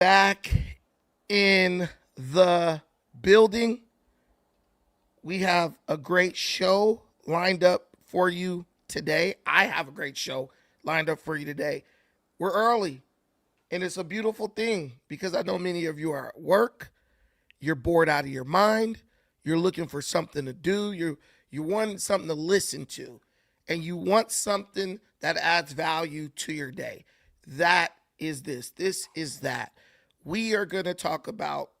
Back in the building. We have a great show lined up for you today. I have a great show lined up for you today. We're early, and it's a beautiful thing because I know many of you are at work. You're bored out of your mind. You're looking for something to do. You want something to listen to, and you want something that adds value to your day. That is this. This is that. We are going to talk about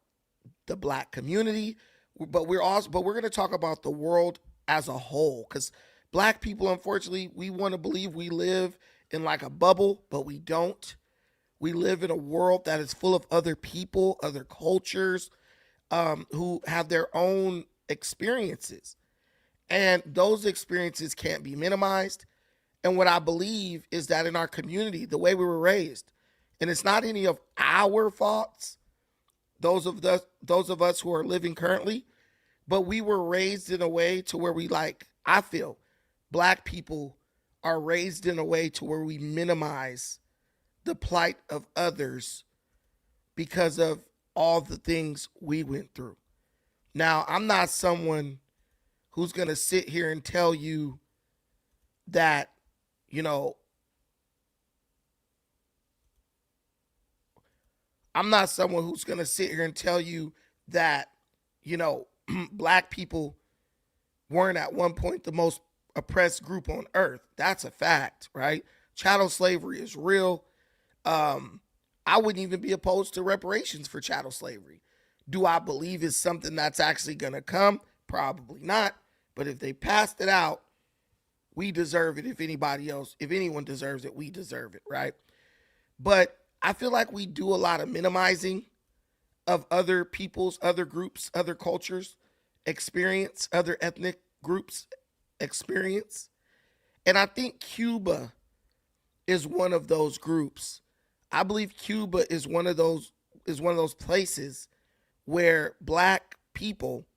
the black community, but we're going to talk about the world as a whole, because black people, unfortunately, we want to believe we live in like a bubble, but we don't. We live in a world that is full of other people, other cultures, who have their own experiences, and those experiences can't be minimized. And what I believe is that in our community, the way we were raised, and it's not any of our faults, those of us who are living currently, but we were raised in a way to where I feel black people are raised in a way to where we minimize the plight of others because of all the things we went through. Now, I'm not someone who's going to sit here and tell you that, you know, I'm not someone who's going to sit here and tell you that, you know, black people weren't at one point the most oppressed group on earth. That's a fact, right? Chattel slavery is real. I wouldn't even be opposed to reparations for chattel slavery. Do I believe it's something that's actually going to come? Probably not. But if they passed it out, we deserve it. If anyone deserves it, we deserve it, right? But I feel like we do a lot of minimizing of other people's, other groups, other cultures' experience, other ethnic groups' experience. And I think Cuba is one of those groups. I believe Cuba is one of those places where black people,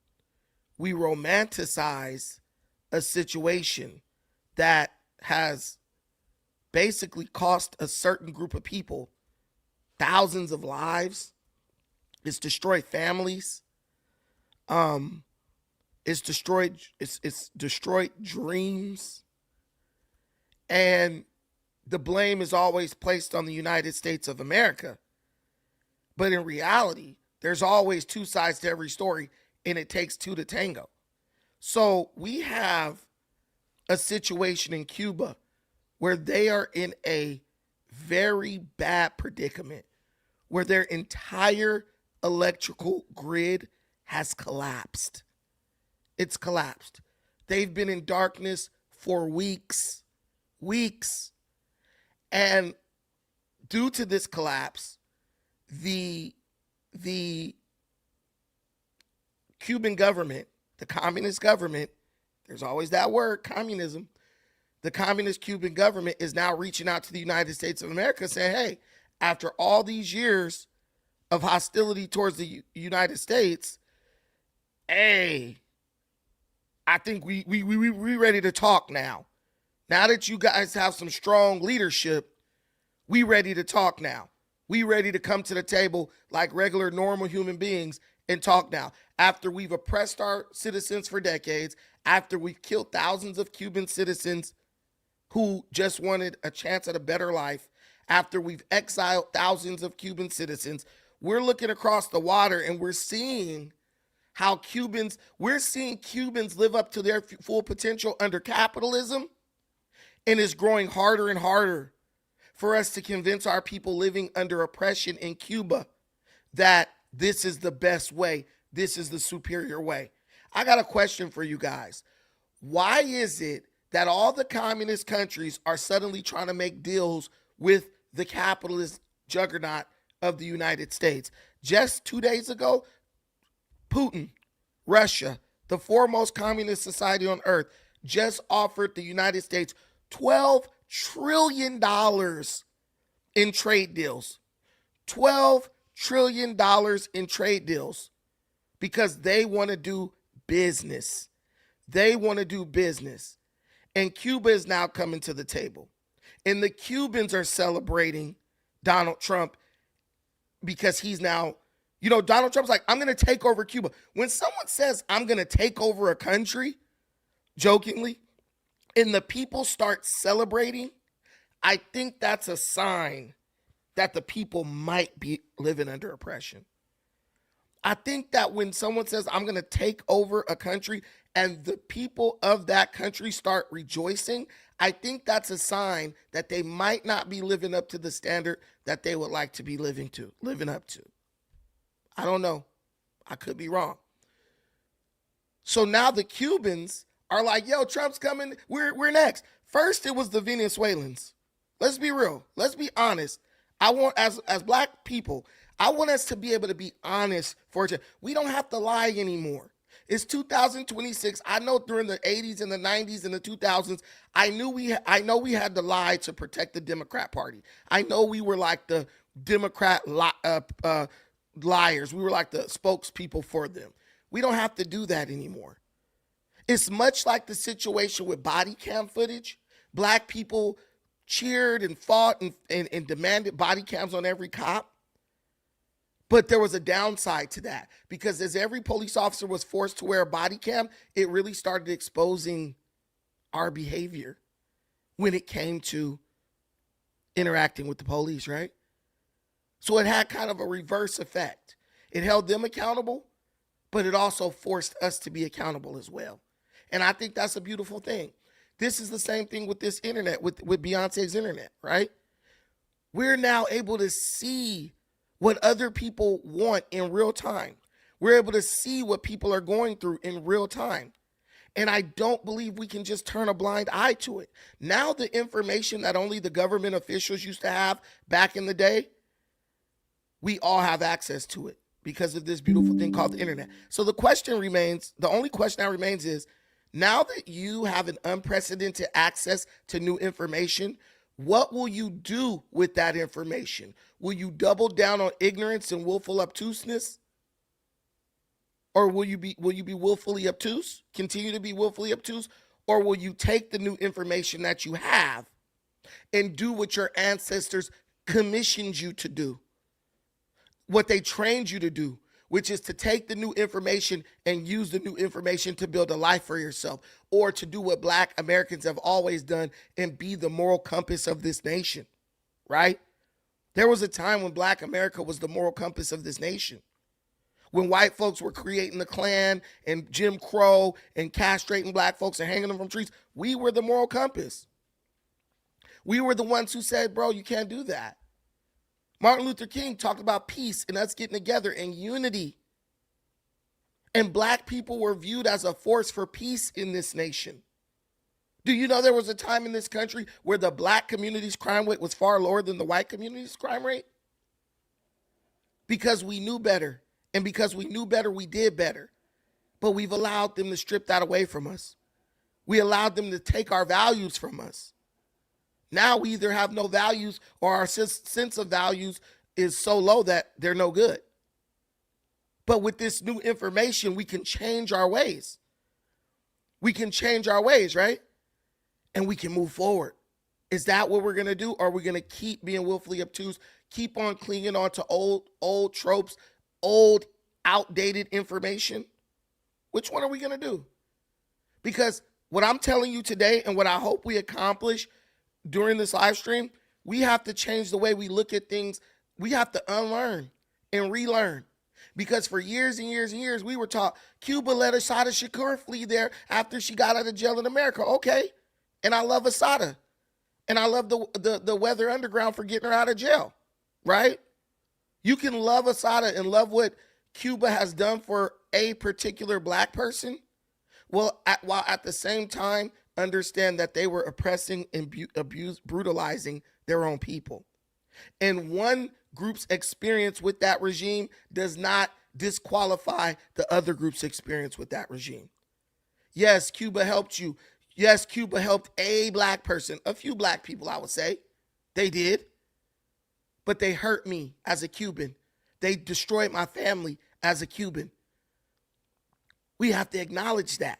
we romanticize a situation that has basically cost a certain group of people thousands of lives. It's destroyed families. It's destroyed dreams. And the blame is always placed on the United States of America. But in reality, there's always two sides to every story, and it takes two to tango. So we have a situation in Cuba where they are in a very bad predicament, where their entire electrical grid has collapsed. It's collapsed. They've been in darkness for weeks. And due to this collapse, the Cuban government, the communist government, there's always that word, communism. The communist Cuban government is now reaching out to the United States of America saying, hey, after all these years of hostility towards the United States, hey, I think we ready to talk now. Now that you guys have some strong leadership, we ready to talk now. We ready to come to the table like regular, normal human beings and talk now. After we've oppressed our citizens for decades, after we've killed thousands of Cuban citizens who just wanted a chance at a better life, after we've exiled thousands of Cuban citizens, we're looking across the water and we're seeing Cubans live up to their full potential under capitalism, and it's growing harder and harder for us to convince our people living under oppression in Cuba that this is the best way, this is the superior way. I got a question for you guys. Why is it that all the communist countries are suddenly trying to make deals with the capitalist juggernaut of the United States? Just 2 days ago, Putin, Russia, the foremost communist society on earth, just offered the United States $12 trillion in trade deals. $12 trillion in trade deals because they want to do business. They want to do business. And Cuba is now coming to the table. And the Cubans are celebrating Donald Trump because he's now, Donald Trump's like, I'm going to take over Cuba. When someone says, I'm going to take over a country, jokingly, and the people start celebrating, I think that's a sign that the people might be living under oppression. I think that when someone says, I'm going to take over a country, and the people of that country start rejoicing, I think that's a sign that they might not be living up to the standard that they would like to be living up to. I don't know. I could be wrong. So now the Cubans are like, yo, Trump's coming. We're next. First, it was the Venezuelans. Let's be real. Let's be honest. I want, as black people, I want us to be able to be honest for each other. We don't have to lie anymore. It's 2026. I know during the 80s and the 90s and the 2000s, I know we had to lie to protect the Democrat Party. I know we were like the Democrat liars. We were like the spokespeople for them. We don't have to do that anymore. It's much like the situation with body cam footage. Black people cheered and fought and demanded body cams on every cop. But there was a downside to that, because as every police officer was forced to wear a body cam, it really started exposing our behavior when it came to interacting with the police, right? So it had kind of a reverse effect. It held them accountable, but it also forced us to be accountable as well. And I think that's a beautiful thing. This is the same thing with this internet, with Beyonce's internet, right? We're now able to see what other people want in real time. We're able to see what people are going through in real time. And I don't believe we can just turn a blind eye to it. Now the information that only the government officials used to have back in the day, we all have access to it because of this beautiful thing called the internet. So the only question that remains is, now that you have an unprecedented access to new information, what will you do with that information? Will you double down on ignorance and willful obtuseness? Or will you be willfully obtuse? Continue to be willfully obtuse? Or will you take the new information that you have and do what your ancestors commissioned you to do? What they trained you to do, which is to take the new information and use the new information to build a life for yourself, or to do what Black Americans have always done and be the moral compass of this nation, right? There was a time when Black America was the moral compass of this nation. When white folks were creating the Klan and Jim Crow and castrating Black folks and hanging them from trees, we were the moral compass. We were the ones who said, bro, you can't do that. Martin Luther King talked about peace and us getting together and unity. And Black people were viewed as a force for peace in this nation. Do you know there was a time in this country where the Black community's crime rate was far lower than the white community's crime rate? Because we knew better. And because we knew better, we did better. But we've allowed them to strip that away from us. We allowed them to take our values from us. Now we either have no values or our sense of values is so low that they're no good. But with this new information, we can change our ways. We can change our ways, right? And we can move forward. Is that what we're going to do? Or are we going to keep being willfully obtuse, keep on clinging on to old tropes, old, outdated information? Which one are we going to do? Because what I'm telling you today and what I hope we accomplish during this live stream, we have to change the way we look at things. We have to unlearn and relearn. Because for years and years and years, we were taught Cuba let Assata Shakur flee there after she got out of jail in America. Okay. And I love Assata. And I love the Weather Underground for getting her out of jail. Right? You can love Assata and love what Cuba has done for a particular Black person, while at the same time understand that they were oppressing and brutalizing their own people. And one group's experience with that regime does not disqualify the other group's experience with that regime. Yes, Cuba helped you. Yes, Cuba helped a Black person, a few Black people, I would say. They did. But they hurt me as a Cuban. They destroyed my family as a Cuban. We have to acknowledge that.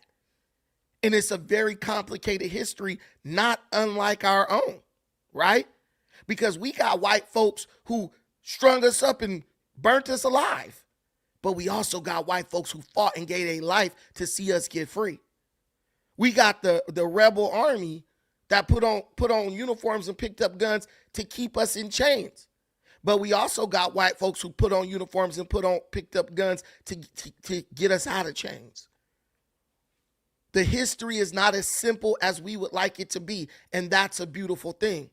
And it's a very complicated history, not unlike our own, right? Because we got white folks who strung us up and burnt us alive. But we also got white folks who fought and gave their life to see us get free. We got the rebel army that put on uniforms and picked up guns to keep us in chains. But we also got white folks who put on uniforms and picked up guns to get us out of chains. The history is not as simple as we would like it to be, and that's a beautiful thing.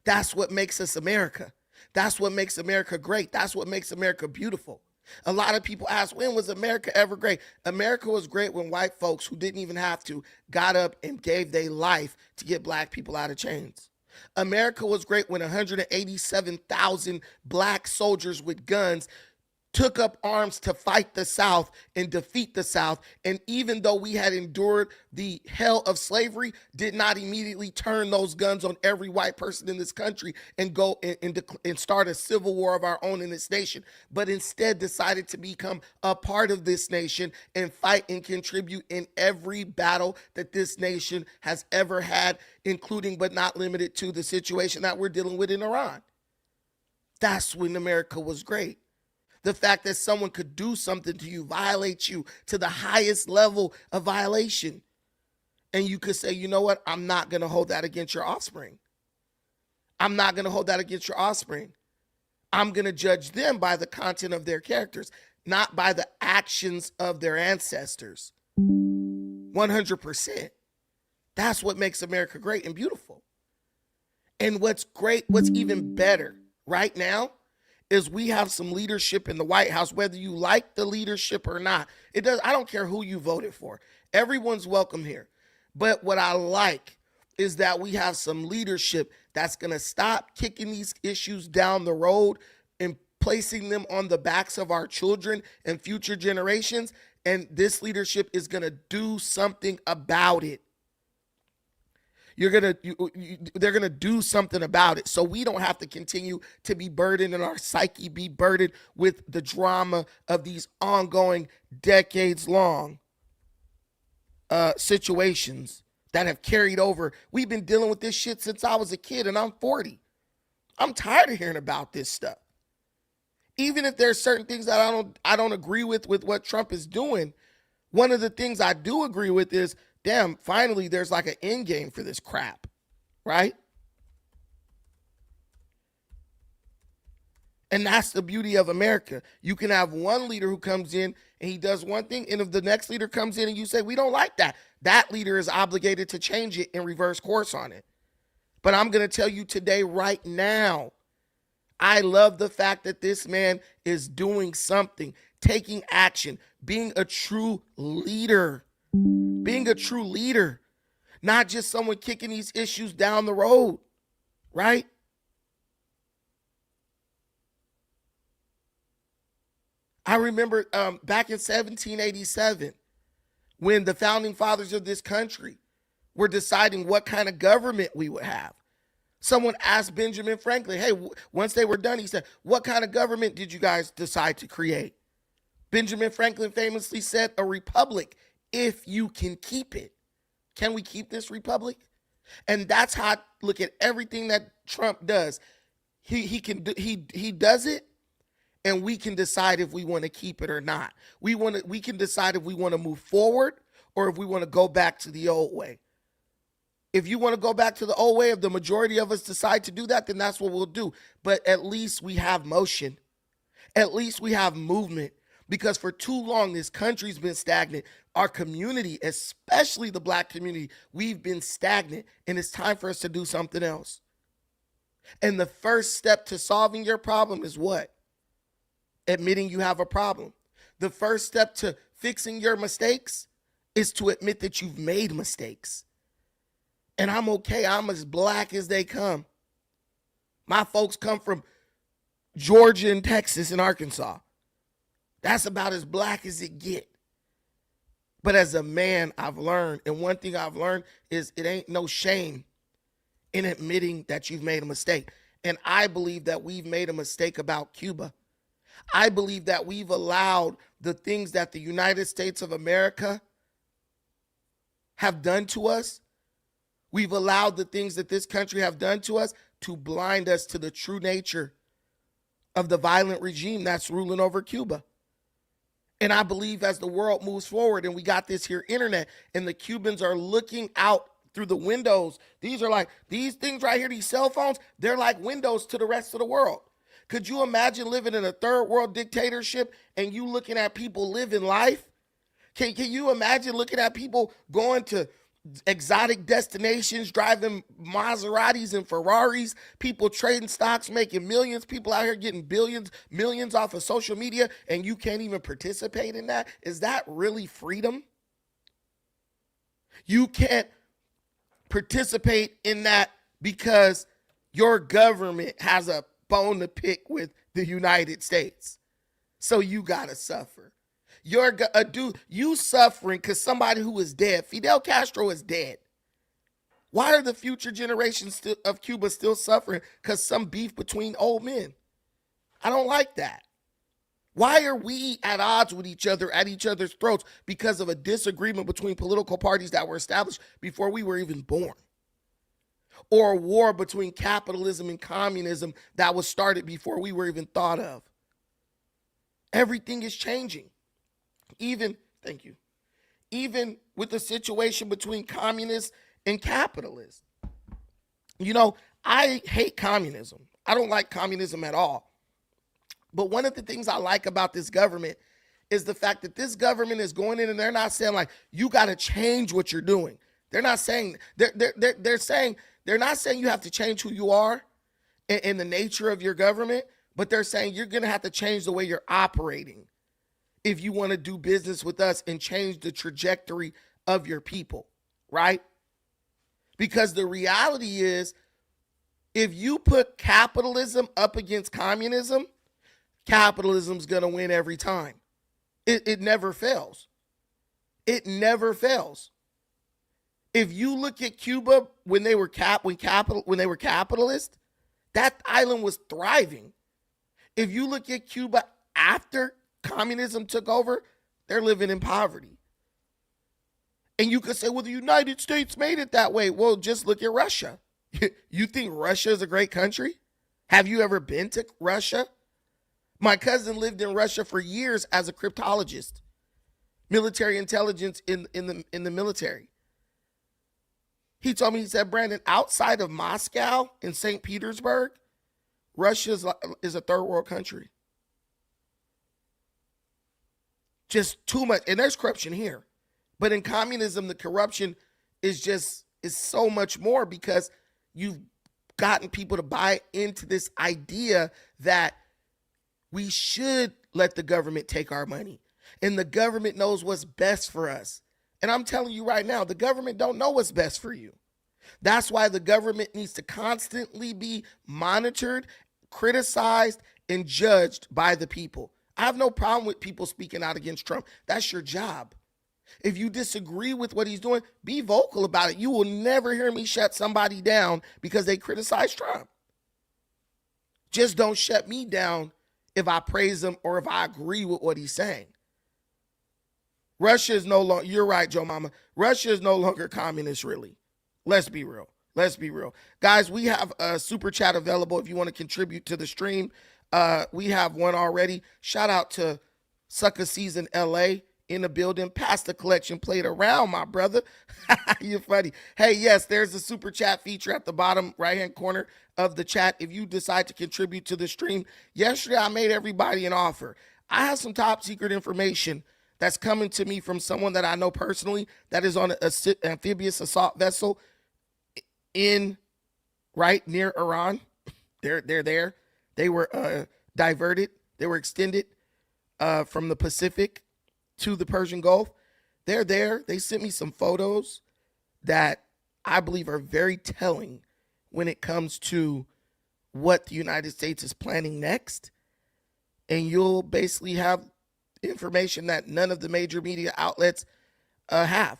That's what makes us America. That's what makes America great. That's what makes America beautiful. A lot of people ask, when was America ever great? America was great when white folks who didn't even have to got up and gave their life to get black people out of chains. America was great when 187,000 black soldiers with guns took up arms to fight the South and defeat the South. And even though we had endured the hell of slavery, did not immediately turn those guns on every white person in this country and go and start a civil war of our own in this nation, but instead decided to become a part of this nation and fight and contribute in every battle that this nation has ever had, including but not limited to the situation that we're dealing with in Iran. That's when America was great. The fact that someone could do something to you, violate you to the highest level of violation. And you could say, you know what? I'm not going to hold that against your offspring. I'm not going to hold that against your offspring. I'm going to judge them by the content of their characters, not by the actions of their ancestors. 100%. That's what makes America great and beautiful. And what's great, what's even better right now, is we have some leadership in the White House, whether you like the leadership or not. I don't care who you voted for. Everyone's welcome here. But what I like is that we have some leadership that's going to stop kicking these issues down the road and placing them on the backs of our children and future generations. And this leadership is going to do something about it. They're going to do something about it, so we don't have to continue to be burdened in our psyche, be burdened with the drama of these ongoing decades-long situations that have carried over. We've been dealing with this shit since I was a kid, and I'm 40. I'm tired of hearing about this stuff. Even if there's certain things that I don't agree with what Trump is doing, one of the things I do agree with is, damn, finally there's like an end game for this crap, right? And that's the beauty of America. You can have one leader who comes in and he does one thing, and if the next leader comes in and you say, we don't like that, that leader is obligated to change it and reverse course on it. But I'm going to tell you today, right now, I love the fact that this man is doing something, taking action, being a true leader. Being a true leader, not just someone kicking these issues down the road, right? I remember back in 1787, when the founding fathers of this country were deciding what kind of government we would have. Someone asked Benjamin Franklin, hey, once they were done, he said, what kind of government did you guys decide to create? Benjamin Franklin famously said, a republic, if you can keep it. Can we keep this republic? And that's how I look at everything that Trump does. He does it, and we can decide if we want to keep it or not. We can decide if we want to move forward or if we want to go back to the old way. If you want to go back to the old way, if the majority of us decide to do that, then that's what we'll do. But at least we have motion. At least we have movement. Because for too long, this country's been stagnant. Our community, especially the black community, we've been stagnant. And it's time for us to do something else. And the first step to solving your problem is what? Admitting you have a problem. The first step to fixing your mistakes is to admit that you've made mistakes. And I'm okay. I'm as black as they come. My folks come from Georgia and Texas and Arkansas. That's about as black as it get. But as a man, I've learned, and one thing I've learned is it ain't no shame in admitting that you've made a mistake. And I believe that we've made a mistake about Cuba. I believe that we've allowed the things that the United States of America have done to us. We've allowed the things that this country have done to us to blind us to the true nature of the violent regime that's ruling over Cuba. And I believe as the world moves forward and we got this here internet and the Cubans are looking out through the windows. These are like, these things right here, these cell phones, they're like windows to the rest of the world. Could you imagine living in a third world dictatorship and you looking at people living life? Can you imagine looking at people going to exotic destinations, driving Maseratis and Ferraris, people trading stocks, making millions, people out here getting billions, millions off of social media, and you can't even participate in that? Is that really freedom? You can't participate in that because your government has a bone to pick with the United States. So you gotta suffer. You're a dude, you suffering because somebody who is dead. Fidel Castro is dead. Why are the future generations of Cuba still suffering? Because some beef between old men. I don't like that. Why are we at odds with each other, at each other's throats, because of a disagreement between political parties that were established before we were even born? Or a war between capitalism and communism that was started before we were even thought of? Everything is changing. Even with the situation between communists and capitalists. You know, I hate communism. I don't like communism at all. But one of the things I like about this government is the fact that this government is going in and they're not saying like, you got to change what you're doing. They're not saying, they're not saying you have to change who you are and the nature of your government, but they're saying you're going to have to change the way you're operating if you want to do business with us and change the trajectory of your people, right? Because the reality is, if you put capitalism up against communism, capitalism's going to win every time. It never fails. It never fails. If you look at Cuba when they were capitalist, that island was thriving. If you look at Cuba after communism took over, they're living in poverty. And you could say, well, the United States made it that way. Well, just look at Russia. You think Russia is a great country? Have you ever been to Russia? My cousin lived in Russia for years as a cryptologist, military intelligence in the military. He told me, he said, Brandon, outside of Moscow and St. Petersburg, Russia is a third world country. Just too much. And there's corruption here. But in communism, the corruption is so much more because you've gotten people to buy into this idea that we should let the government take our money. And the government knows what's best for us. And I'm telling you right now, the government don't know what's best for you. That's why the government needs to constantly be monitored, criticized, and judged by the people. I have no problem with people speaking out against Trump. That's your job. If you disagree with what he's doing, be vocal about it. You will never hear me shut somebody down because they criticize Trump. Just don't shut me down if I praise him or if I agree with what he's saying. Russia is no longer, you're right, Joe Mama. Russia is no longer communist, really. Let's be real. Let's be real. Guys, we have a super chat available if you want to contribute to the stream. We have one already. Shout out to Sucker Season LA in the building. Pass the collection plate around, my brother. You're funny. Hey, yes, there's a super chat feature at the bottom right-hand corner of the chat. If you decide to contribute to the stream, yesterday I made everybody an offer. I have some top secret information that's coming to me from someone that I know personally that is on an amphibious assault vessel in right near Iran. They're there. They were diverted. They were extended from the Pacific to the Persian Gulf. They're there. They sent me some photos that I believe are very telling when it comes to what the United States is planning next. And you'll basically have information that none of the major media outlets have.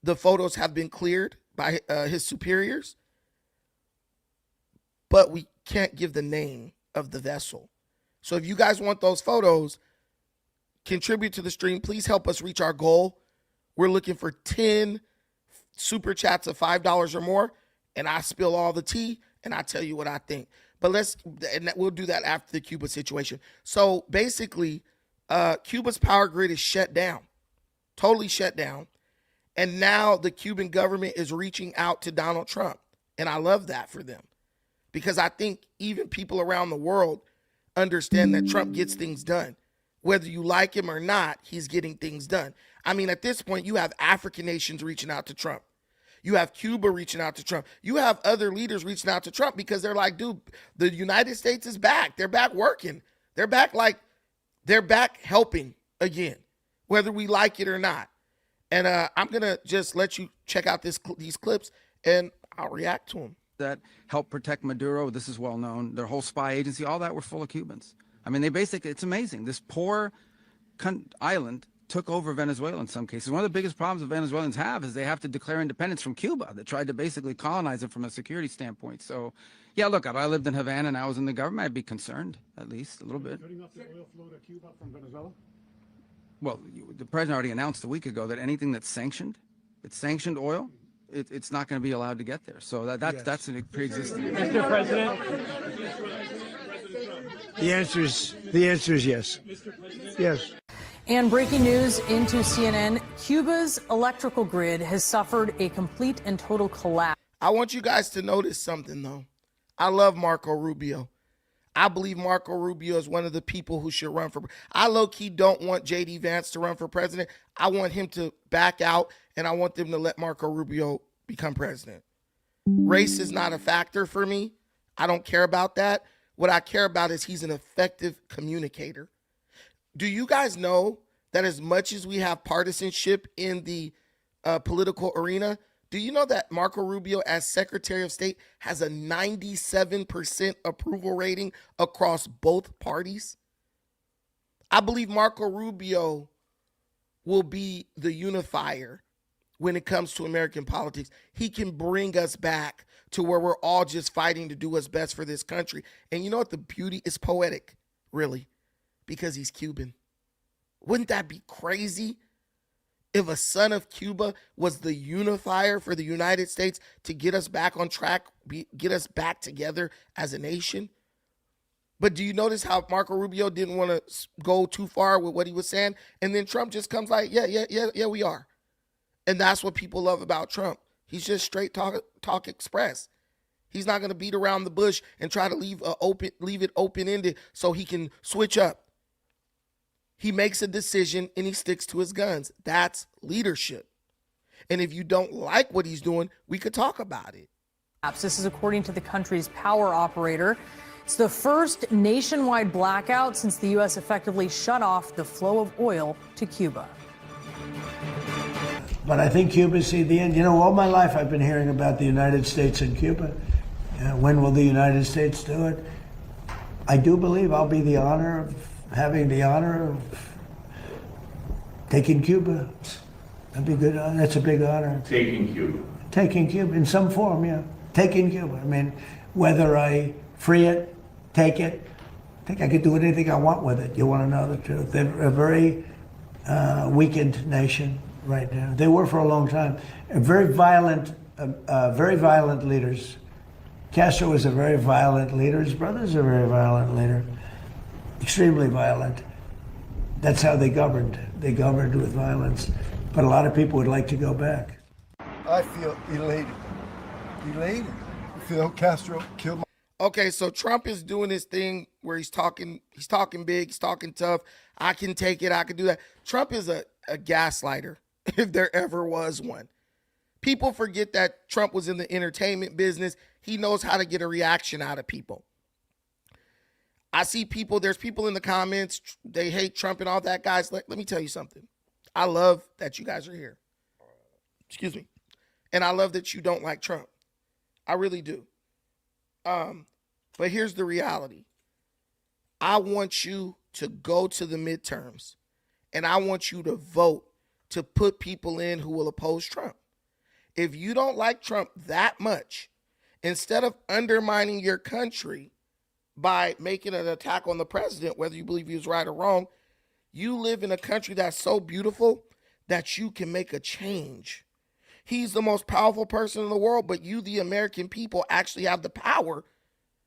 The photos have been cleared by his superiors, but we can't give the name of the vessel. So if you guys want those photos, contribute to the stream. Please help us reach our goal. We're looking for 10 super chats of $5 or more, and I spill all the tea, and I tell you what I think. But we'll do that after the Cuba situation. So basically, Cuba's power grid is shut down, totally shut down. And now the Cuban government is reaching out to Donald Trump. And I love that for them, because I think even people around the world understand that Trump gets things done. Whether you like him or not, he's getting things done. I mean, at this point, you have African nations reaching out to Trump. You have Cuba reaching out to Trump. You have other leaders reaching out to Trump because they're like, dude, the United States is back. They're back working. They're back helping again, whether we like it or not. And I'm going to just let you check out these clips, and I'll react to them. That helped protect Maduro. This is well known. Their whole spy agency, all that were full of Cubans. I mean, it's amazing. This poor island took over Venezuela in some cases. One of the biggest problems the Venezuelans have is they have to declare independence from Cuba. They tried to basically colonize it from a security standpoint. So, yeah, look, if I lived in Havana and I was in the government, I'd be concerned, at least a little bit. Cutting off the oil flow to Cuba from Venezuela? Well, the president already announced a week ago that anything that's sanctioned, oil, it's not going to be allowed to get there. So that's a pre-existing. Mr. President? The answer is yes. Yes. And breaking news into CNN, Cuba's electrical grid has suffered a complete and total collapse. I want you guys to notice something, though. I love Marco Rubio. I believe Marco Rubio is one of the people who should run for. I low-key don't want J.D. Vance to run for president. I want him to back out, and I want them to let Marco Rubio become president. Race is not a factor for me. I don't care about that. What I care about is he's an effective communicator. Do you guys know that as much as we have partisanship in the political arena, do you know that Marco Rubio as Secretary of State has a 97% approval rating across both parties? I believe Marco Rubio will be the unifier when it comes to American politics. He can bring us back to where we're all just fighting to do what's best for this country. And you know what? The beauty is poetic, really, because he's Cuban. Wouldn't that be crazy if a son of Cuba was the unifier for the United States to get us back on track, get us back together as a nation? But do you notice how Marco Rubio didn't want to go too far with what he was saying? And then Trump just comes like, yeah, we are. And that's what people love about Trump. He's just straight talk express. He's not going to beat around the bush and try to leave it open-ended so he can switch up. He makes a decision and he sticks to his guns. That's leadership. And if you don't like what he's doing, we could talk about it. This is according to the country's power operator. It's the first nationwide blackout since the U.S. effectively shut off the flow of oil to Cuba. But I think Cuba's seen the end. You know, all my life I've been hearing about the United States and Cuba. When will the United States do it? I do believe I'll be having the honor of taking Cuba. That'd be good. That's a big honor. Taking Cuba. Taking Cuba in some form, yeah. Taking Cuba. I mean, whether I free it, take it, I think I could do anything I want with it. You want to know the truth? They're a very weakened nation right now. They were for a long time. Very violent leaders. Castro was a very violent leader. His brother's a very violent leader. Extremely violent. That's how they governed. They governed with violence. But a lot of people would like to go back. I feel elated. Elated? Fidel Castro killed my... Okay, so Trump is doing this thing where he's talking big, he's talking tough. I can take it, I can do that. Trump is a gaslighter, if there ever was one. People forget that Trump was in the entertainment business. He knows how to get a reaction out of people. I see people, there's people in the comments, they hate Trump and all that, guys. Let me tell you something. I love that you guys are here. Excuse me. And I love that you don't like Trump. I really do. But here's the reality. I want you to go to the midterms, and I want you to vote to put people in who will oppose Trump. If you don't like Trump that much, instead of undermining your country by making an attack on the president, whether you believe he was right or wrong, you live in a country that's so beautiful that you can make a change. He's the most powerful person in the world, but you, the American people, actually have the power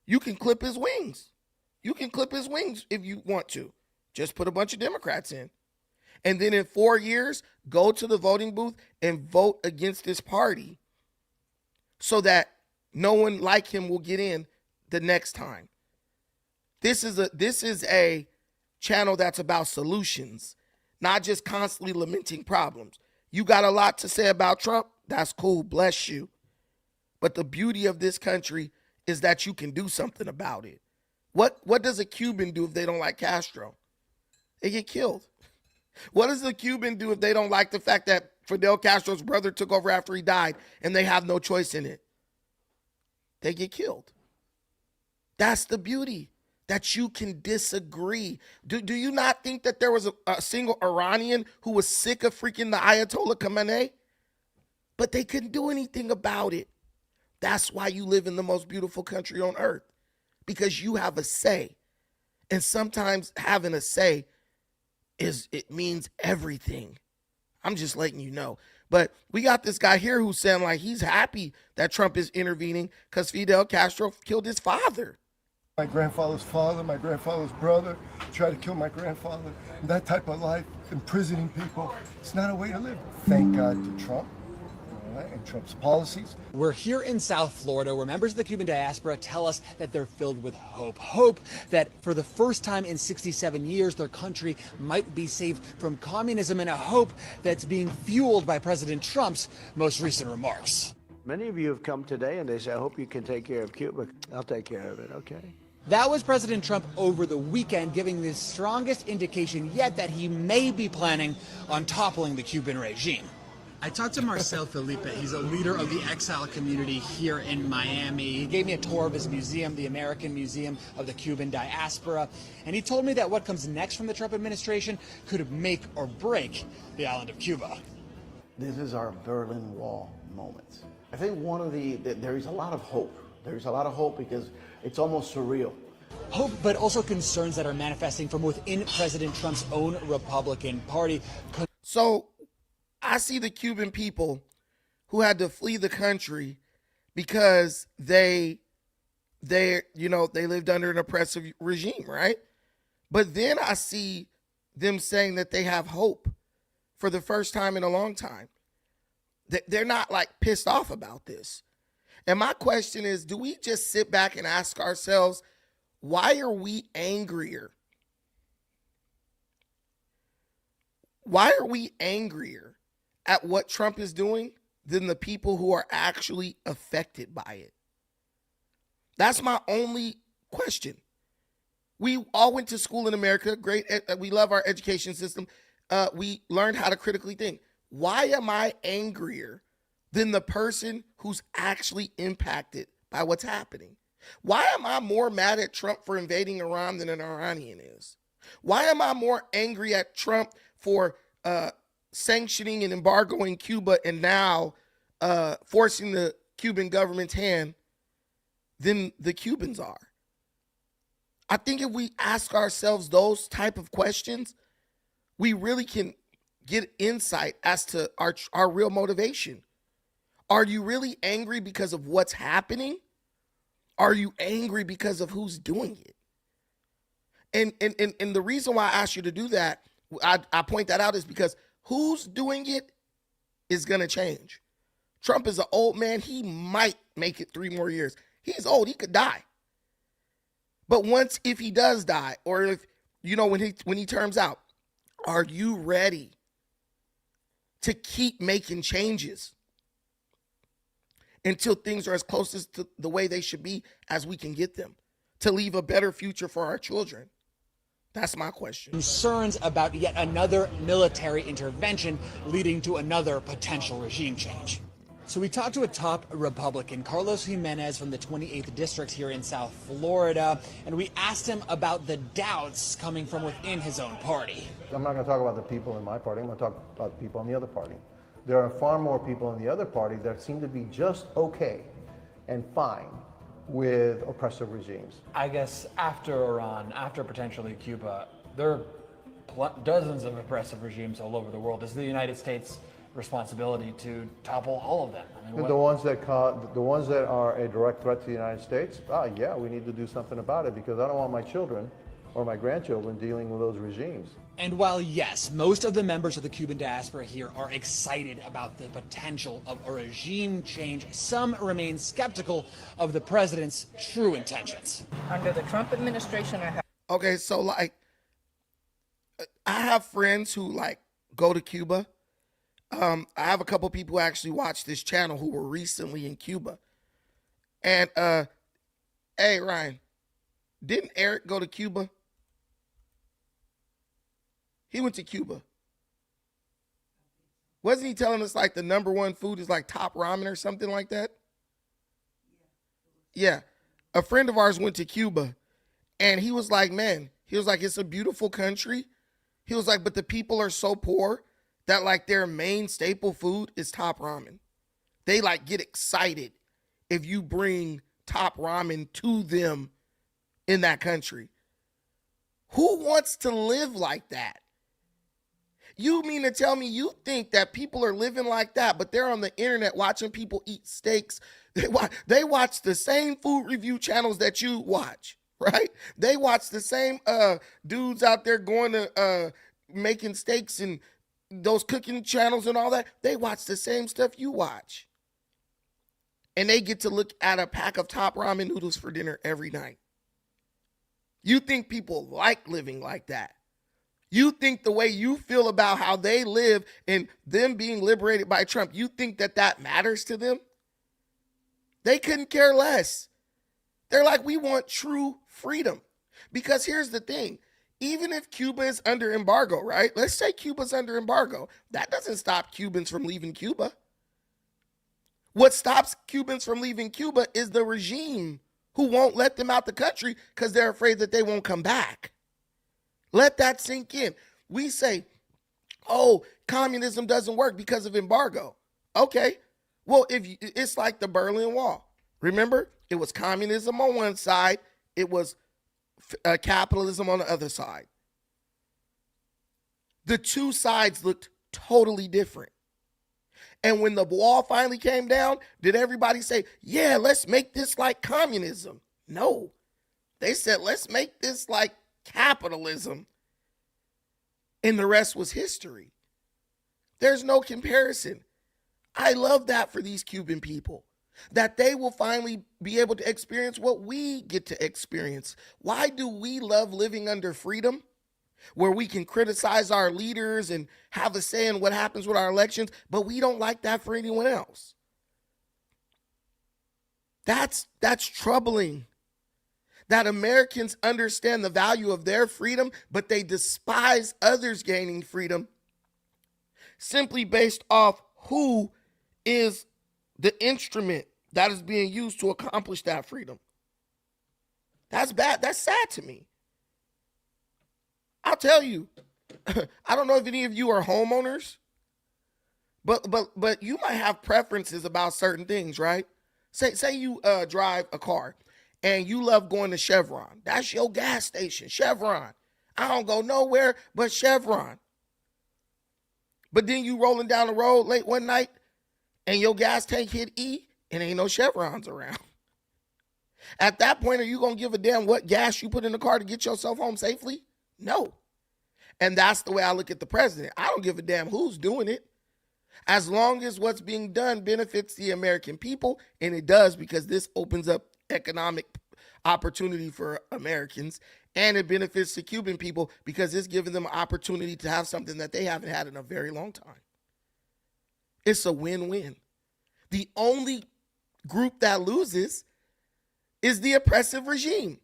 You can clip his wings. You can clip his wings if you want to. Just put a bunch of Democrats in. And then in 4 years, go to the voting booth and vote against this party so that no one like him will get in the next time. This is a channel that's about solutions, not just constantly lamenting problems. You got a lot to say about Trump? That's cool. Bless you. But the beauty of this country is that you can do something about it. What does a Cuban do if they don't like Castro? They get killed. What does a Cuban do if they don't like the fact that Fidel Castro's brother took over after he died and they have no choice in it? They get killed. That's the beauty, that you can disagree. Do you not think that there was a single Iranian who was sick of freaking the Ayatollah Khamenei? But they couldn't do anything about it. That's why you live in the most beautiful country on earth, because you have a say. And sometimes having a say it means everything. I'm just letting you know. But we got this guy here who's saying like he's happy that Trump is intervening because Fidel Castro killed his father. My grandfather's father, my grandfather's brother tried to kill my grandfather. That type of life, imprisoning people, it's not a way to live. Thank God to Trump. And Trump's policies. We're here in South Florida where members of the Cuban diaspora tell us that they're filled with hope. Hope that for the first time in 67 years, their country might be saved from communism, and a hope that's being fueled by President Trump's most recent remarks. Many of you have come today and they say, I hope you can take care of Cuba. I'll take care of it, okay? That was President Trump over the weekend, giving the strongest indication yet that he may be planning on toppling the Cuban regime. I talked to Marcel Felipe. He's a leader of the exile community here in Miami. He gave me a tour of his museum, the American Museum of the Cuban Diaspora, and he told me that what comes next from the Trump administration could make or break the island of Cuba. This is our Berlin Wall moment. I think there is a lot of hope. There is a lot of hope because it's almost surreal. Hope, but also concerns that are manifesting from within President Trump's own Republican Party. So I see the Cuban people who had to flee the country because they lived under an oppressive regime, right? But then I see them saying that they have hope for the first time in a long time. They're not like pissed off about this. And my question is, do we just sit back and ask ourselves, why are we angrier? Why are we angrier at what Trump is doing than the people who are actually affected by it? That's my only question. We all went to school in America. Great. We love our education system. We learned how to critically think. Why am I angrier than the person who's actually impacted by what's happening? Why am I more mad at Trump for invading Iran than an Iranian is? Why am I more angry at Trump for sanctioning and embargoing Cuba and now forcing the Cuban government's hand than the Cubans are? I think if we ask ourselves those type of questions, we really can get insight as to our real motivation. Are you really angry because of what's happening? Are you angry because of who's doing it? And the reason why I asked you to do that, I point that out, is because who's doing it is going to change. Trump is an old man. He might make it 3 more years. He's old. He could die. But if he does die, or if, when he terms out, are you ready to keep making changes until things are as close as to the way they should be as we can get them, to leave a better future for our children? That's my question. Concerns about yet another military intervention leading to another potential regime change. So we talked to a top Republican, Carlos Jimenez from the 28th District here in South Florida, and we asked him about the doubts coming from within his own party. I'm not going to talk about the people in my party. I'm going to talk about the people in the other party. There are far more people in the other party that seem to be just okay and fine with oppressive regimes. I guess after Iran, after potentially Cuba, there are dozens of oppressive regimes all over the world. Is the United States responsibility to topple all of them. I mean, The ones that are a direct threat to the United States, yeah, we need to do something about it because I don't want my children or my grandchildren dealing with those regimes. And while, yes, most of the members of the Cuban diaspora here are excited about the potential of a regime change, some remain skeptical of the president's true intentions. Under the Trump administration, Okay, so like, I have friends who like go to Cuba. I have a couple people who actually watch this channel who were recently in Cuba. And hey Ryan, didn't Eric go to Cuba? He went to Cuba. Wasn't he telling us like the #1 food is like top ramen or something like that? Yeah. A friend of ours went to Cuba and he was like, man, he was like, it's a beautiful country. He was like, but the people are so poor that like their main staple food is top ramen. They like get excited if you bring top ramen to them in that country. Who wants to live like that? You mean to tell me you think that people are living like that, but they're on the internet watching people eat steaks? They watch the same food review channels that you watch, right? They watch the same dudes out there going to making steaks and those cooking channels and all that. They watch the same stuff you watch. And they get to look at a pack of top ramen noodles for dinner every night. You think people like living like that? You think the way you feel about how they live and them being liberated by Trump, you think that that matters to them? They couldn't care less. They're like, we want true freedom. Because here's the thing. Even if Cuba is under embargo, right? Let's say Cuba's under embargo. That doesn't stop Cubans from leaving Cuba. What stops Cubans from leaving Cuba is the regime who won't let them out the country because they're afraid that they won't come back. Let that sink in. We say, oh, communism doesn't work because of embargo. Okay, well, it's like the Berlin Wall. Remember, it was communism on one side. It was capitalism on the other side. The two sides looked totally different. And when the wall finally came down, did everybody say, yeah, let's make this like communism? No. They said, let's make this like capitalism. And the rest was history. There's no comparison. I love that for these Cuban people, that they will finally be able to experience what we get to experience. Why do we love living under freedom, where we can criticize our leaders and have a say in what happens with our elections, but we don't like that for anyone else? That's troubling. That Americans understand the value of their freedom, but they despise others gaining freedom simply based off who is the instrument that is being used to accomplish that freedom. That's bad. That's sad to me. I'll tell you, I don't know if any of you are homeowners, but you might have preferences about certain things, right? Say you drive a car and you love going to Chevron. That's your gas station, Chevron. I don't go nowhere but Chevron. But then you rolling down the road late one night and your gas tank hit E and ain't no Chevrons around. At that point, are you going to give a damn what gas you put in the car to get yourself home safely? No. And that's the way I look at the president. I don't give a damn who's doing it. As long as what's being done benefits the American people, and it does, because this opens up economic opportunity for Americans, and it benefits the Cuban people because it's giving them an opportunity to have something that they haven't had in a very long time. It's a win-win. The only group that loses is the oppressive regime.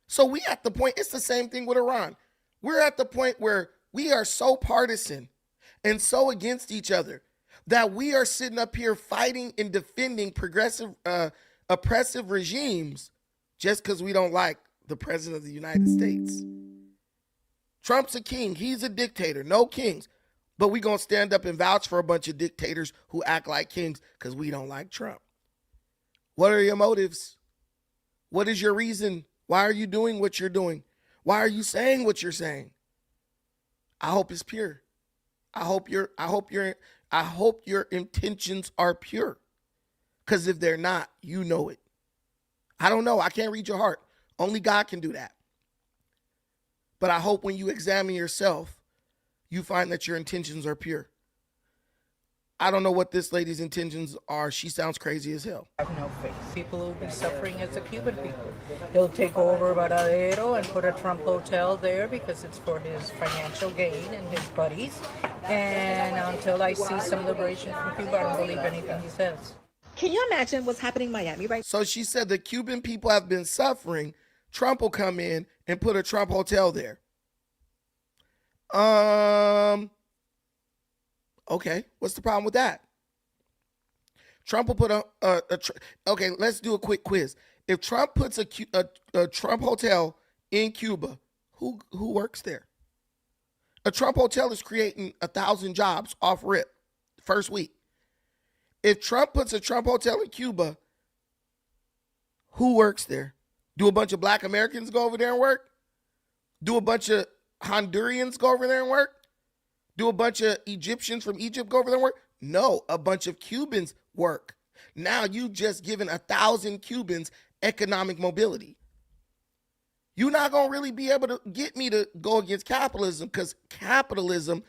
So we at the point, it's the same thing with Iran. We're at the point where we are so partisan and so against each other that we are sitting up here fighting and defending progressive, oppressive regimes just because we don't like the president of the United States. Trump's a king. He's a dictator. No kings. But we're going to stand up and vouch for a bunch of dictators who act like kings because we don't like Trump. What are your motives? What is your reason? Why are you doing what you're doing? Why are you saying what you're saying? I hope it's pure. I hope your intentions are pure. Because if they're not, you know it. I don't know. I can't read your heart. Only God can do that. But I hope when you examine yourself, you find that your intentions are pure. I don't know what this lady's intentions are. She sounds crazy as hell. Have no face. People will be suffering as the Cuban people. He'll take over Varadero and put a Trump hotel there because it's for his financial gain and his buddies. And until I see some liberation from Cuba, I don't believe anything he says. Can you imagine what's happening in Miami right now? So she said the Cuban people have been suffering. Trump will come in and put a Trump hotel there. Okay, what's the problem with that? Trump will put okay, let's do a quick quiz. If Trump puts a Trump hotel in Cuba, who works there? A Trump hotel is creating 1,000 jobs off rip first week. If Trump puts a Trump hotel in Cuba, who works there? Do a bunch of black Americans go over there and work? Do a bunch of Hondurans go over there and work? Do a bunch of Egyptians from Egypt go over there and work? No, a bunch of Cubans work. Now you just given 1,000 Cubans economic mobility. You're not going to really be able to get me to go against capitalism because capitalism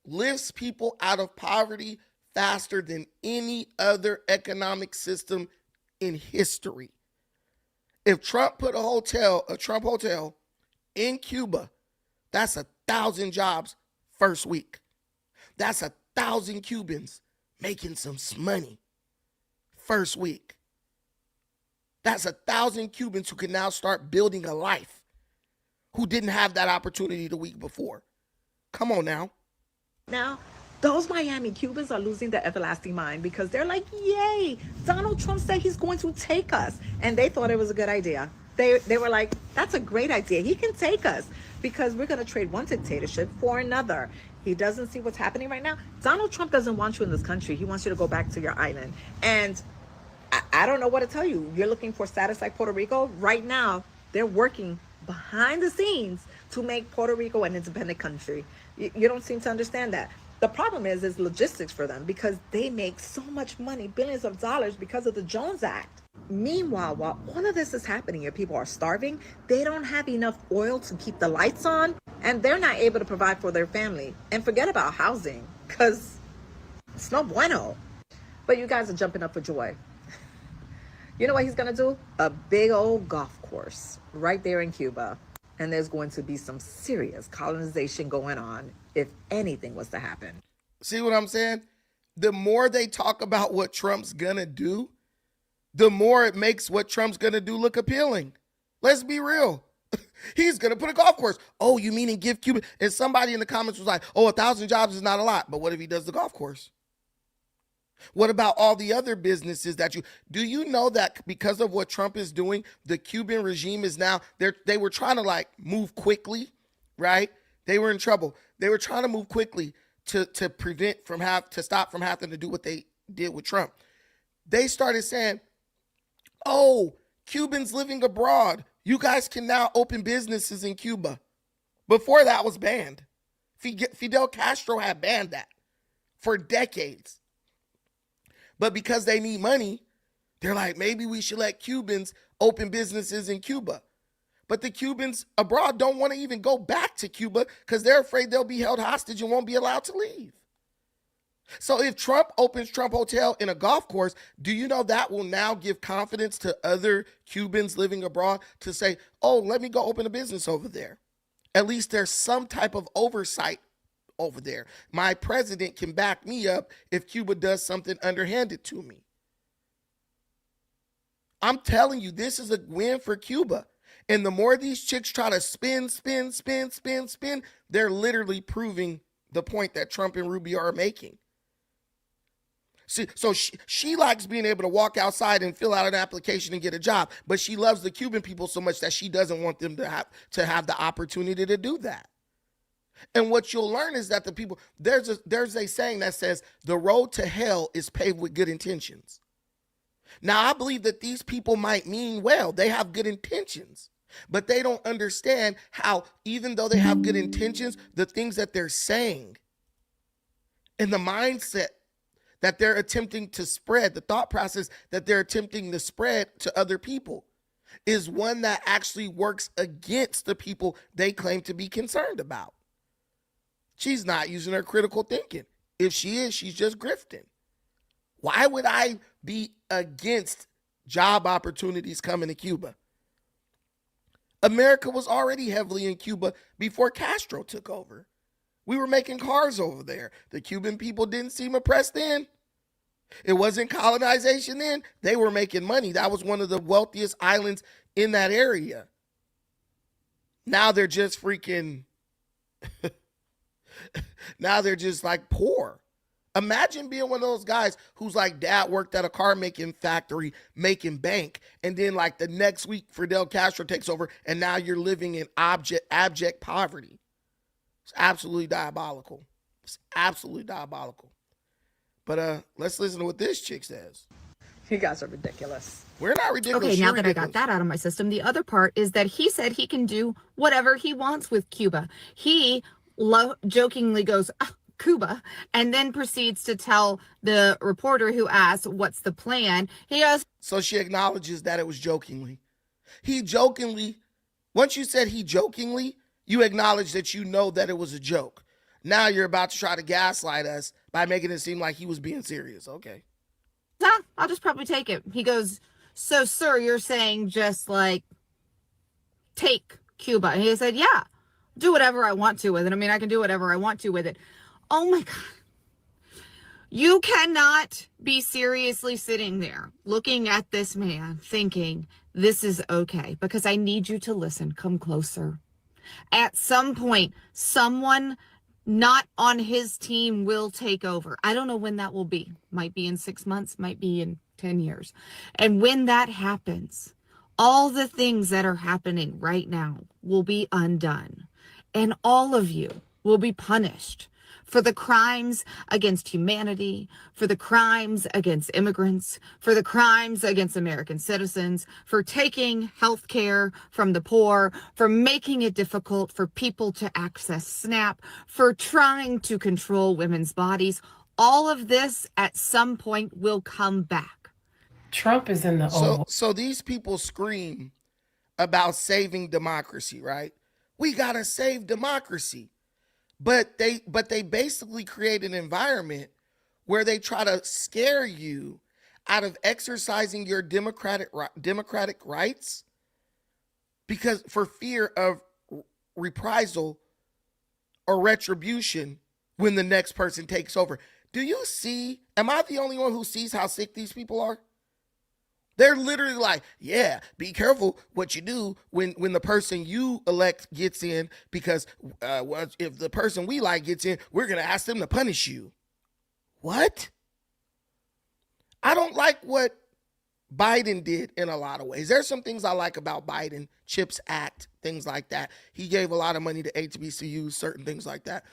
lifts people out of poverty faster than any other economic system in history. If Trump put a Trump hotel in Cuba, that's 1,000 jobs first week. That's 1,000 Cubans making some money first week. That's 1,000 Cubans who can now start building a life who didn't have that opportunity the week before. Come on now. Now, those Miami Cubans are losing their everlasting mind because they're like, yay, Donald Trump said he's going to take us. And they thought it was a good idea. They were like, that's a great idea. He can take us because we're going to trade one dictatorship for another. He doesn't see what's happening right now. Donald Trump doesn't want you in this country. He wants you to go back to your island. And I don't know what to tell you. You're looking for status like Puerto Rico. Right now, they're working behind the scenes to make Puerto Rico an independent country. You don't seem to understand that. The problem is logistics for them because they make so much money, billions of dollars because of the Jones Act. Meanwhile, while all of this is happening and people are starving, they don't have enough oil to keep the lights on and they're not able to provide for their family. And forget about housing because it's no bueno. But you guys are jumping up for joy. You know what he's going to do? A big old golf course right there in Cuba. And there's going to be some serious colonization going on if anything was to happen. See what I'm saying? The more they talk about what Trump's going to do, the more it makes what Trump's going to do look appealing. Let's be real. He's going to put a golf course. Oh, you mean give Cuba? And somebody in the comments was like, oh, 1,000 jobs is not a lot. But what if he does the golf course? What about all the other businesses do you know that because of what Trump is doing, the Cuban regime is now, they were trying to like move quickly, right? They were in trouble. They were trying to move quickly to stop from having to do what they did with Trump. They started saying, oh, Cubans living abroad, you guys can now open businesses in Cuba. Before that was banned. Fidel Castro had banned that for decades. But because they need money, they're like, maybe we should let Cubans open businesses in Cuba. But the Cubans abroad don't want to even go back to Cuba because they're afraid they'll be held hostage and won't be allowed to leave. So if Trump opens Trump Hotel in a golf course, do you know that will now give confidence to other Cubans living abroad to say, oh, let me go open a business over there. At least there's some type of oversight over there. My president can back me up if Cuba does something underhanded to me. I'm telling you, this is a win for Cuba. And the more these chicks try to spin, they're literally proving the point that Trump and Rubio are making. See, so she likes being able to walk outside and fill out an application and get a job, but she loves the Cuban people so much that she doesn't want them to have the opportunity to do that. And what you'll learn is that the people, there's a saying that says the road to hell is paved with good intentions. Now, I believe that these people might mean well. They have good intentions, but they don't understand how, even though they have good intentions, the things that they're saying And the mindset that they're attempting to spread, the thought process that they're attempting to spread to other people, is one that actually works against the people they claim to be concerned about. She's not using her critical thinking. If she is, she's just grifting. Why would I be against job opportunities coming to Cuba? America was already heavily in Cuba before Castro took over. We were making cars over there. The Cuban people didn't seem oppressed then. It wasn't colonization then. They were making money. That was one of the wealthiest islands in that area. Now they're just freaking, now they're just like poor. Imagine being one of those guys who's like dad worked at a car making factory, making bank. And then like the next week, Fidel Castro takes over and now you're living in abject poverty. It's absolutely diabolical. It's absolutely diabolical. But let's listen to what this chick says. You guys are ridiculous. We're not ridiculous. Okay, now You're that ridiculous. I got that out of my system, the other part is that he said he can do whatever he wants with Cuba. He jokingly goes, Cuba, and then proceeds to tell the reporter who asked, what's the plan? He goes, so she acknowledges that it was jokingly. He jokingly, once you said he jokingly, you acknowledge that you know that it was a joke. Now you're about to try to gaslight us by making it seem like he was being serious. Okay. I'll just probably take it. He goes, so sir, you're saying just like take Cuba? And he said, yeah, do whatever I want to with it. I mean, I can do whatever I want to with it. Oh my God. You cannot be seriously sitting there looking at this man thinking this is okay, because I need you to listen. Come closer. At some point, someone not on his team will take over. I don't know when that will be. Might be in 6 months, might be in 10 years. And when that happens, all the things that are happening right now will be undone. And all of you will be punished for the crimes against humanity, for the crimes against immigrants, for the crimes against American citizens, for taking health care from the poor, for making it difficult for people to access SNAP, for trying to control women's bodies. All of this at some point will come back. Trump is in the Oval. So these people scream about saving democracy, right? We got to save democracy. But they basically create an environment where they try to scare you out of exercising your democratic rights because for fear of reprisal or retribution when the next person takes over. Do you see? Am I the only one who sees how sick these people are? They're literally like, yeah, be careful what you do when the person you elect gets in, because if the person we like gets in, we're going to ask them to punish you. What? I don't like what Biden did in a lot of ways. There's some things I like about Biden, CHIPS Act, things like that. He gave a lot of money to HBCUs, certain things like that.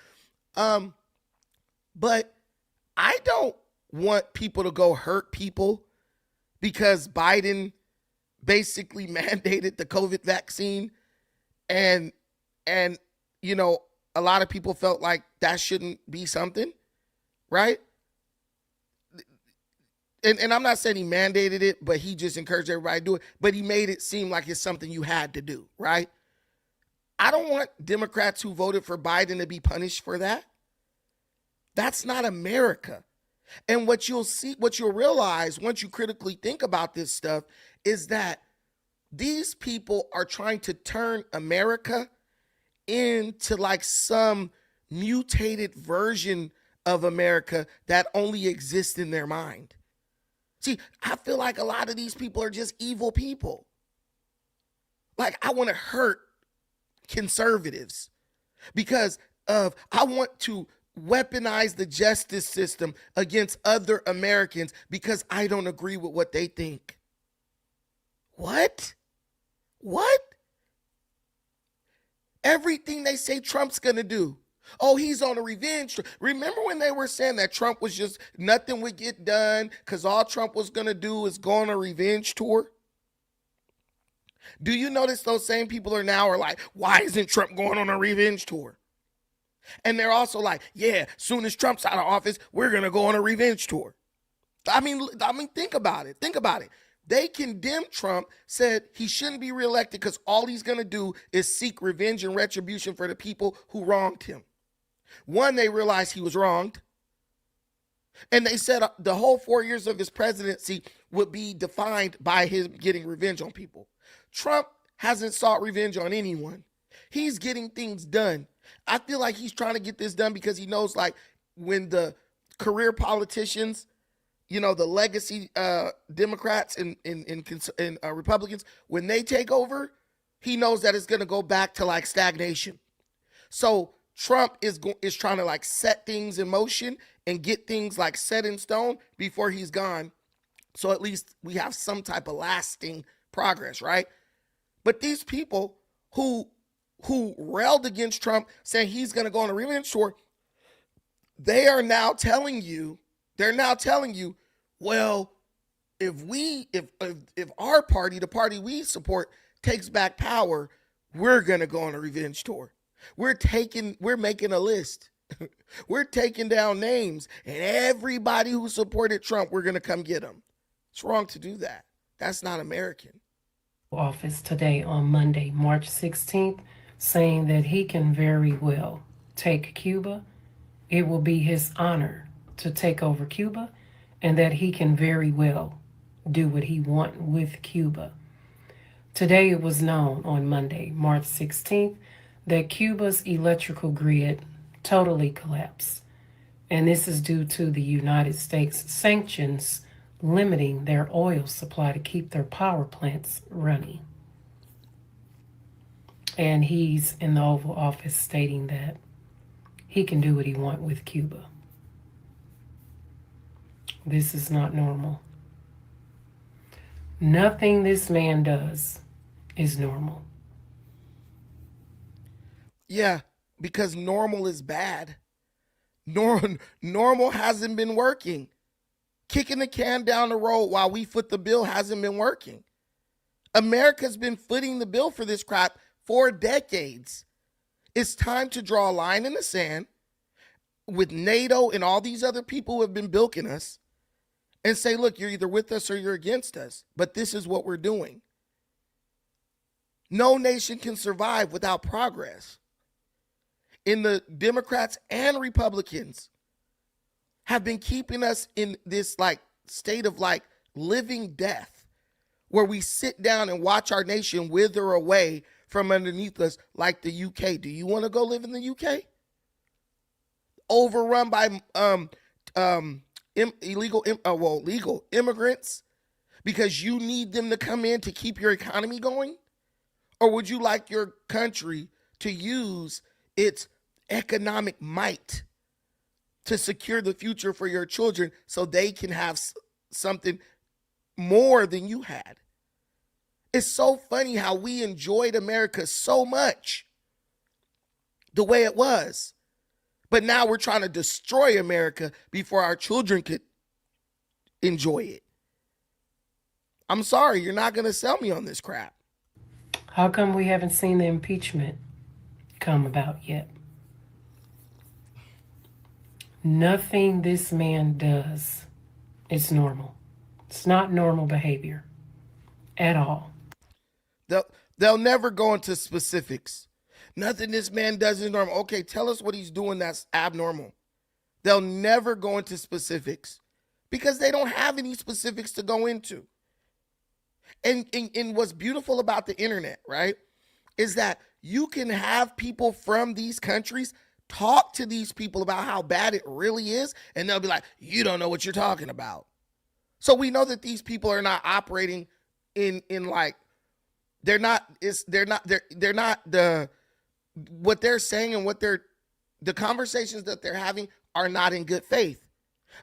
But I don't want people to go hurt people because Biden basically mandated the COVID vaccine, and you know, a lot of people felt like that shouldn't be something, right? And I'm not saying he mandated it, but he just encouraged everybody to do it, but he made it seem like it's something you had to do, right? I don't want Democrats who voted for Biden to be punished for that. That's not America. And what you'll realize once you critically think about this stuff is that these people are trying to turn America into like some mutated version of America that only exists in their mind. See, I feel like a lot of these people are just evil people. Like, I want to hurt conservatives because I want to weaponize the justice system against other Americans because I don't agree with what they think. What? Everything they say Trump's going to do. Oh, he's on a revenge. Remember when they were saying that Trump was just, nothing would get done because all Trump was going to do is go on a revenge tour? Do you notice those same people are like, why isn't Trump going on a revenge tour? And they're also like, yeah, soon as Trump's out of office, we're going to go on a revenge tour. I mean, think about it. Think about it. They condemned Trump, said he shouldn't be reelected because all he's going to do is seek revenge and retribution for the people who wronged him. One, they realized he was wronged. And they said the whole 4 years of his presidency would be defined by his getting revenge on people. Trump hasn't sought revenge on anyone. He's getting things done. I feel like he's trying to get this done because he knows, like, when the career politicians, you know, the legacy Democrats and Republicans, when they take over, he knows that it's going to go back to like stagnation. So Trump is trying to like set things in motion and get things like set in stone before he's gone. So at least we have some type of lasting progress, right? But these people who railed against Trump, saying he's going to go on a revenge tour, they are now telling you, well, if our party, the party we support, takes back power, we're going to go on a revenge tour. We're making a list. We're taking down names, and everybody who supported Trump, we're going to come get them. It's wrong to do that. That's not American. Office today on Monday, March 16th, saying that he can very well take Cuba. It will be his honor to take over Cuba, and that he can very well do what he wants with Cuba. Today it was known on Monday, March 16th, that Cuba's electrical grid totally collapsed. And this is due to the United States sanctions limiting their oil supply to keep their power plants running. And he's in the Oval Office stating that he can do what he wants with Cuba. This is not normal. Nothing this man does is normal. Yeah, because normal is bad. Normal hasn't been working. Kicking the can down the road while we foot the bill hasn't been working. America's been footing the bill for this crap for decades. It's time to draw a line in the sand with NATO and all these other people who have been bilking us and say, look, you're either with us or you're against us, but this is what we're doing. No nation can survive without progress. And the Democrats and Republicans have been keeping us in this like state of like living death, where we sit down and watch our nation wither away from underneath us like the UK. Do you want to go live in the UK? Overrun by legal immigrants because you need them to come in to keep your economy going? Or would you like your country to use its economic might to secure the future for your children so they can have something more than you had? It's so funny how we enjoyed America so much the way it was. But now we're trying to destroy America before our children could enjoy it. I'm sorry, you're not going to sell me on this crap. How come we haven't seen the impeachment come about yet? Nothing this man does is normal. It's not normal behavior at all. They'll never go into specifics. Nothing this man does is normal. Okay, tell us what he's doing that's abnormal. They'll never go into specifics because they don't have any specifics to go into. And what's beautiful about the internet, right, is that you can have people from these countries talk to these people about how bad it really is, and they'll be like, you don't know what you're talking about. So we know that these people are not operating in like, they're not what they're saying and the conversations that they're having are not in good faith.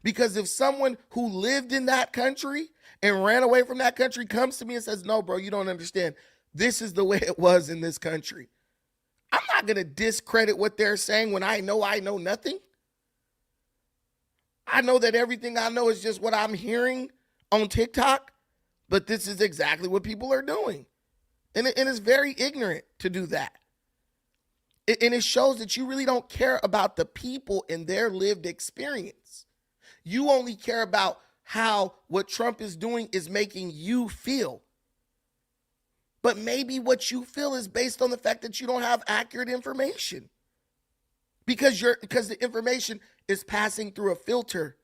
Because if someone who lived in that country and ran away from that country comes to me and says, no, bro, you don't understand. This is the way it was in this country. I'm not going to discredit what they're saying when I know nothing. I know that everything I know is just what I'm hearing on TikTok, but this is exactly what people are doing. And it's very ignorant to do that. And it shows that you really don't care about the people and their lived experience. You only care about how what Trump is doing is making you feel. But maybe what you feel is based on the fact that you don't have accurate information. Because the information is passing through a filter.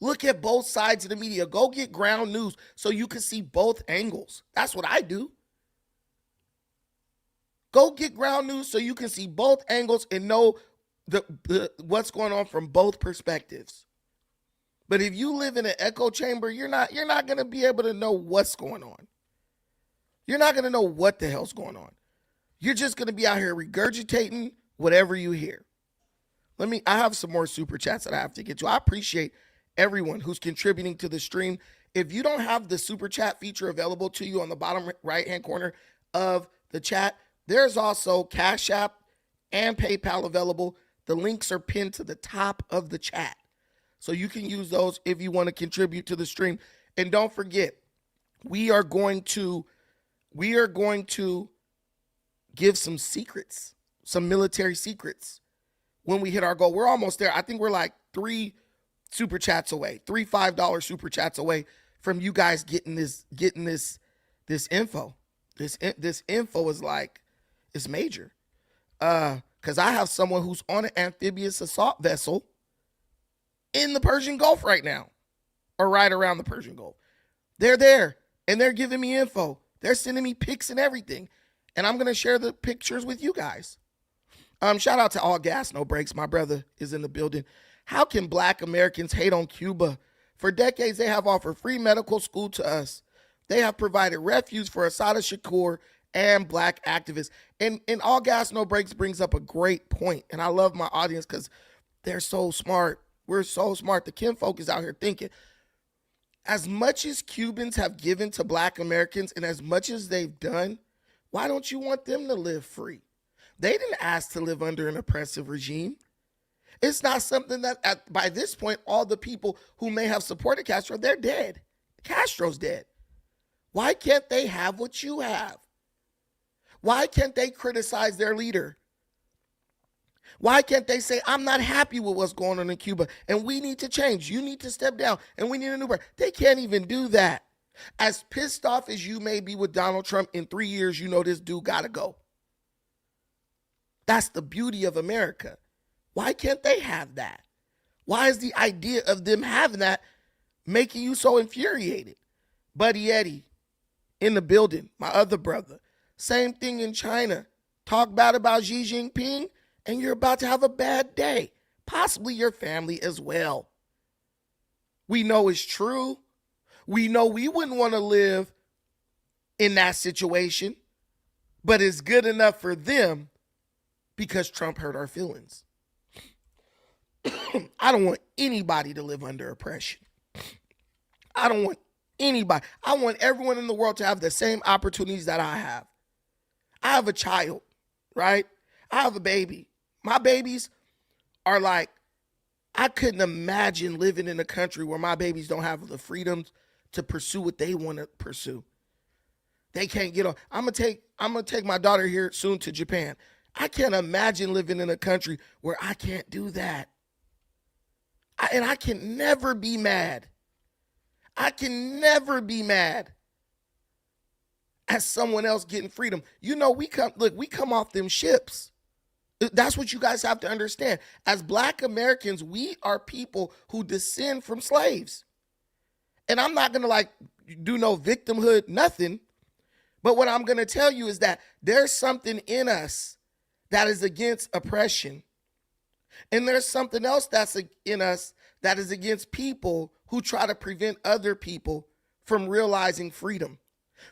Look at both sides of the media. Go get ground news so you can see both angles. That's what I do. Go get ground news so you can see both angles and know what's going on from both perspectives. But if you live in an echo chamber, you're not going to be able to know what's going on. You're not going to know what the hell's going on. You're just going to be out here regurgitating whatever you hear. I have some more super chats that I have to get to. I appreciate everyone who's contributing to the stream. If you don't have the super chat feature available to you on the bottom right-hand corner of the chat, there's also Cash App and PayPal available. The links are pinned to the top of the chat. So you can use those if you want to contribute to the stream. And don't forget, we are going to give some secrets, some military secrets when we hit our goal. We're almost there. I think we're like 3 super chats away, 3 $5 super chats away from you guys getting this info. This info is like, it's major. Because I have someone who's on an amphibious assault vessel in the Persian Gulf right now, or right around the Persian Gulf. They're there, and they're giving me info. They're sending me pics and everything, and I'm going to share the pictures with you guys. Shout out to All Gas, No Brakes. My brother is in the building. How can Black Americans hate on Cuba? For decades, they have offered free medical school to us. They have provided refuge for Assata Shakur and Black activists. And All Gas, No Brakes brings up a great point, and I love my audience because they're so smart. We're so smart. The kinfolk is out here thinking. As much as Cubans have given to Black Americans and as much as they've done, why don't you want them to live free? They didn't ask to live under an oppressive regime. It's not something that, by this point, all the people who may have supported Castro, they're dead. Castro's dead. Why can't they have what you have? Why can't they criticize their leader? Why can't they say, I'm not happy with what's going on in Cuba and we need to change. You need to step down and we need a new president. They can't even do that. As pissed off as you may be with Donald Trump, in 3 years, you know this dude got to go. That's the beauty of America. Why can't they have that? Why is the idea of them having that making you so infuriated? Buddy Eddie in the building, my other brother. Same thing in China. Talk bad about Xi Jinping, and you're about to have a bad day. Possibly your family as well. We know it's true. We know we wouldn't want to live in that situation, but it's good enough for them because Trump hurt our feelings. I don't want anybody to live under oppression. I don't want anybody. I want everyone in the world to have the same opportunities that I have. I have a child, right? I have a baby. My babies are like, I couldn't imagine living in a country where my babies don't have the freedoms to pursue what they want to pursue. They can't get on. I'm gonna take my daughter here soon to Japan. I can't imagine living in a country where I can't do that. And I can never be mad. I can never be mad at someone else getting freedom. You know, we come off them ships. That's what you guys have to understand. As Black Americans, we are people who descend from slaves. And I'm not going to do no victimhood, nothing. But what I'm going to tell you is that there's something in us that is against oppression. And there's something else that's in us that is against people who try to prevent other people from realizing freedom,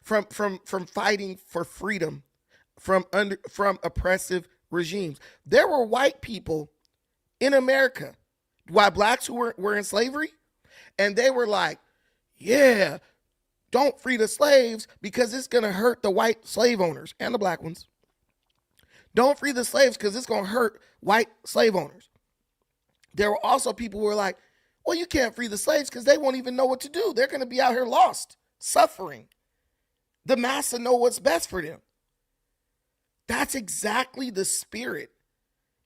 from fighting for freedom, from oppressive regimes. There were white people in America, white blacks who were in slavery, and they were like, yeah, don't free the slaves because it's going to hurt the white slave owners and the black ones. Don't free the slaves because it's going to hurt white slave owners. There were also people who were like, well, you can't free the slaves because they won't even know what to do. They're going to be out here lost, suffering. The massa know what's best for them. That's exactly the spirit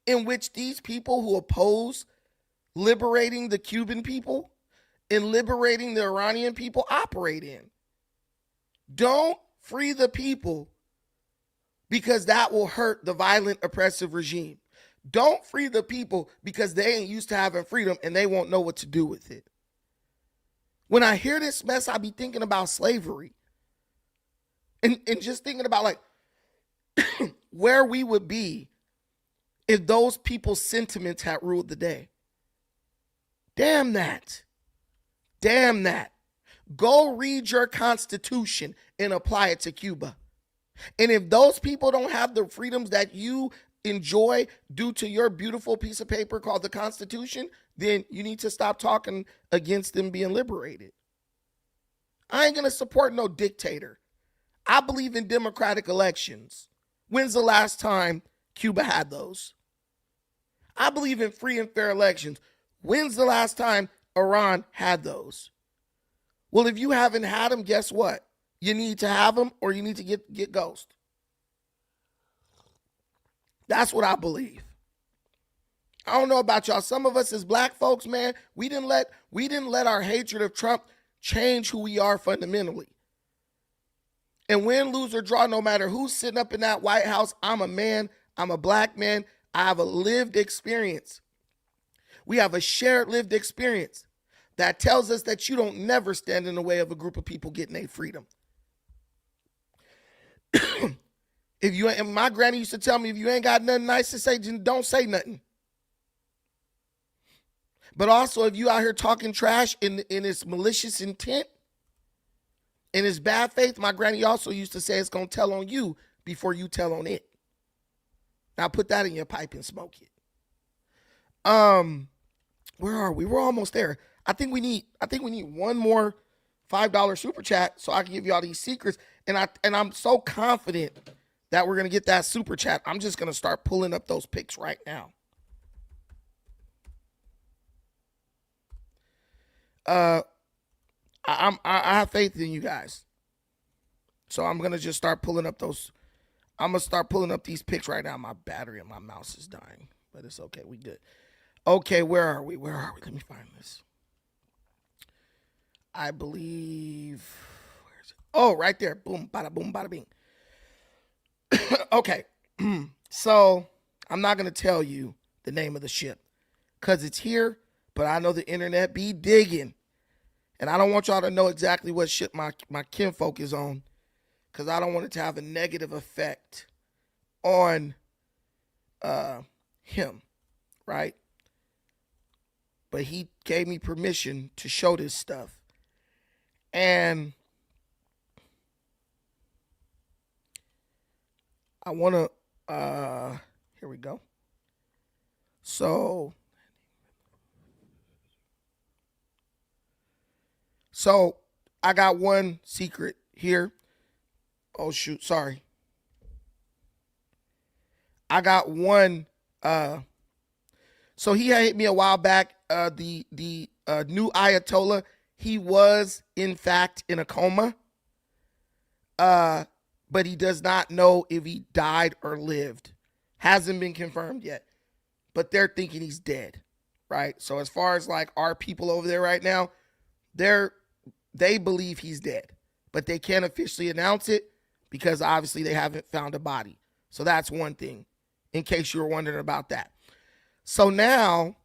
in which these people who oppose liberating the Cuban people and liberating the Iranian people operate in. Don't free the people because that will hurt the violent, oppressive regime. Don't free the people because they ain't used to having freedom and they won't know what to do with it. When I hear this mess, I be thinking about slavery. And just thinking about like where we would be if those people's sentiments had ruled the day. Damn that. Damn that. Go read your constitution and apply it to Cuba. And if those people don't have the freedoms that you enjoy due to your beautiful piece of paper called the Constitution, then you need to stop talking against them being liberated. I ain't going to support no dictator. I believe in democratic elections. When's the last time Cuba had those? I believe in free and fair elections. When's the last time Iran had those? Well, if you haven't had them, guess what? You need to have them or you need to get ghost. That's what I believe. I don't know about y'all. Some of us as black folks, man, we didn't let our hatred of Trump change who we are fundamentally. And win, lose, or draw, no matter who's sitting up in that White House, I'm a man, I'm a black man, I have a lived experience. We have a shared lived experience that tells us that you don't never stand in the way of a group of people getting their freedom. If you, and my granny used to tell me, if you ain't got nothing nice to say, don't say nothing. But also, if you out here talking trash in its malicious intent, in its bad faith, my granny also used to say it's going to tell on you before you tell on it. Now put that in your pipe and smoke it. Where are we? We're almost there. I think we need one more $5 super chat so I can give you all these secrets. And I'm so confident that we're going to get that super chat. I'm just going to start pulling up those pics right now. I have faith in you guys. So I'm going to just start pulling up those. I'm going to start pulling up these pics right now. My battery and my mouse is dying, but it's okay. We good. Okay, where are we? Let me find this. I believe. Where is it? Oh, right there. Boom, bada boom, bada bing. Okay. So I'm not going to tell you the name of the ship because it's here, but I know the internet be digging. And I don't want y'all to know exactly what ship my kinfolk is on because I don't want it to have a negative effect on him, right? But he gave me permission to show this stuff. And I want to, here we go. So I got one secret here. Oh, shoot. Sorry. I got one. So he had hit me a while back. The new Ayatollah, he was, in fact, in a coma. But he does not know if he died or lived. Hasn't been confirmed yet. But they're thinking he's dead, right? So as far as like our people over there right now, they believe he's dead. But they can't officially announce it because obviously they haven't found a body. So that's one thing, in case you were wondering about that. So now,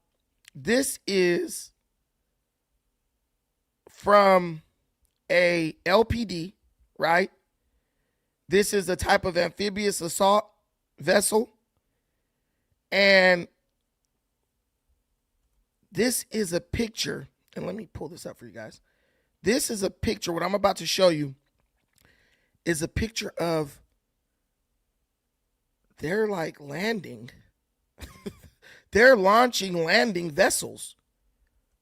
this is from a LPD, right? This is a type of amphibious assault vessel. And this is a picture, and let me pull this up for you guys. This is a picture, what I'm about to show you is a picture of, they're like landing. They're launching landing vessels.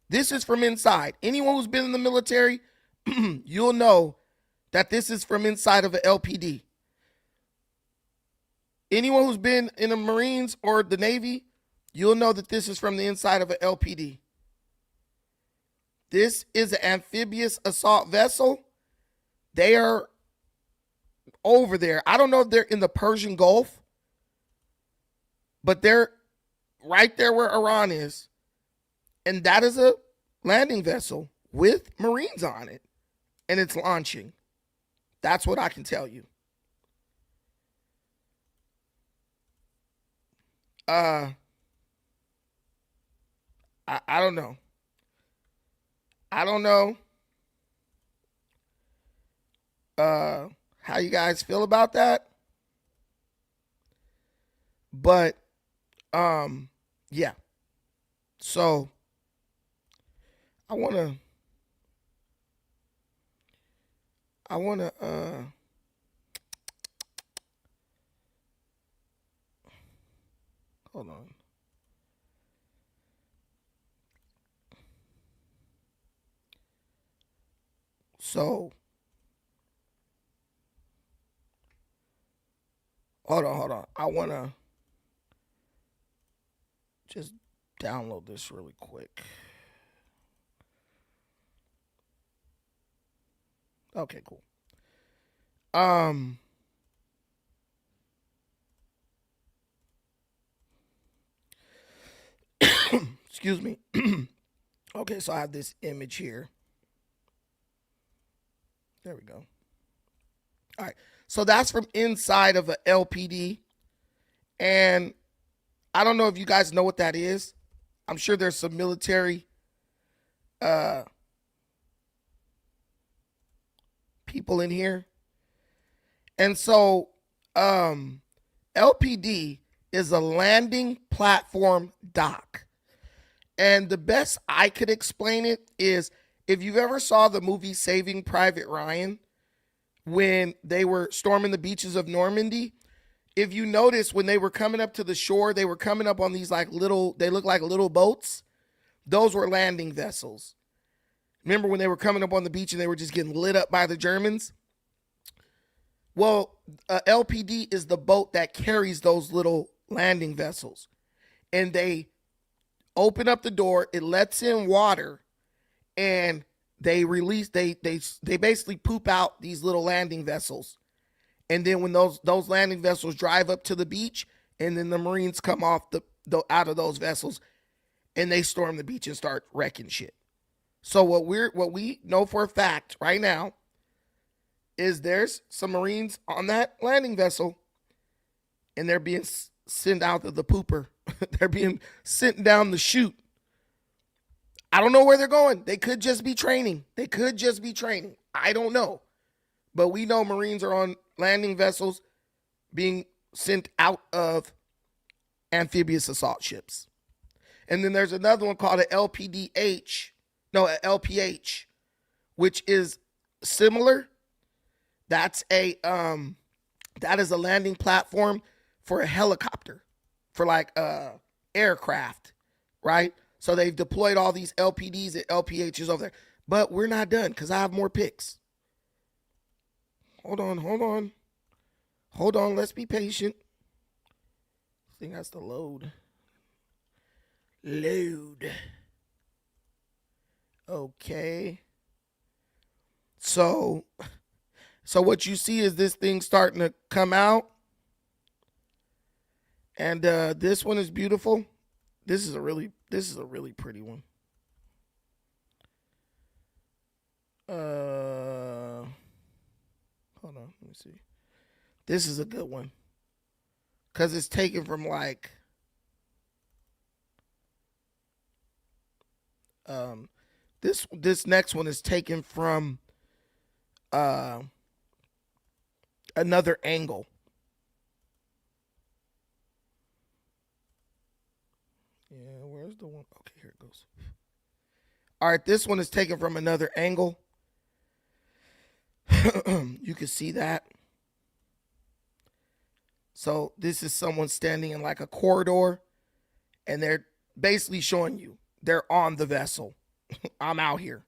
This is from inside. Anyone who's been in the military, you'll know that this is from inside of an LPD. Anyone who's been in the Marines or the Navy, you'll know that this is from the inside of an LPD. This is an amphibious assault vessel. They are over there. I don't know if they're in the Persian Gulf But they're right there where Iran is, and that is a landing vessel with Marines on it, and it's launching. That's what I can tell you. I don't know. I don't know how you guys feel about that. But yeah. So I wanna hold on. So hold on. I wanna just download this really quick. Okay, cool. Excuse me. Okay, so I have this image here. There we go. All right. So that's from inside of a LPD. And I don't know if you guys know what that is. I'm sure there's some military people in here. And so LPD is a landing platform dock. And the best I could explain it is, if you've ever saw the movie Saving Private Ryan, when they were storming the beaches of Normandy, if you notice when they were coming up to the shore, they were coming up on these like little, they look like little boats. Those were landing vessels. Remember when they were coming up on the beach and they were just getting lit up by the Germans? Well, LPD is the boat that carries those little landing vessels. And they open up the door, it lets in water, and they release, they basically poop out these little landing vessels. And then when those landing vessels drive up to the beach, and then the Marines come off out of those vessels, and they storm the beach and start wrecking shit. So what we know for a fact right now is there's some Marines on that landing vessel, and they're being sent out of the pooper. They're being sent down the chute. I don't know where they're going. They could just be training. I don't know. But we know Marines are on landing vessels being sent out of amphibious assault ships. And then there's another one called an LPH, which is similar. That is a landing platform for a helicopter, for like aircraft, right? So they've deployed all these LPDs and LPHs over there. But we're not done because I have more picks. Hold on. Let's be patient. This thing has to load. Okay. So what you see is this thing starting to come out. And this one is beautiful. This is a really pretty one. Hold on, let me see. This is a good one. Cause it's taken from like this next one is taken from another angle. Yeah, where's the one? Okay, here it goes. All right, this one is taken from another angle. You can see that. So this is someone standing in like a corridor, and they're basically showing you they're on the vessel. I'm out here.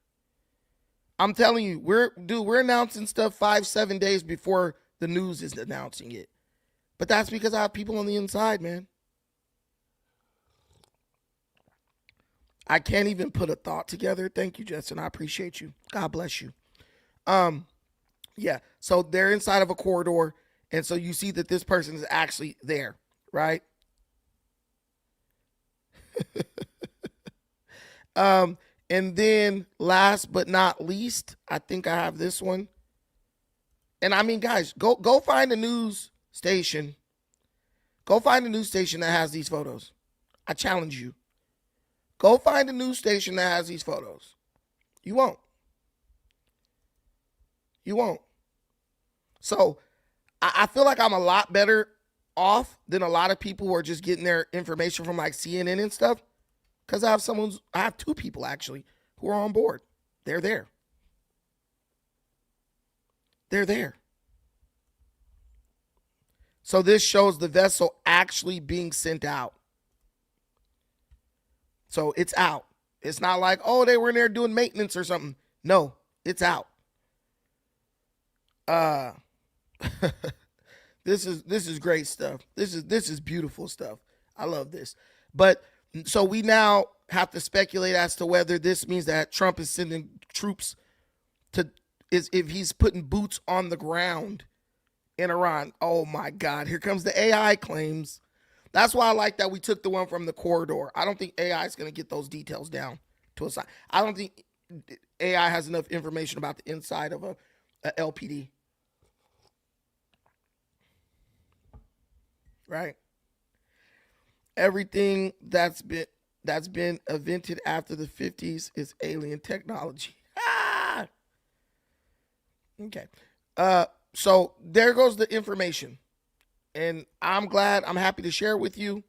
I'm telling you, we're announcing stuff 5-7 days before the news is announcing it. But that's because I have people on the inside, man. I can't even put a thought together. Thank you, Justin. I appreciate you. God bless you. Yeah. So they're inside of a corridor, and so you see that this person is actually there, right? And then last but not least, I think I have this one. And I mean, guys, go find a news station. Go find a news station that has these photos. I challenge you. Go find a news station that has these photos. You won't. You won't. So I feel like I'm a lot better off than a lot of people who are just getting their information from like CNN and stuff. Because I have two people actually who are on board. They're there. They're there. So this shows the vessel actually being sent out. So it's out. It's not like, oh, they were in there doing maintenance or something. No, it's out. This is great stuff. This is beautiful stuff. I love this. But so we now have to speculate as to whether this means that Trump is sending troops if he's putting boots on the ground in Iran. Oh my God, here comes the AI claims. That's why I like that we took the one from the corridor. I don't think AI is going to get those details down to a side. I don't think AI has enough information about the inside of a LPD. Right? Everything that's been invented after the 50s is alien technology. Ah! Okay. So there goes the information. And I'm happy to share it with you.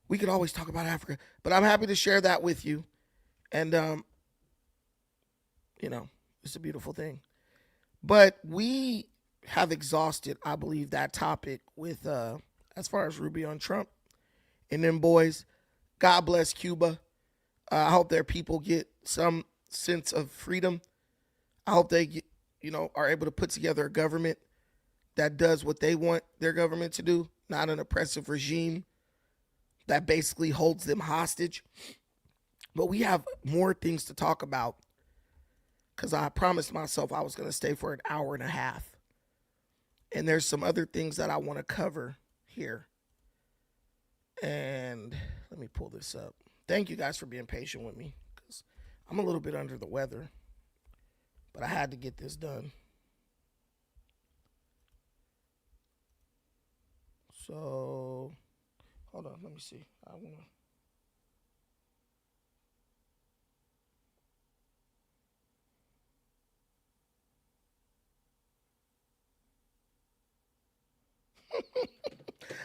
We could always talk about Africa, but I'm happy to share that with you. And, it's a beautiful thing. But we have exhausted, I believe, that topic with, as far as Rubio and Trump and them boys. God bless Cuba. I hope their people get some sense of freedom. I hope they get, are able to put together a government that does what they want their government to do, not an oppressive regime that basically holds them hostage. But we have more things to talk about because I promised myself I was going to stay for an hour and a half. And there's some other things that I want to cover here. And let me pull this up. Thank you guys for being patient with me because I'm a little bit under the weather, but I had to get this done. So, hold on, let me see.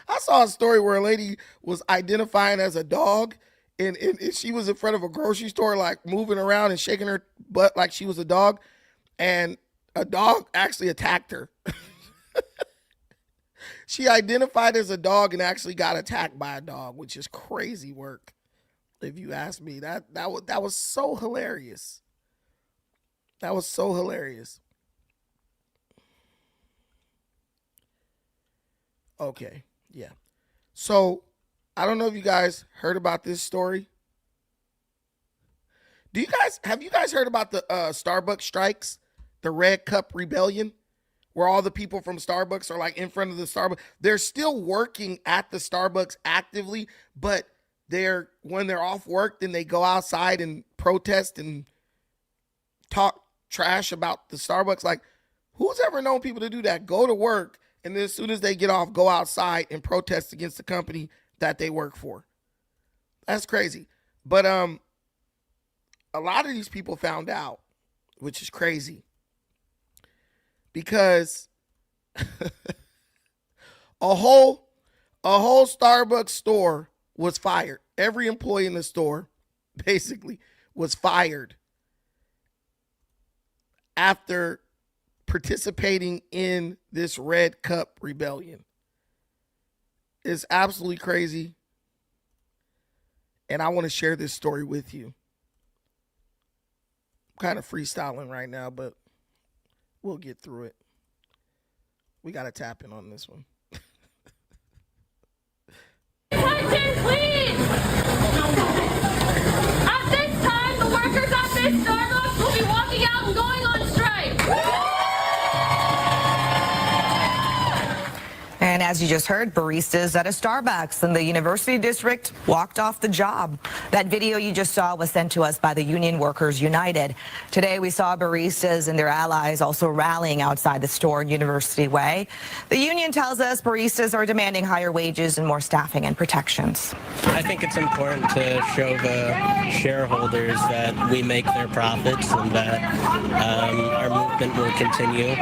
I saw a story where a lady was identifying as a dog and she was in front of a grocery store, like moving around and shaking her butt like she was a dog. And a dog actually attacked her. She identified as a dog and actually got attacked by a dog, which is crazy work. If you ask me, that was so hilarious. That was so hilarious. Okay, yeah. So, I don't know if you guys heard about this story. Have you guys heard about the Starbucks strikes, the Red Cup Rebellion, where all the people from Starbucks are like in front of the Starbucks? They're still working at the Starbucks actively, but when they're off work, then they go outside and protest and talk trash about the Starbucks. Like, who's ever known people to do that? Go to work, and then as soon as they get off, go outside and protest against the company that they work for. That's crazy. But a lot of these people found out, which is crazy, because a whole Starbucks store was fired. Every employee in the store basically was fired after participating in this Red Cup Rebellion. It's absolutely crazy. And I want to share this story with you. I'm kind of freestyling right now, but we'll get through it. We got to tap in on this one. Attention, please! At this time, the workers at this Starbucks will be walking out and going on strike. And as you just heard, baristas at a Starbucks in the University District walked off the job. That video you just saw was sent to us by the Union Workers United. Today we saw baristas and their allies also rallying outside the store in University Way. The union tells us baristas are demanding higher wages and more staffing and protections. I think it's important to show the shareholders that we make their profits and that our movement will continue.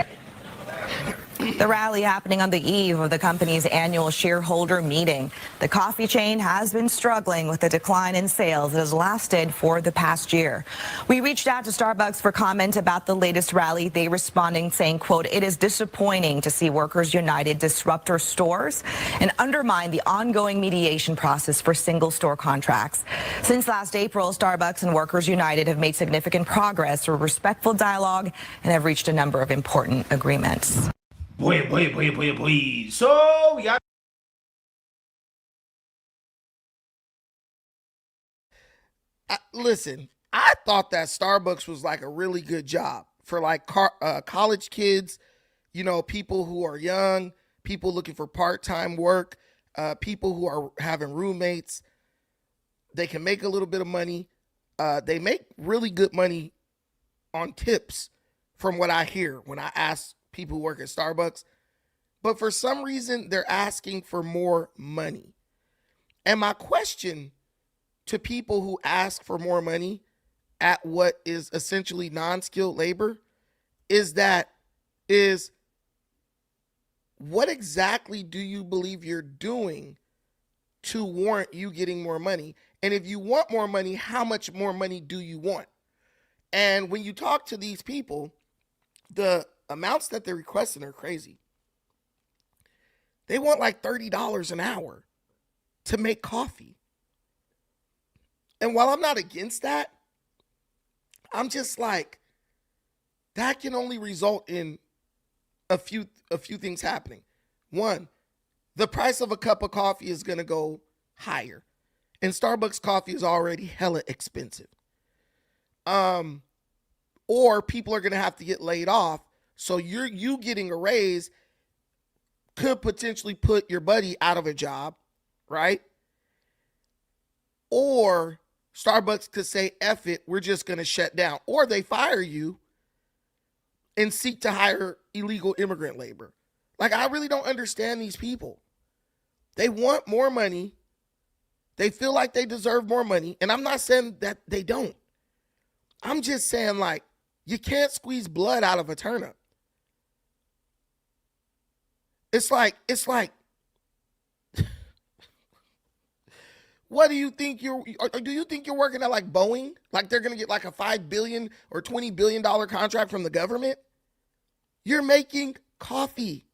The rally happening on the eve of the company's annual shareholder meeting. The coffee chain has been struggling with a decline in sales that has lasted for the past year. We reached out to Starbucks for comment about the latest rally. They responding saying, quote, "It is disappointing to see Workers United disrupt our stores and undermine the ongoing mediation process for single store contracts. Since last April, Starbucks and Workers United have made significant progress through respectful dialogue and have reached a number of important agreements." So y'all listen, I thought that Starbucks was like a really good job for like college kids, you know, people who are young, people looking for part-time work, people who are having roommates. They can make a little bit of money. They make really good money on tips from what I hear when I ask people who work at Starbucks. But for some reason, they're asking for more money. And my question to people who ask for more money at what is essentially non-skilled labor is what exactly do you believe you're doing to warrant you getting more money? And if you want more money, how much more money do you want? And when you talk to these people, the amounts that they're requesting are crazy. They want like $30 an hour to make coffee. And while I'm not against that, I'm just like, that can only result in a few things happening. One, the price of a cup of coffee is going to go higher. And Starbucks coffee is already hella expensive. Or people are going to have to get laid off. So you getting a raise could potentially put your buddy out of a job, right? Or Starbucks could say, F it, we're just going to shut down. Or they fire you and seek to hire illegal immigrant labor. Like, I really don't understand these people. They want more money. They feel like they deserve more money. And I'm not saying that they don't. I'm just saying, like, you can't squeeze blood out of a turnip. It's like, what do you think do you think you're working at like Boeing? Like they're going to get like a $5 billion or $20 billion contract from the government? You're making coffee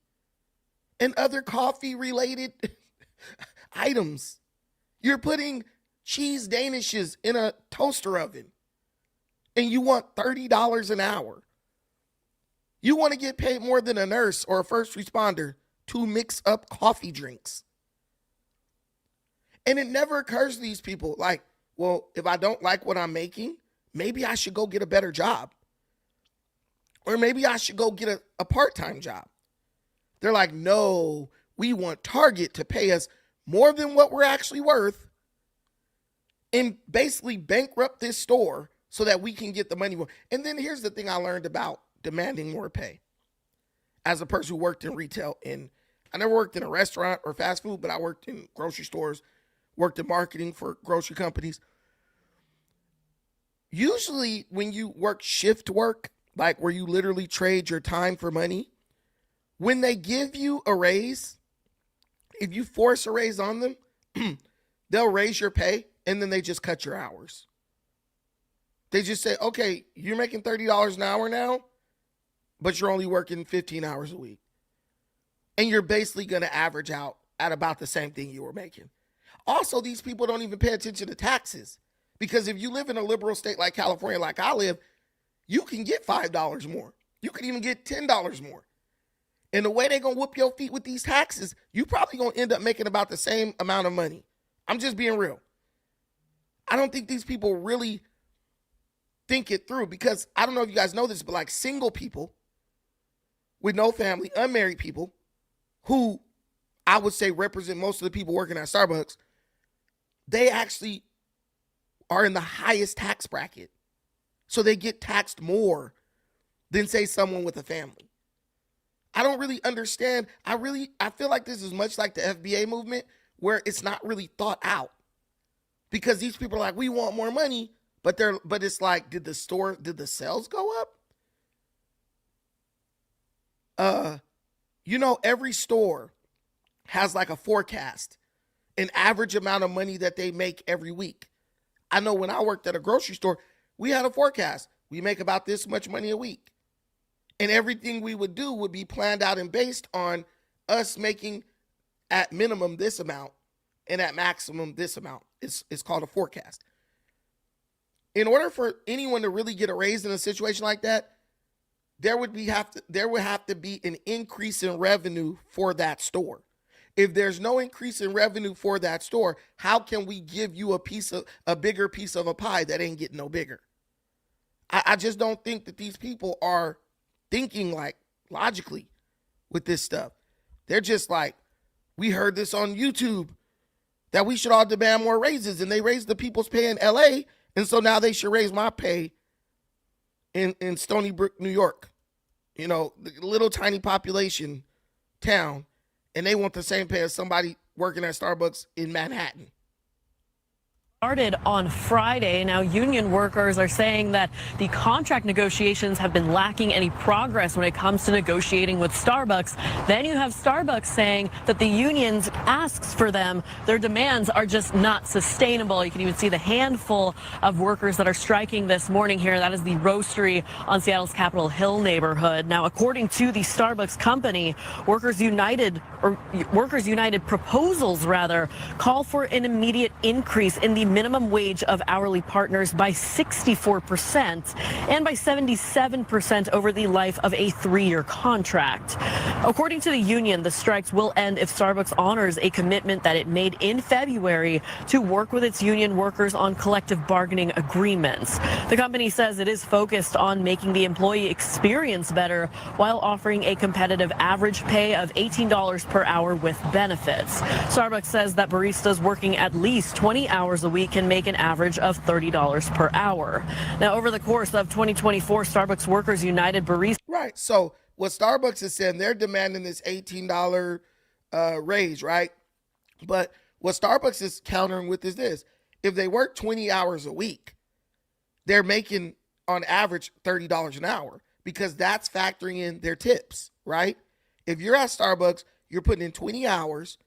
and other coffee related items. You're putting cheese danishes in a toaster oven and you want $30 an hour. You want to get paid more than a nurse or a first responder to mix up coffee drinks. And it never occurs to these people like, well, if I don't like what I'm making, maybe I should go get a better job. Or maybe I should go get a part-time job. They're like, no, we want Target to pay us more than what we're actually worth and basically bankrupt this store so that we can get the money. And then here's the thing I learned about demanding more pay. As a person who worked in retail, and I never worked in a restaurant or fast food, but I worked in grocery stores, worked in marketing for grocery companies. Usually when you work shift work, like where you literally trade your time for money, when they give you a raise, if you force a raise on them, they'll raise your pay and then they just cut your hours. They just say, okay, you're making $30 an hour now, but you're only working 15 hours a week. And you're basically going to average out at about the same thing you were making. Also, these people don't even pay attention to taxes. Because if you live in a liberal state like California, like I live, you can get $5 more. You can even get $10 more. And the way they're going to whoop your feet with these taxes, you probably going to end up making about the same amount of money. I'm just being real. I don't think these people really think it through, because I don't know if you guys know this, but like single people with no family, unmarried people who I would say represent most of the people working at Starbucks, they actually are in the highest tax bracket. So they get taxed more than, say, someone with a family. I don't really understand. I feel like this is much like the FBA movement, where it's not really thought out. Because these people are like, we want more money, but it's like, did the sales go up? Every store has like a forecast, an average amount of money that they make every week. I know when I worked at a grocery store, we had a forecast. We make about this much money a week. And everything we would do would be planned out and based on us making at minimum this amount and at maximum this amount. It's called a forecast. In order for anyone to really get a raise in a situation like that, there would have to be an increase in revenue for that store. If there's no increase in revenue for that store, how can we give you a bigger piece of a pie that ain't getting no bigger? I just don't think that these people are thinking like logically with this stuff. They're just like, we heard this on YouTube that we should all demand more raises, and they raised the people's pay in LA, and so now they should raise my pay in Stony Brook, New York. The little tiny population town, and they want the same pay as somebody working at Starbucks in Manhattan. Started on Friday. Now, union workers are saying that the contract negotiations have been lacking any progress when it comes to negotiating with Starbucks. Then you have Starbucks saying that the union's asks for them, their demands are just not sustainable. You can even see the handful of workers that are striking this morning here. That is the roastery on Seattle's Capitol Hill neighborhood. Now, according to the Starbucks company, Workers United proposals call for an immediate increase in the minimum wage of hourly partners by 64% and by 77% over the life of a 3-year contract. According to the union, the strikes will end if Starbucks honors a commitment that it made in February to work with its union workers on collective bargaining agreements. The company says it is focused on making the employee experience better while offering a competitive average pay of $18 per hour with benefits. Starbucks says that baristas working at least 20 hours a week can make an average of $30 per hour. Now, over the course of 2024, Starbucks Workers United baristas. Right. So what Starbucks is saying, they're demanding this $18 raise, right? But what Starbucks is countering with is this. If they work 20 hours a week, they're making on average $30 an hour, because that's factoring in their tips, right? If you're at Starbucks, you're putting in 20 hours.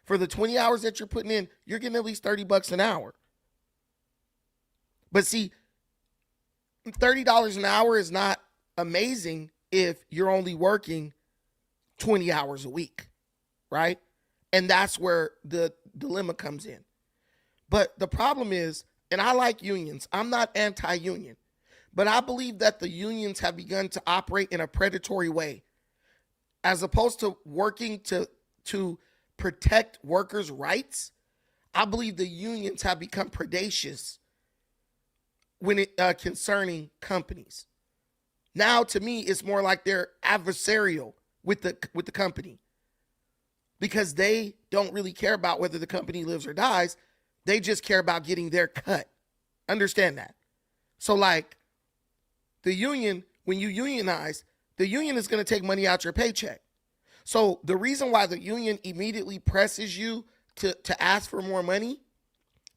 For the 20 hours that you're putting in, you're getting at least $30 an hour. But see, $30 an hour is not amazing if you're only working 20 hours a week, right? And that's where the dilemma comes in. But the problem is, and I like unions, I'm not anti-union, but I believe that the unions have begun to operate in a predatory way. As opposed to working to protect workers' rights, I believe the unions have become predacious when it concerning companies. Now, to me, it's more like they're adversarial with the company, because they don't really care about whether the company lives or dies. They just care about getting their cut. Understand that? So, like, the union, when you unionize, the union is going to take money out your paycheck. So the reason why the union immediately presses you to ask for more money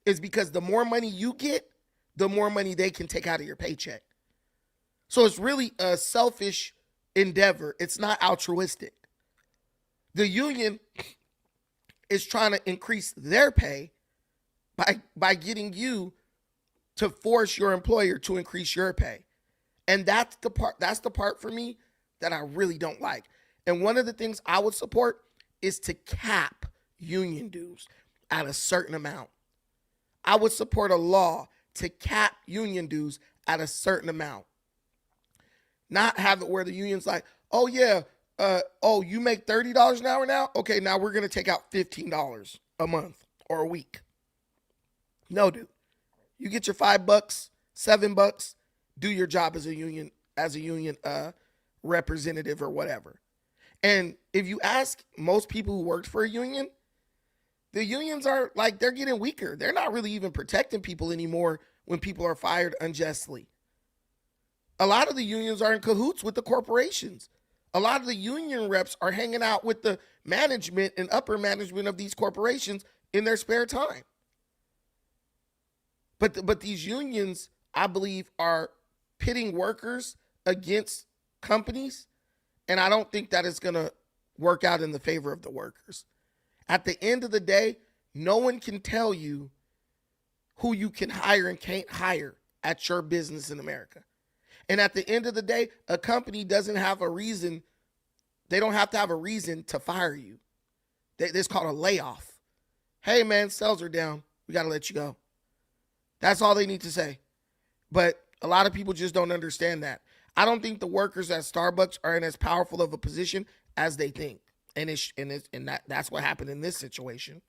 is because the more money you get, the more money they can take out of your paycheck. So it's really a selfish endeavor. It's not altruistic. The union is trying to increase their pay by getting you to force your employer to increase your pay. And that's the part for me that I really don't like. And one of the things I would support is to cap union dues at a certain amount. I would support a law to cap union dues at a certain amount. Not have it where the union's like, oh yeah, you make $30 an hour now? Okay, now we're gonna take out $15 a month or a week. No, dude. You get your $5, $7, do your job as a union representative or whatever. And if you ask most people who worked for a union, the unions are like, they're getting weaker. They're not really even protecting people anymore when people are fired unjustly. A lot of the unions are in cahoots with the corporations. A lot of the union reps are hanging out with the management and upper management of these corporations in their spare time. But these unions, I believe, are pitting workers against companies, and I don't think that is going to work out in the favor of the workers. At the end of the day, no one can tell you who you can hire and can't hire at your business in America. And at the end of the day, a company doesn't have a reason. They don't have to have a reason to fire you. It's called a layoff. Hey, man, sales are down. We got to let you go. That's all they need to say. But a lot of people just don't understand that. I don't think the workers at Starbucks are in as powerful of a position as they think. And that's what happened in this situation.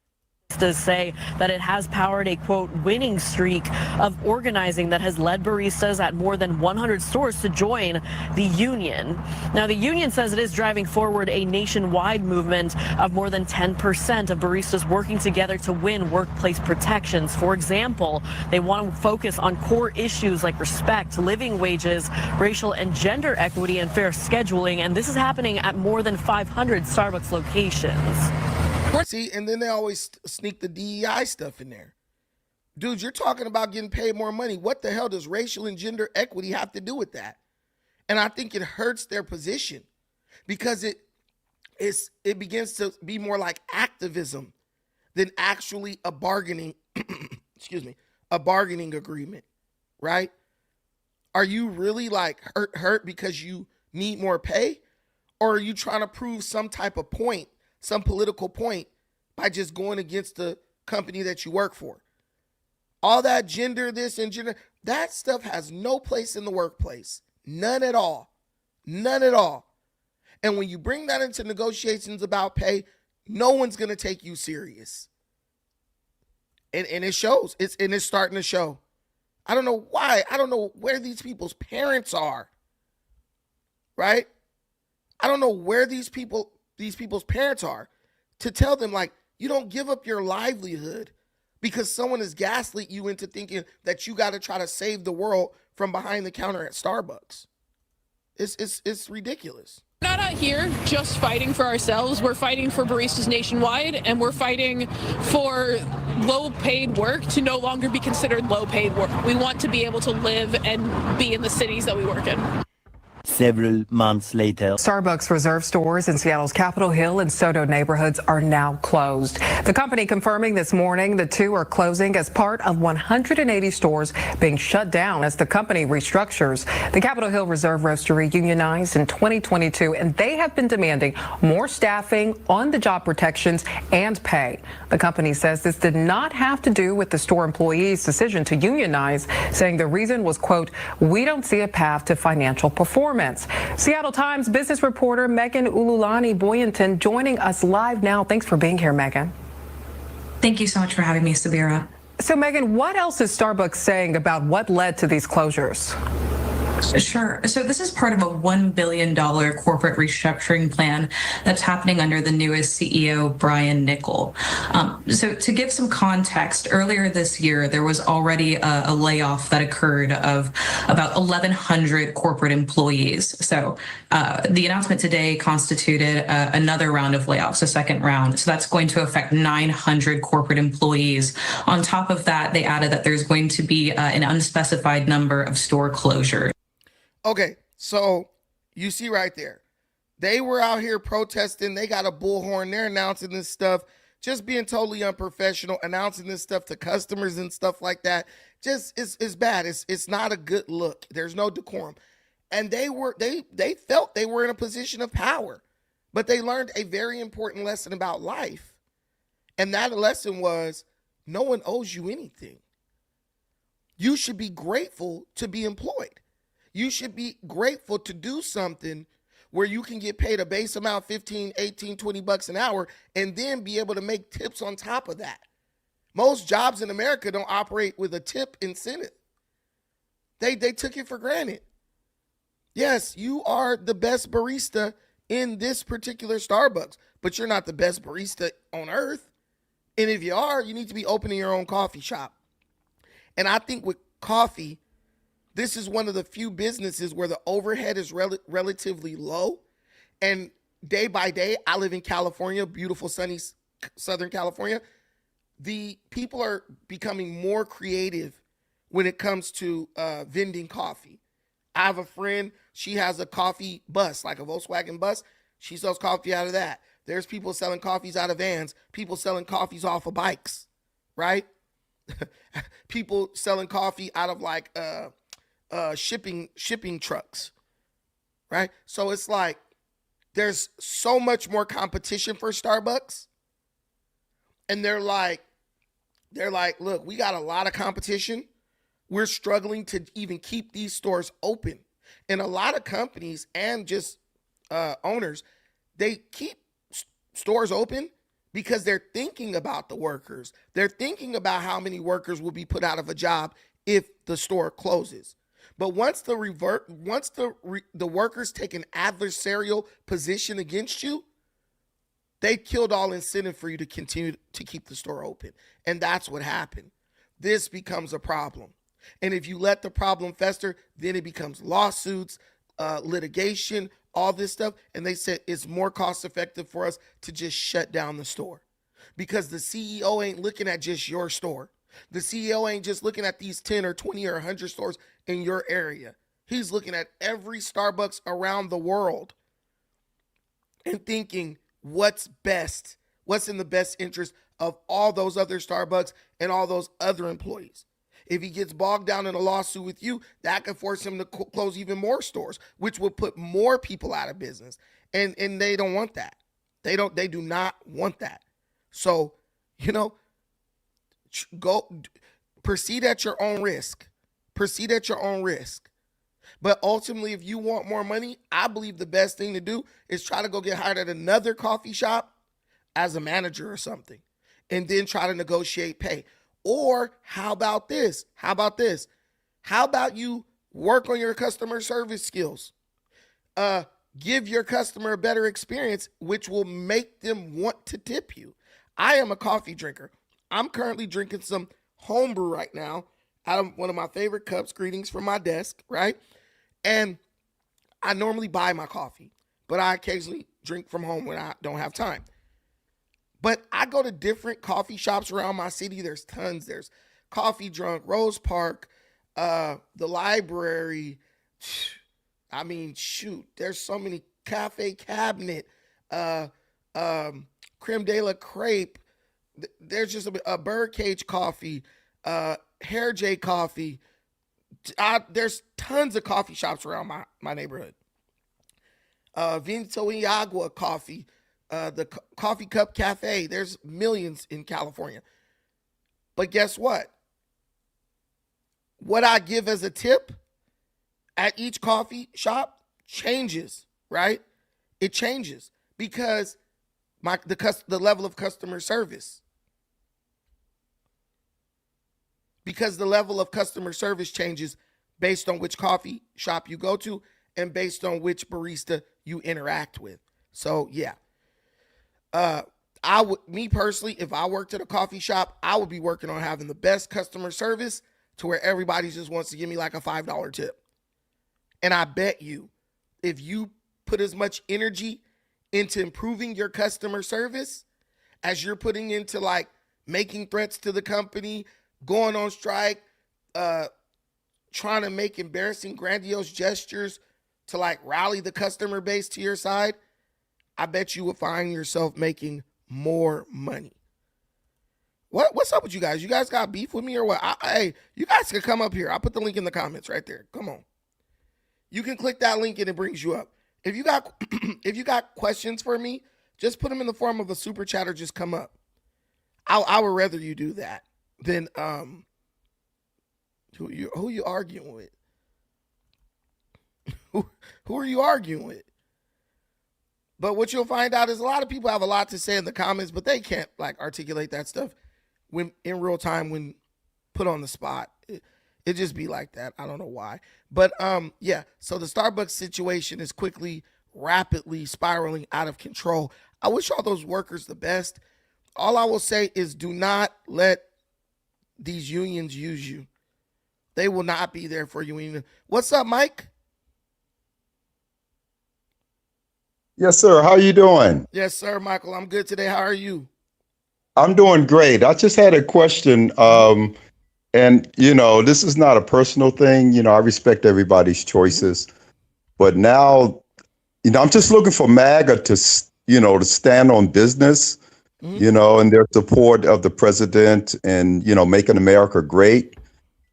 Does say that it has powered a, quote, winning streak of organizing that has led baristas at more than 100 stores to join the union. Now, the union says it is driving forward a nationwide movement of more than 10% of baristas working together to win workplace protections. For example, they want to focus on core issues like respect, living wages, racial and gender equity, and fair scheduling. And this is happening at more than 500 Starbucks locations. See, and then they always sneak the DEI stuff in there. Dude, you're talking about getting paid more money. What the hell does racial and gender equity have to do with that? And I think it hurts their position because it begins to be more like activism than actually a bargaining, a bargaining agreement, right? Are you really like hurt because you need more pay? Or are you trying to prove some type of point, some political point, by just going against the company that you work for? All that gender this and gender, that stuff has no place in the workplace. None at all. None at all. And when you bring that into negotiations about pay, no one's going to take you serious. And it shows. It's starting to show. I don't know why. I don't know where these people's parents are. Right? I don't know where these people's parents are to tell them, like, you don't give up your livelihood because someone has gaslit you into thinking that you got to try to save the world from behind the counter at Starbucks. It's ridiculous. We're not out here just fighting for ourselves. We're fighting for baristas nationwide, and we're fighting for low-paid work to no longer be considered low-paid work. We want to be able to live and be in the cities that we work in. Several months later. Starbucks Reserve stores in Seattle's Capitol Hill and Soto neighborhoods are now closed. The company confirming this morning the two are closing as part of 180 stores being shut down as the company restructures. The Capitol Hill Reserve Roastery unionized in 2022, and they have been demanding more staffing, on-the-job protections, and pay. The company says this did not have to do with the store employees' decision to unionize, saying the reason was, quote, "We don't see a path to financial performance." Seattle Times business reporter Megan Ululani Boyanton joining us live now. Thanks for being here, Megan. Thank you so much for having me, Sabira. So, Megan, what else is Starbucks saying about what led to these closures? Sure. So this is part of a $1 billion corporate restructuring plan that's happening under the newest CEO, Brian Niccol. So to give some context, earlier this year, there was already a layoff that occurred of about 1,100 corporate employees. So the announcement today constituted another round of layoffs, a second round. So that's going to affect 900 corporate employees. On top of that, they added that there's going to be an unspecified number of store closures. Okay, so you see right there, they were out here protesting. They got a bullhorn. They're announcing this stuff, just being totally unprofessional, announcing this stuff to customers and stuff like that. Just it's bad. It's not a good look. There's no decorum. And they felt they were in a position of power, but they learned a very important lesson about life. And that lesson was no one owes you anything. You should be grateful to be employed. You should be grateful to do something where you can get paid a base amount, 15, 18, 20 bucks an hour, and then be able to make tips on top of that. Most jobs in America don't operate with a tip incentive. They took it for granted. Yes, you are the best barista in this particular Starbucks, but you're not the best barista on earth. And if you are, you need to be opening your own coffee shop. And I think with coffee, this is one of the few businesses where the overhead is relatively low. And day by day, I live in California, beautiful sunny Southern California. The people are becoming more creative when it comes to vending coffee. I have a friend, she has a coffee bus, like a Volkswagen bus. She sells coffee out of that. There's people selling coffees out of vans, people selling coffees off of bikes, right? People selling coffee out of like shipping trucks, right? So it's like there's so much more competition for Starbucks. And they're like, look, we got a lot of competition. We're struggling to even keep these stores open. And a lot of companies and just owners, they keep stores open because they're thinking about the workers. They're thinking about how many workers will be put out of a job if the store closes. But once the workers take an adversarial position against you, they killed all incentive for you to continue to keep the store open. And that's what happened. This becomes a problem. And if you let the problem fester, then it becomes lawsuits, litigation, all this stuff. And they said it's more cost effective for us to just shut down the store, because the CEO ain't looking at just your store. The CEO ain't just looking at these 10 or 20 or 100 stores in your area. He's looking at every Starbucks around the world and thinking, what's best? What's in the best interest of all those other Starbucks and all those other employees? If he gets bogged down in a lawsuit with you, that could force him to close even more stores, which will put more people out of business. And they don't want that. They do not want that. So, go proceed at your own risk. Proceed at your own risk. But ultimately, if you want more money, I believe the best thing to do is try to go get hired at another coffee shop as a manager or something, and then try to negotiate pay. Or how about this? How about you work on your customer service skills? Give your customer a better experience, which will make them want to tip you. I am a coffee drinker. I'm currently drinking some homebrew right now out of one of my favorite cups. Greetings from my desk, right? And I normally buy my coffee, but I occasionally drink from home when I don't have time. But I go to different coffee shops around my city. There's tons. There's Coffee Drunk, Rose Park, the library. I mean, shoot, there's so many. Cafe Cabinet, Creme de la Crepe. There's just a Birdcage Coffee, Hair J Coffee. There's tons of coffee shops around my neighborhood. Vinto y Agua Coffee, the Coffee Cup Cafe. There's millions in California. But guess what? What I give as a tip at each coffee shop changes, right? It changes because the level of customer service. Because the level of customer service changes based on which coffee shop you go to and based on which barista you interact with. So yeah, me personally, if I worked at a coffee shop, I would be working on having the best customer service to where everybody just wants to give me like a $5 tip. And I bet you, if you put as much energy into improving your customer service as you're putting into like making threats to the company, going on strike, trying to make embarrassing, grandiose gestures to like rally the customer base to your side, I bet you will find yourself making more money. What's up with you guys? You guys got beef with me or what? Hey, you guys can come up here. I'll put the link in the comments right there. Come on. You can click that link and it brings you up. If you got questions for me, just put them in the form of a super chat or just come up. I would rather you do that than who you arguing with? Who are you arguing with? But what you'll find out is a lot of people have a lot to say in the comments, but they can't like articulate that stuff when in real time when put on the spot. It just be like that. I don't know why. But yeah, so the Starbucks situation is quickly rapidly spiraling out of control. I wish all those workers the best. All I will say is do not let these unions use you. They will not be there for you even. What's up, Mike? Yes, sir. How you doing? Yes, sir, Michael. I'm good today. How are you? I'm doing great. I just had a question. And this is not a personal thing. I respect everybody's choices, but now, I'm just looking for MAGA to stand on business, and their support of the president and, making America great.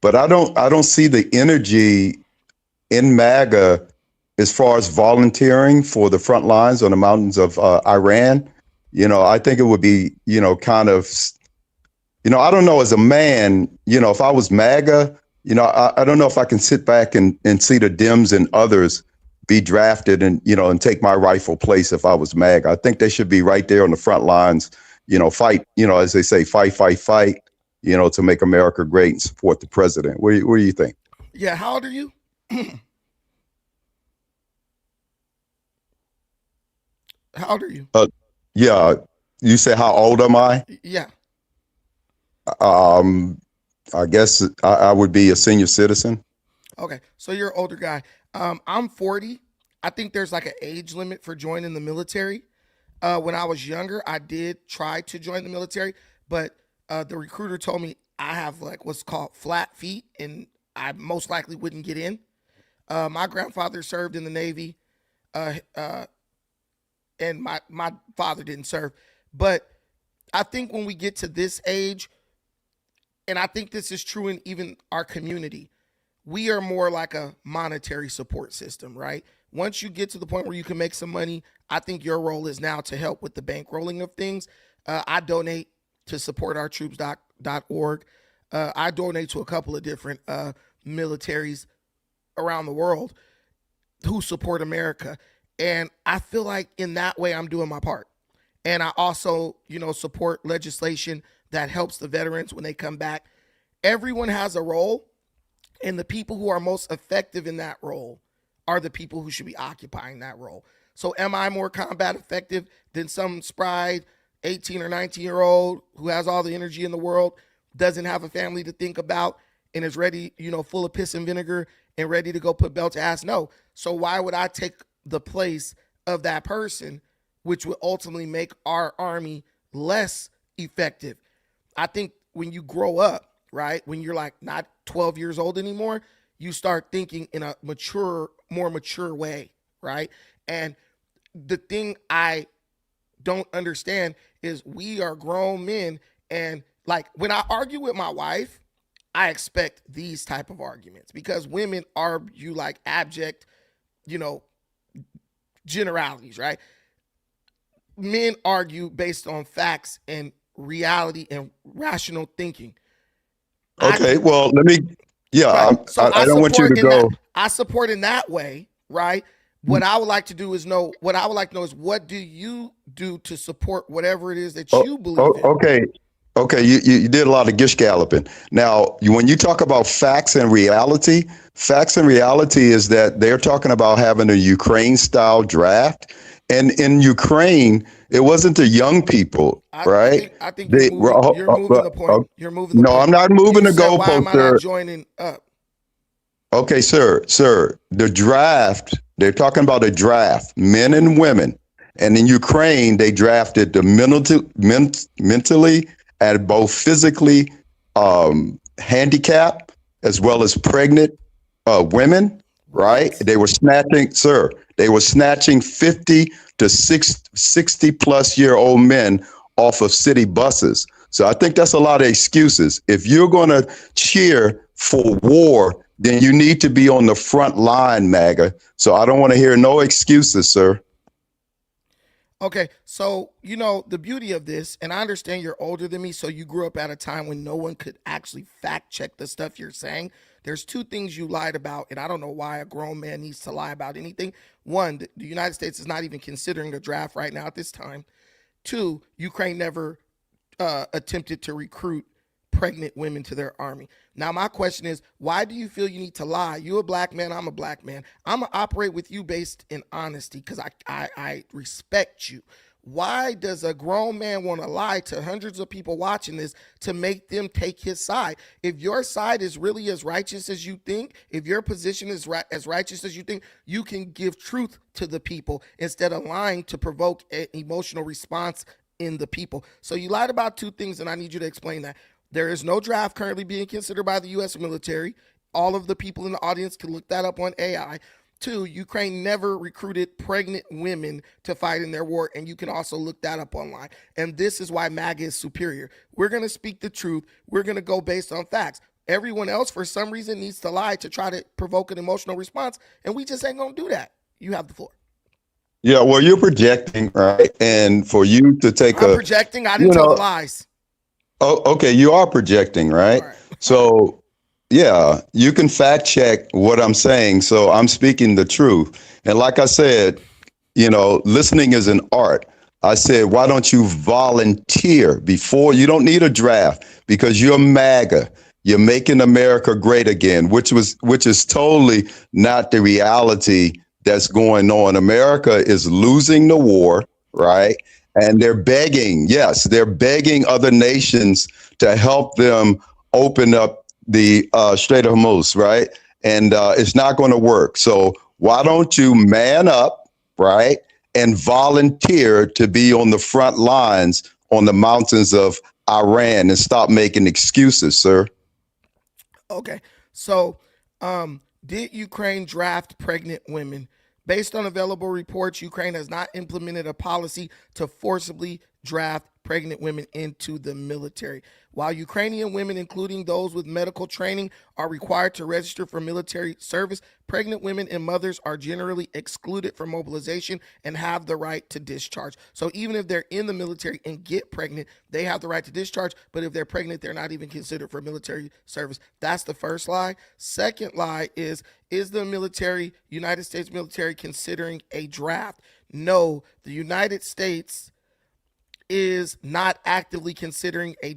But I don't see the energy in MAGA as far as volunteering for the front lines on the mountains of Iran. I think it would be, kind of, I don't know, as a man, if I was MAGA, I don't know if I can sit back and see the Dems and others be drafted and, and take my rightful place if I was MAGA. I think they should be right there on the front lines, fight, as they say, fight, to make America great and support the president. What do you think? Yeah, how old are you? How old are you? Yeah, you say how old am I? Yeah. I guess I would be a senior citizen. Okay, so you're an older guy. I'm 40. I think there's like an age limit for joining the military. When I was younger, I did try to join the military, but the recruiter told me I have like what's called flat feet, and I most likely wouldn't get in. My grandfather served in the Navy, and my father didn't serve. But I think when we get to this age, and I think this is true in even our community, we are more like a monetary support system, right? Once you get to the point where you can make some money, I think your role is now to help with the bankrolling of things. I donate to supportourtroops.org. I donate to a couple of different militaries around the world who support America. And I feel like in that way, I'm doing my part. And I also, support legislation that helps the veterans when they come back. Everyone has a role, and the people who are most effective in that role are the people who should be occupying that role. So am I more combat effective than some spry 18 or 19-year-old who has all the energy in the world, doesn't have a family to think about, and is ready, full of piss and vinegar and ready to go put belt to ass? No. So why would I take the place of that person, which would ultimately make our army less effective? I think when you grow up, right, when you're like not 12 years old anymore, you start thinking in a more mature way, right? And the thing I don't understand is we are grown men, and like when I argue with my wife, I expect these type of arguments because women argue like abject, generalities, right? Men argue based on facts and reality and rational thinking. Okay, well, let me, right. So I don't want you to go. I support in that way, right? What I would like to do is know, what do you do to support whatever it is that you believe in? Okay, you did a lot of gish galloping. Now, when you talk about facts and reality is that they're talking about having a Ukraine-style draft. And in Ukraine, it wasn't the young people, right? I think you're moving the point. You're moving the point. No, I'm not moving the goalpost, why am I not joining up? Okay, sir. The draft, they're talking about a draft, men and women. And in Ukraine, they drafted the mentally and both physically handicapped as well as pregnant women, right? They were snatching 50 to 60 plus year old men off of city buses. So I think that's a lot of excuses. If you're going to cheer for war, then you need to be on the front line, MAGA. So I don't want to hear no excuses, sir. Okay, so, the beauty of this, and I understand you're older than me, so you grew up at a time when no one could actually fact check the stuff you're saying. There's two things you lied about, and I don't know why a grown man needs to lie about anything. One, the United States is not even considering a draft right now at this time. Two, Ukraine never attempted to recruit pregnant women to their army. Now, my question is, why do you feel you need to lie? You a black man, I'm a black man. I'm going to operate with you based in honesty because I respect you. Why does a grown man want to lie to hundreds of people watching this to make them take his side? If your side is really as righteous as you think, if your position is as righteous as you think, you can give truth to the people instead of lying to provoke an emotional response in the people. So you lied about two things, and I need you to explain that. There is no draft currently being considered by the U.S. military. All of the people in the audience can look that up on AI. 2, Ukraine never recruited pregnant women to fight in their war, and you can also look that up online. And this is why MAGA is superior. We're going to speak the truth. We're going to go based on facts. Everyone else, for some reason, needs to lie to try to provoke an emotional response, and we just ain't going to do that. You have the floor. Yeah, well, you're projecting, right? And for you to take I'm projecting. I didn't tell the lies. Oh, okay. You are projecting, right? So, yeah, you can fact check what I'm saying. So I'm speaking the truth. And like I said, listening is an art. I said, why don't you volunteer before? You don't need a draft because you're MAGA. You're making America great again, which is totally not the reality that's going on. America is losing the war, right? And they're begging other nations to help them open up the Strait of Hormuz, right? And it's not going to work. So why don't you man up, right? And volunteer to be on the front lines on the mountains of Iran and stop making excuses, sir. Okay. So did Ukraine draft pregnant women? Based on available reports, Ukraine has not implemented a policy to forcibly draft pregnant women into the military. While Ukrainian women, including those with medical training, are required to register for military service, pregnant women and mothers are generally excluded from mobilization and have the right to discharge. So even if they're in the military and get pregnant, they have the right to discharge. But if they're pregnant, they're not even considered for military service. That's the first lie. Second lie is the military, United States military, considering a draft? No, the United States is not actively considering a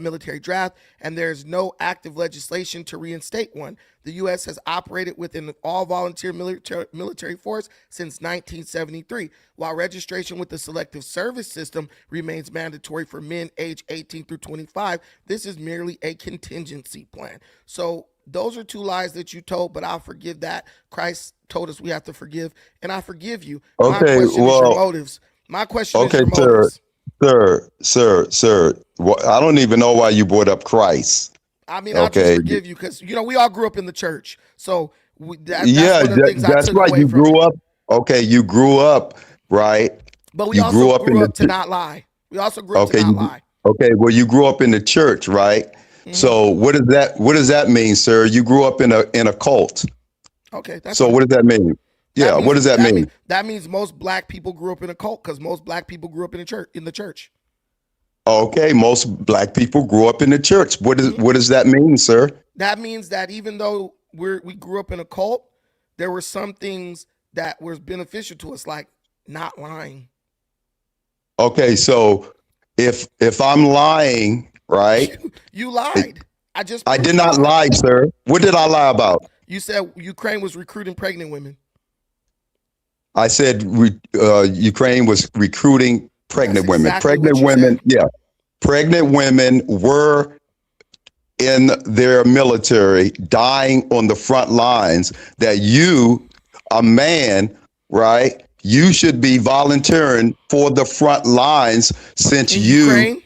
military draft, and there's no active legislation to reinstate one. The U.S. has operated within an all-volunteer military force since 1973. While registration with the selective service system remains mandatory for men aged 18 through 25, this is merely a contingency plan. So those are two lies that you told, but I'll forgive that. Christ told us we have to forgive, and I forgive you. Okay, My question is your motives. My question is your motives. Sir, I don't even know why you brought up Christ. I mean, I'll just forgive you because, we all grew up in the church. So that's one of the things I took right. away You from grew it. up. Okay, you grew up, right? But we also grew up to not lie. We also grew up to not lie. Okay, well, you grew up in the church, right? Mm-hmm. So what does that mean, sir? You grew up in a cult. Okay, that's so fine. What does that mean? What does that mean? That means most black people grew up in a cult because most black people grew up in the church. Okay, most black people grew up in the church. What does that mean, sir? That means that even though we grew up in a cult, there were some things that was beneficial to us, like not lying. Okay, so if I'm lying, right? You lied. I did not lie, sir. What did I lie about? You said Ukraine was recruiting pregnant women. I said Ukraine was recruiting pregnant women. Exactly Pregnant women, yeah. Pregnant women were in their military, dying on the front lines. That you, a man, right? You should be volunteering for the front lines since Ukraine?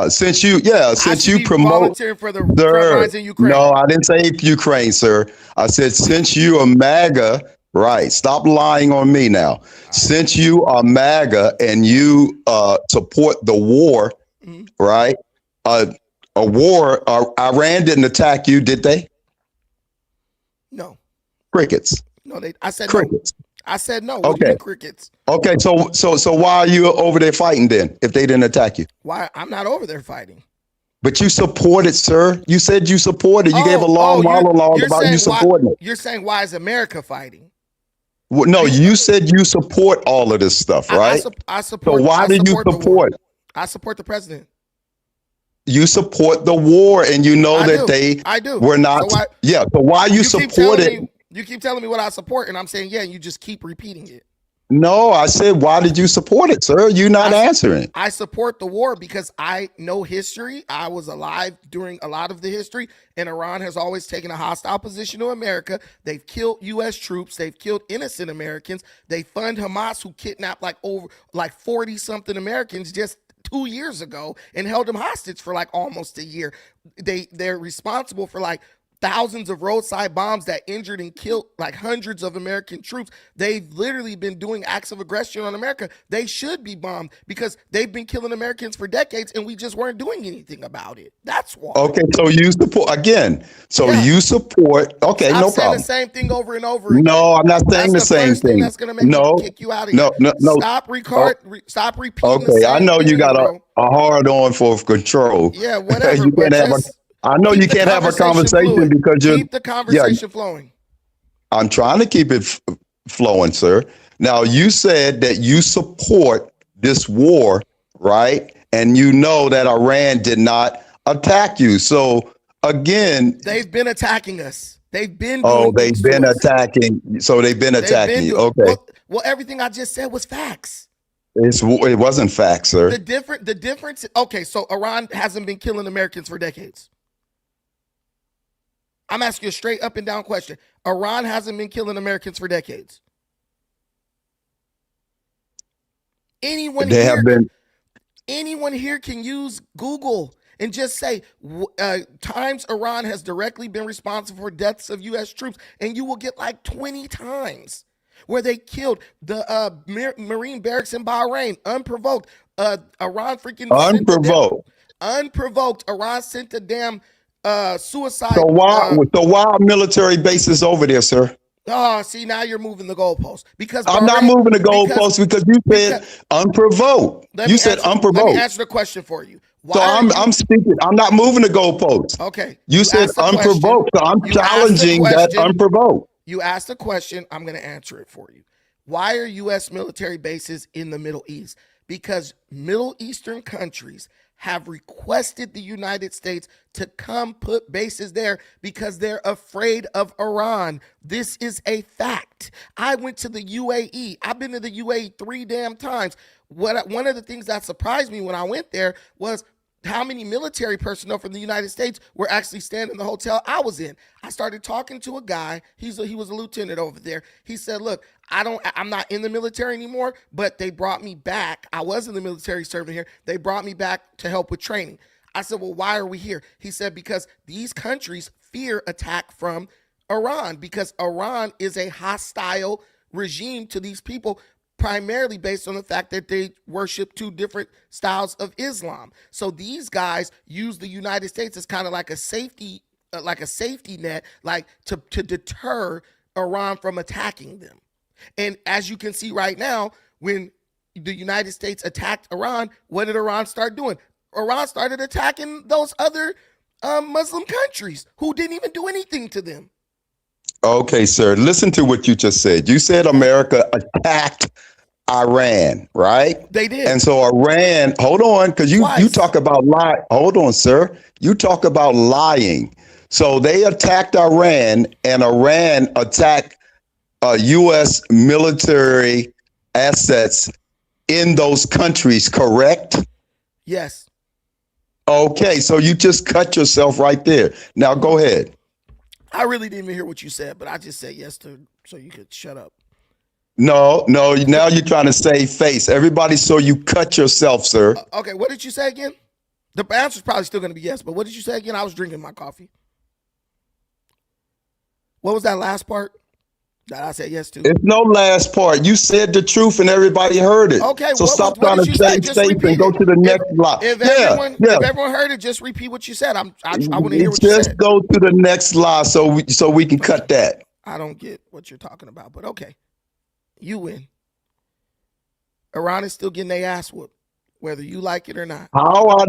Since you promote volunteering for the front lines in Ukraine. No, I didn't say Ukraine, sir. I said since you are MAGA, right? Stop lying on me now. Since you are MAGA and you support the war, right? A war. Iran didn't attack you, did they? No. Crickets. No, I said crickets. No. I said no. What do you mean crickets? Okay, so why are you over there fighting then if they didn't attack you? Why? I'm not over there fighting. But you supported, sir. You said you supported. You gave a long monologue about you supporting it. You're saying why is America fighting? Well, no, you said you support all of this stuff, right? I support. So why do you support? I support the president. you support the war, and you know that they I do. were not. So Yeah. So why you support it? You keep telling me what I support, and I'm saying yeah, and you just keep repeating it. No, I said, why did you support it, sir? You're not answering. I support the war because I know history. I was alive during a lot of the history, and Iran has always taken a hostile position to America. They've killed U.S. troops. They've killed innocent Americans. They fund Hamas, who kidnapped like 40-something Americans just 2 years ago and held them hostage for like almost a year. They're responsible for like thousands of roadside bombs that injured and killed like hundreds of American troops. They've literally been doing acts of aggression on America. They should be bombed because they've been killing Americans for decades and we just weren't doing anything about it. That's why. Okay, so you support again. So you support. Okay, Stop no saying problem. the same thing over and over again. No, I'm not saying That's the same first thing thing. that's gonna make me kick you out of here. No. Stop stop repeating. Okay, the same I know you thing, got bro. a hard on for control. Yeah, whatever. You but can't have just I know keep you the can't have a conversation fluid. because you're. Keep the conversation flowing. I'm trying to keep it flowing, sir. Now, you said that you support this war, right? And you know that Iran did not attack you. So again, They've been attacking us. They've been oh, doing they've things been to us. attacking. So they've been attacking you. Okay, Well, everything I just said was facts. it wasn't facts, sir. The difference. Okay, so Iran hasn't been killing Americans for decades. I'm asking you a straight up and down question. Iran hasn't been killing Americans for decades. Anyone here can use Google and just say times Iran has directly been responsible for deaths of U.S. troops, and you will get like 20 times where they killed the Marine barracks in Bahrain unprovoked. Iran freaking unprovoked. Iran sent a damn suicide. So why are military bases over there, sir? Oh, see, now you're moving the goalposts because I'm not moving the goalposts because you said unprovoked. You said unprovoked. Let me answer the question for you. I'm speaking. I'm not moving the goalposts. Okay. You said unprovoked. So I'm challenging that unprovoked. You asked a question. I'm going to answer it for you. Why are U.S. military bases in the Middle East? Because Middle Eastern countries have requested the United States to come put bases there because they're afraid of Iran. This is a fact. I went to the UAE. I've been to the UAE 3 damn times. One of the things that surprised me when I went there was how many military personnel from the United States were actually staying in the hotel I was in. I started talking to a guy. He was a lieutenant over there. He said, look, I'm not in the military anymore, but they brought me back. I was in the military serving here. They brought me back to help with training. I said, well, why are we here? He said, because these countries fear attack from Iran because Iran is a hostile regime to these people, primarily based on the fact that they worship 2 different styles of Islam. So these guys use the United States as kind of like a safety net, like to deter Iran from attacking them. And as you can see right now, when the United States attacked Iran, what did Iran start doing? Iran started attacking those other Muslim countries who didn't even do anything to them. Okay, sir. Listen to what you just said. You said America attacked Iran, right? They did. And so Iran, hold on, because you talk about lie. Hold on, sir. You talk about lying. So they attacked Iran, and Iran attacked U.S. military assets in those countries, correct? Yes. Okay, so you just cut yourself right there. Now go ahead. I really didn't even hear what you said, but I just said yes so you could shut up. No, now you're trying to save face. Everybody saw you cut yourself, sir. Okay, what did you say again? The answer's probably still going to be yes, but what did you say again? I was drinking my coffee. What was that last part that I said yes to? It's no last part. You said the truth and everybody heard it. Okay, so stop trying to save face and go to the next lie. If everyone heard it, just repeat what you said. I want to hear what you said. Just go to the next lie so we can cut that. I don't get what you're talking about, but okay. You win. Iran is still getting their ass whooped, whether you like it or not. How are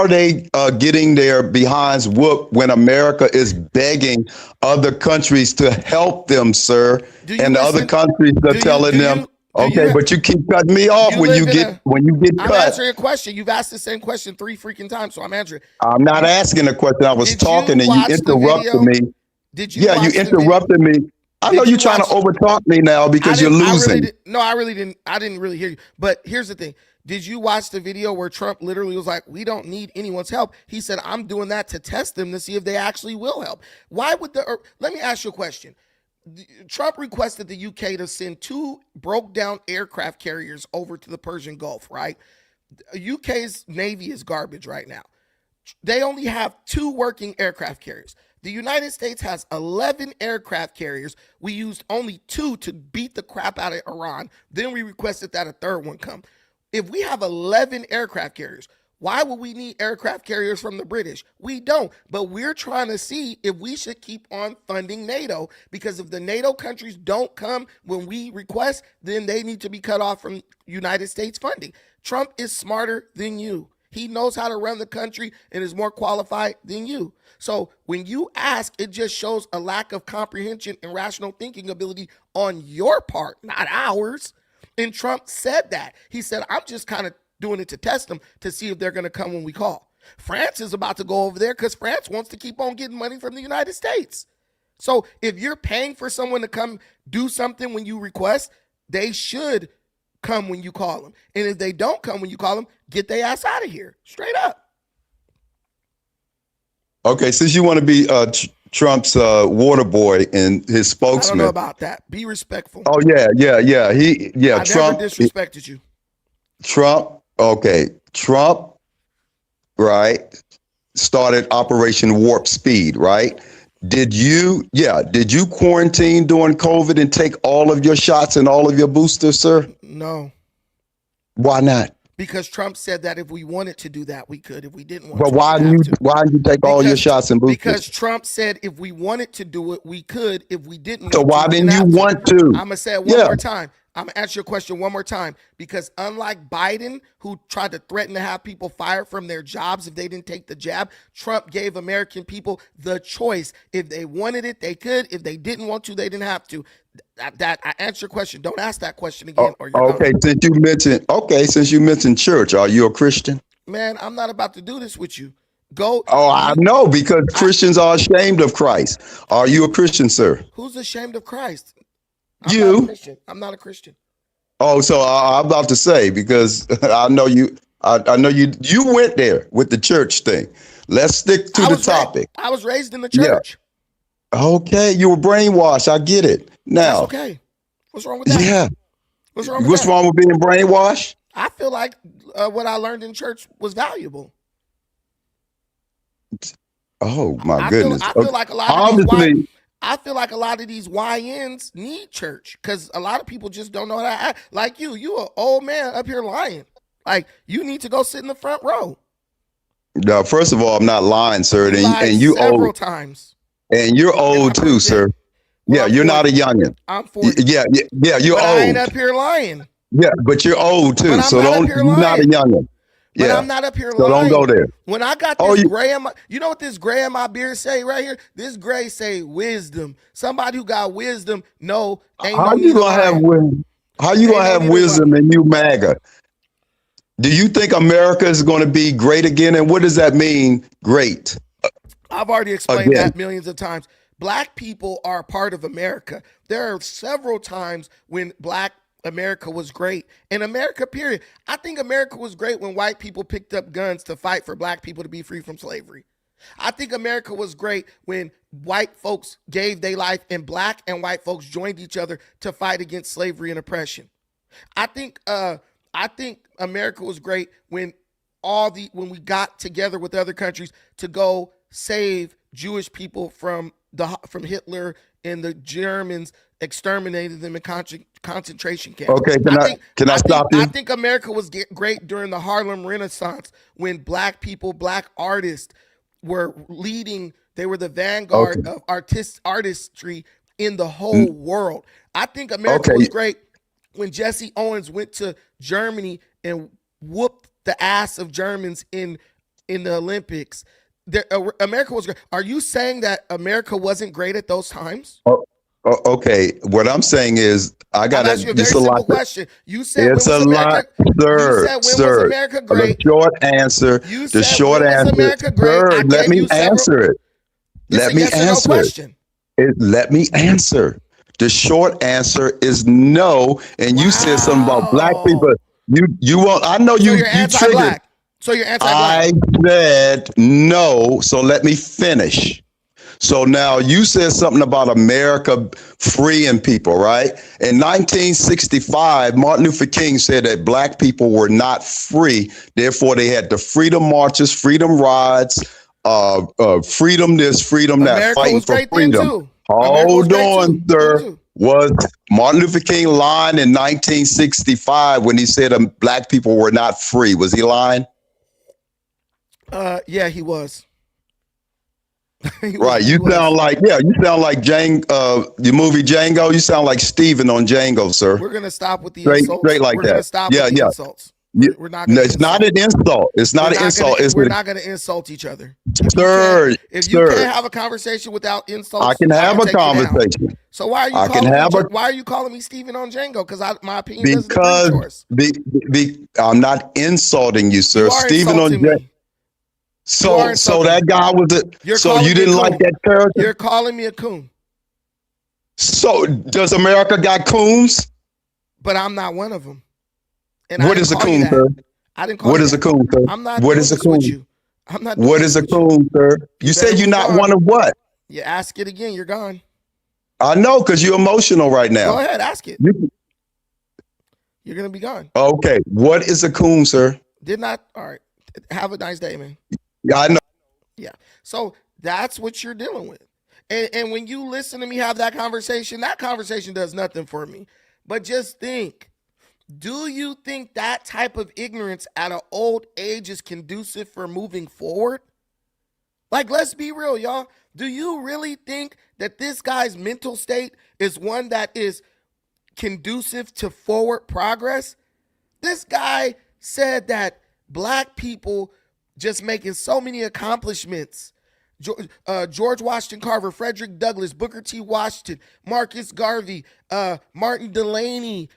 they getting their behinds whooped when America is begging other countries to help them, sir? And the other countries are telling them, Okay, but you keep cutting me off when you get I'm cut. answering a question. You've asked the same question 3 freaking times, so I'm answering. I'm not asking a question. I was talking and you watch the interrupted video? me. Did you Yeah, you watch the interrupted me. I know you're trying to overtalk me now because you're losing. I really didn't. I didn't really hear you. But here's the thing. Did you watch the video where Trump literally was like, "We don't need anyone's help"? He said, "I'm doing that to test them to see if they actually will help." Why would let me ask you a question. Trump requested the UK to send 2 broke down aircraft carriers over to the Persian Gulf, right? UK's Navy is garbage right now. They only have 2 working aircraft carriers. The United States has 11 aircraft carriers. We used only 2 to beat the crap out of Iran. Then we requested that a 3rd one come. If we have 11 aircraft carriers, why would we need aircraft carriers from the British? We don't. But we're trying to see if we should keep on funding NATO, because if the NATO countries don't come when we request, then they need to be cut off from United States funding. Trump is smarter than you. He knows how to run the country and is more qualified than you. So when you ask, it just shows a lack of comprehension and rational thinking ability on your part, not ours. And Trump said that. He said, I'm just kind of doing it to test them to see if they're going to come when we call. France is about to go over there because France wants to keep on getting money from the United States. So if you're paying for someone to come do something when you request, they should come when you call them. And if they don't come when you call them, get their ass out of here. Straight up. Okay, since you want to be Trump's water boy and his spokesman. I don't know about that. Be respectful. Oh, yeah. I Trump never disrespected you. Trump, right, started Operation Warp Speed, right? Did you quarantine during COVID and take all of your shots and all of your boosters, sir? No. Why not? Because Trump said that if we wanted to do that, we could. If we didn't want But to, why didn't you take all your shots and boosters? Because Trump said if we wanted to do it, we could. If we didn't So want why to, didn't you want to? I'm going to say it one more time. I'm going to answer your question one more time. Because unlike Biden, who tried to threaten to have people fired from their jobs if they didn't take the jab, Trump gave American people the choice. If they wanted it, they could. If they didn't want to, they didn't have to. That I answer your question. Don't ask that question again. Or you're okay, gone. since you mentioned church, are you a Christian? Man, I'm not about to do this with you. Go. Oh, I know, because Christians are ashamed of Christ. Are you a Christian, sir? Who's ashamed of Christ? I'm not a Christian. Oh, so I'm about to say, because I know you went there with the church thing. Let's stick to the topic. I was raised in the church. Yeah. Okay, you were brainwashed. I get it. Now, that's okay. What's wrong with that? Yeah. What's wrong with What's that? wrong with being brainwashed? I feel like what I learned in church was valuable. Oh my goodness! I feel like a lot of these YNs need church, because a lot of people just don't know how to act. Like you an old man up here lying. Like, you need to go sit in the front row. No, first of all, I'm not lying, sir. And you several old times. And you're old too, sir. Well, yeah, you're not a youngin. I'm 40. Yeah, you're but old. I ain't up here lying. Yeah, but you're old too, so you're not a youngin. But Yeah, I'm not up here so lying. don't go there. When I got this gray in my, you know what this gray in my beard say right here? This gray say wisdom. Somebody who got wisdom, How you gonna have wisdom? How you gonna have wisdom and you MAGA? Do you think America is going to be great again? And what does that mean, great? I've already explained that millions of times. Black people are a part of America. There are several times when Black America was great. And America, period. I think America was great when white people picked up guns to fight for Black people to be free from slavery. I think America was great when white folks gave their life and Black and white folks joined each other to fight against slavery and oppression. I think America was great when we got together with other countries to go save Jewish people from Hitler and the Germans exterminated them in concentration camps. Okay, can I stop you? I think America was great during the Harlem Renaissance when Black people, Black artists were leading. They were the vanguard of artistry in the whole world. I think America was great when Jesse Owens went to Germany and whooped the ass of Germans in the Olympics. America was great. Are you saying that America wasn't great at those times? Okay, what I'm saying is I I've got asked you a to. very It's a lot. simple question. You said It's when a was lot, America? You sir. said when was Sir, America the great? short answer. You The said short when was answer, America great? sir. I Let gave me you several. answer it. It's Let a me yes or no answer it. question. Let me answer. The short answer is no. And you said something about black people. Wow. You won't. I know So you. you're You triggered. anti-black. So you're anti-black. I said no. So let me finish. So now you said something about America freeing people, right? In 1965, Martin Luther King said that black people were not free. Therefore, they had the freedom marches, freedom rides, freedom this, freedom that, America fighting was for great then freedom. too. America was Hold great on, too. Then sir. too. Was Martin Luther King lying in 1965 when he said black people were not free? Was he lying? Yeah, he was. Right. He You sound was. like, you sound like the movie Django. You sound like Steven on Django, sir. We're gonna stop with the Straight insults. like We're that. gonna stop with Yeah, the yeah. insults. You- We're not no, gonna it's not insult. an insult. It's not an insult. We're not gonna insult each other. Sir, If you sir, can't have a conversation without I insults, can I have can a take you down. conversation. So why are you I can calling me? have a Why are you calling me Steven on Django? Because my opinion doesn't agree because with yours. I'm not insulting you, sir. You are Steven on insulting me. You are so insulting that me. guy was it. You're So calling you me a didn't like coon. that character? You're calling me a coon. So does America got coons? But I'm not one of them. And I What didn't is a call you coon, that. sir? I didn't call What you is a that. coon, sir? I'm not What doing is a this with coon? you. I'm not doing What this is a with you. coon, sir? You better said you're move not on. one of what? You ask it again, you're gone. I know, because you're emotional right now. Go ahead, ask it. You're gonna be gone. Okay. What is a coon, sir? Did not. All right. Have a nice day, man. Yeah, I know. Yeah. So that's what you're dealing with. And when you listen to me have that conversation does nothing for me. But just think, do you think that type of ignorance at an old age is conducive for moving forward? Like, let's be real, y'all. Do you really think that this guy's mental state is one that is conducive to forward progress? This guy said that black people just making so many accomplishments. George Washington Carver, Frederick Douglass, Booker T. Washington, Marcus Garvey, Martin Delaney,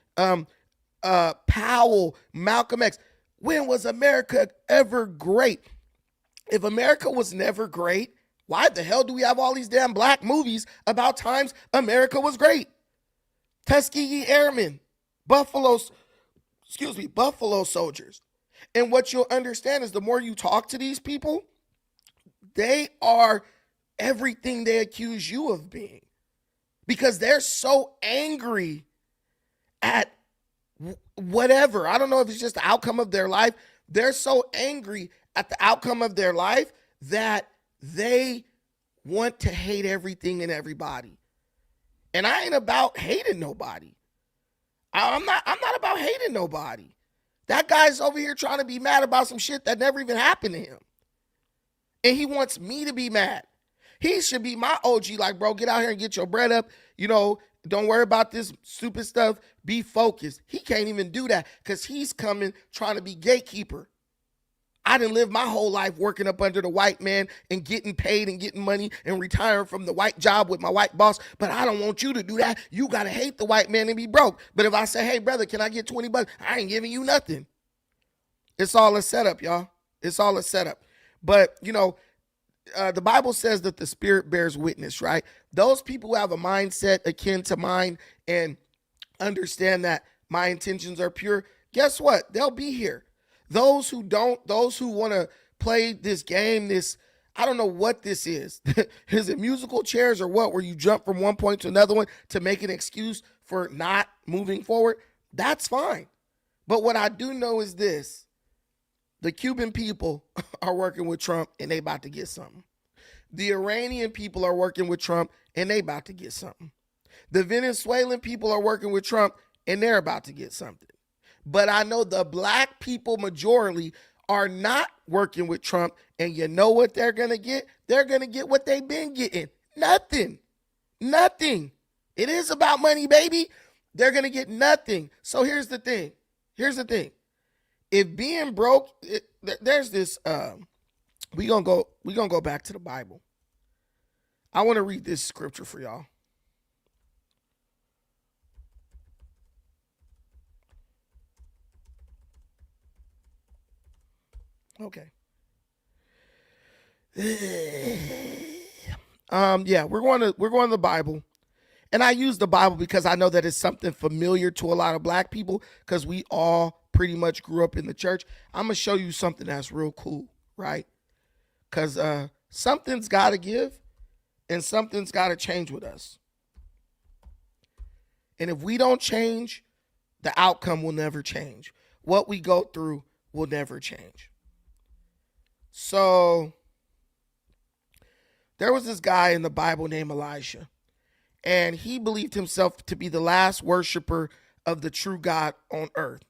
Powell, Malcolm X. When was America ever great? If America was never great, why the hell do we have all these damn black movies about times America was great? Tuskegee Airmen, Buffalo Soldiers. And what you'll understand is the more you talk to these people, they are everything they accuse you of being. Because they're so angry at whatever. I don't know if it's just the outcome of their life. They're so angry at the outcome of their life that they want to hate everything and everybody. And I ain't about hating nobody. I'm not about hating nobody. That guy's over here trying to be mad about some shit that never even happened to him. And he wants me to be mad. He should be my OG, like, bro, get out here and get your bread up. You know, don't worry about this stupid stuff. Be focused. He can't even do that because he's coming trying to be gatekeeper. I didn't live my whole life working up under the white man and getting paid and getting money and retiring from the white job with my white boss. But I don't want you to do that. You got to hate the white man and be broke. But if I say, hey, brother, can I get 20 bucks? I ain't giving you nothing. It's all a setup, y'all. It's all a setup. But, you know, the Bible says that the Spirit bears witness, right? Those people who have a mindset akin to mine and understand that my intentions are pure, guess what? They'll be here. Those who don't, those who want to play this game, I don't know what this is. Is it musical chairs or what, where you jump from one point to another one to make an excuse for not moving forward? That's fine. But what I do know is this. The Cuban people are working with Trump and they about to get something. The Iranian people are working with Trump and they about to get something. The Venezuelan people are working with Trump and they're about to get something. But I know the black people majority are not working with Trump, and you know what they're going to get? They're going to get what they've been getting. Nothing. Nothing. It is about money, baby. They're going to get nothing. So here's the thing. If being broke, there's this, we're going to go back to the Bible. I want to read this scripture for y'all. Okay. Yeah, we're going to the Bible. And I use the Bible because I know that it's something familiar to a lot of black people because we all pretty much grew up in the church. I'm going to show you something that's real cool, right? Because something's got to give and something's got to change with us. And if we don't change, the outcome will never change. What we go through will never change. So there was this guy in the Bible named Elijah. And he believed himself to be the last worshiper of the true God on earth.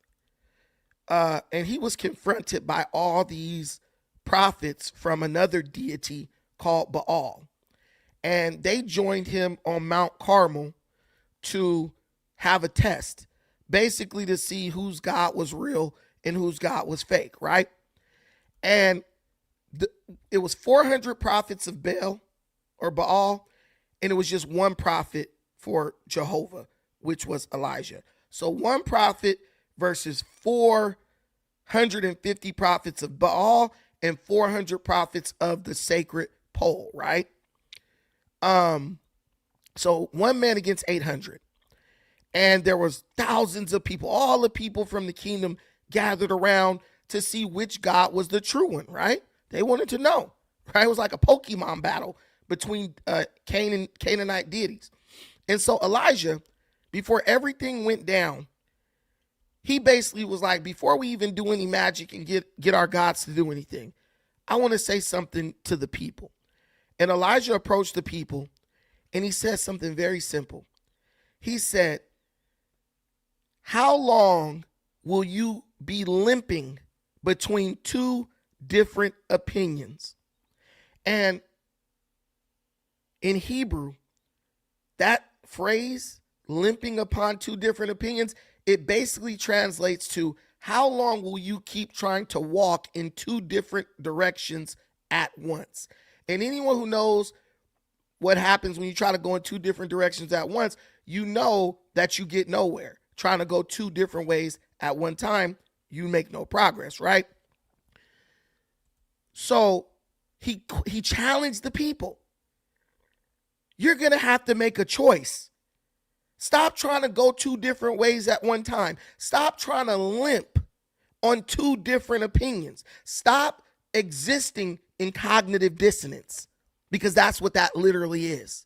And he was confronted by all these prophets from another deity called Baal. And they joined him on Mount Carmel to have a test, basically to see whose God was real and whose God was fake, right? And it was 400 prophets of Baal or Baal, and it was just one prophet for Jehovah, which was Elijah. So one prophet versus 450 prophets of Baal and 400 prophets of the sacred pole, right? So one man against 800. And there was thousands of people, all the people from the kingdom gathered around to see which God was the true one, right? They wanted to know, right? It was like a Pokemon battle between Canaanite deities. And so Elijah, before everything went down, he basically was like, before we even do any magic and get our gods to do anything, I want to say something to the people. And Elijah approached the people and he said something very simple. He said, how long will you be limping between two different opinions? And in Hebrew, that phrase, limping upon two different opinions, it basically translates to how long will you keep trying to walk in two different directions at once? And anyone who knows what happens when you try to go in two different directions at once, you know that you get nowhere. Trying to go two different ways at one time, you make no progress, right? So he challenged the people. You're going to have to make a choice. Stop trying to go two different ways at one time. Stop trying to limp on two different opinions. Stop existing in cognitive dissonance, because that's what that literally is.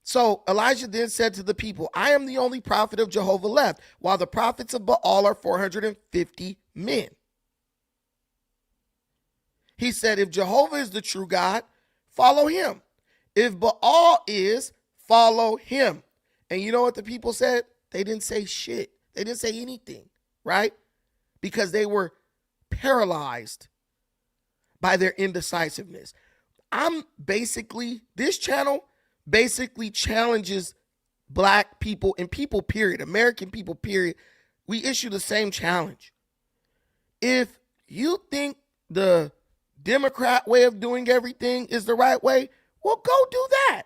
So Elijah then said to the people, I am the only prophet of Jehovah left, while the prophets of Baal are 450 men. He said, if Jehovah is the true God, follow him. If Baal is, follow him. And you know what the people said? They didn't say shit. They didn't say anything, right? Because they were paralyzed by their indecisiveness. This channel basically challenges black people and people, period, American people, period. We issue the same challenge. If you think the Democrat way of doing everything is the right way, well, go do that.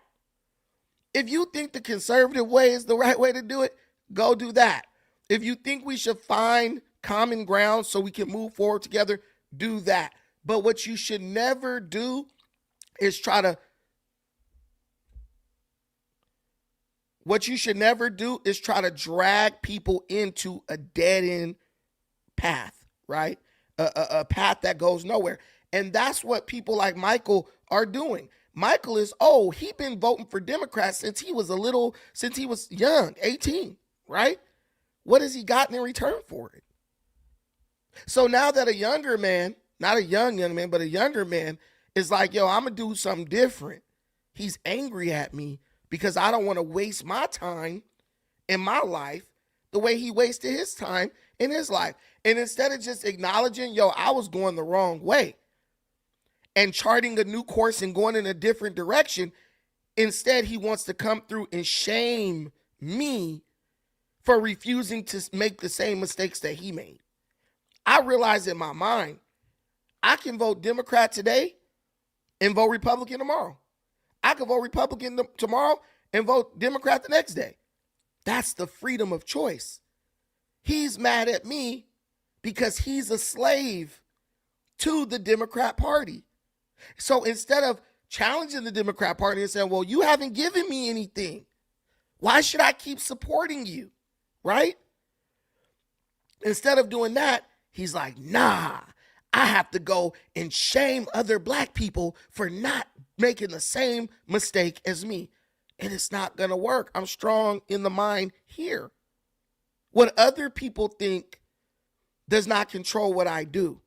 If you think the conservative way is the right way to do it, go do that. If you think we should find common ground so we can move forward together, do that. But what you should never do is try to drag people into a dead-end path, right? A path that goes nowhere. And that's what people like Michael are doing. Michael is, he been voting for Democrats since he was young, 18, right? What has he gotten in return for it? So now that a younger man, not a young man, but a younger man is like, I'm going to do something different. He's angry at me because I don't want to waste my time in my life the way he wasted his time in his life. And instead of just acknowledging, I was going the wrong way and charting a new course and going in a different direction, instead he wants to come through and shame me for refusing to make the same mistakes that he made. I realize in my mind, I can vote Democrat today and vote Republican tomorrow. I could vote Republican tomorrow and vote Democrat the next day. That's the freedom of choice. He's mad at me because he's a slave to the Democrat Party. So instead of challenging the Democrat Party and saying, well, you haven't given me anything, why should I keep supporting you? Right? Instead of doing that, he's like, nah, I have to go and shame other black people for not making the same mistake as me. And it's not going to work. I'm strong in the mind here. What other people think does not control what I do.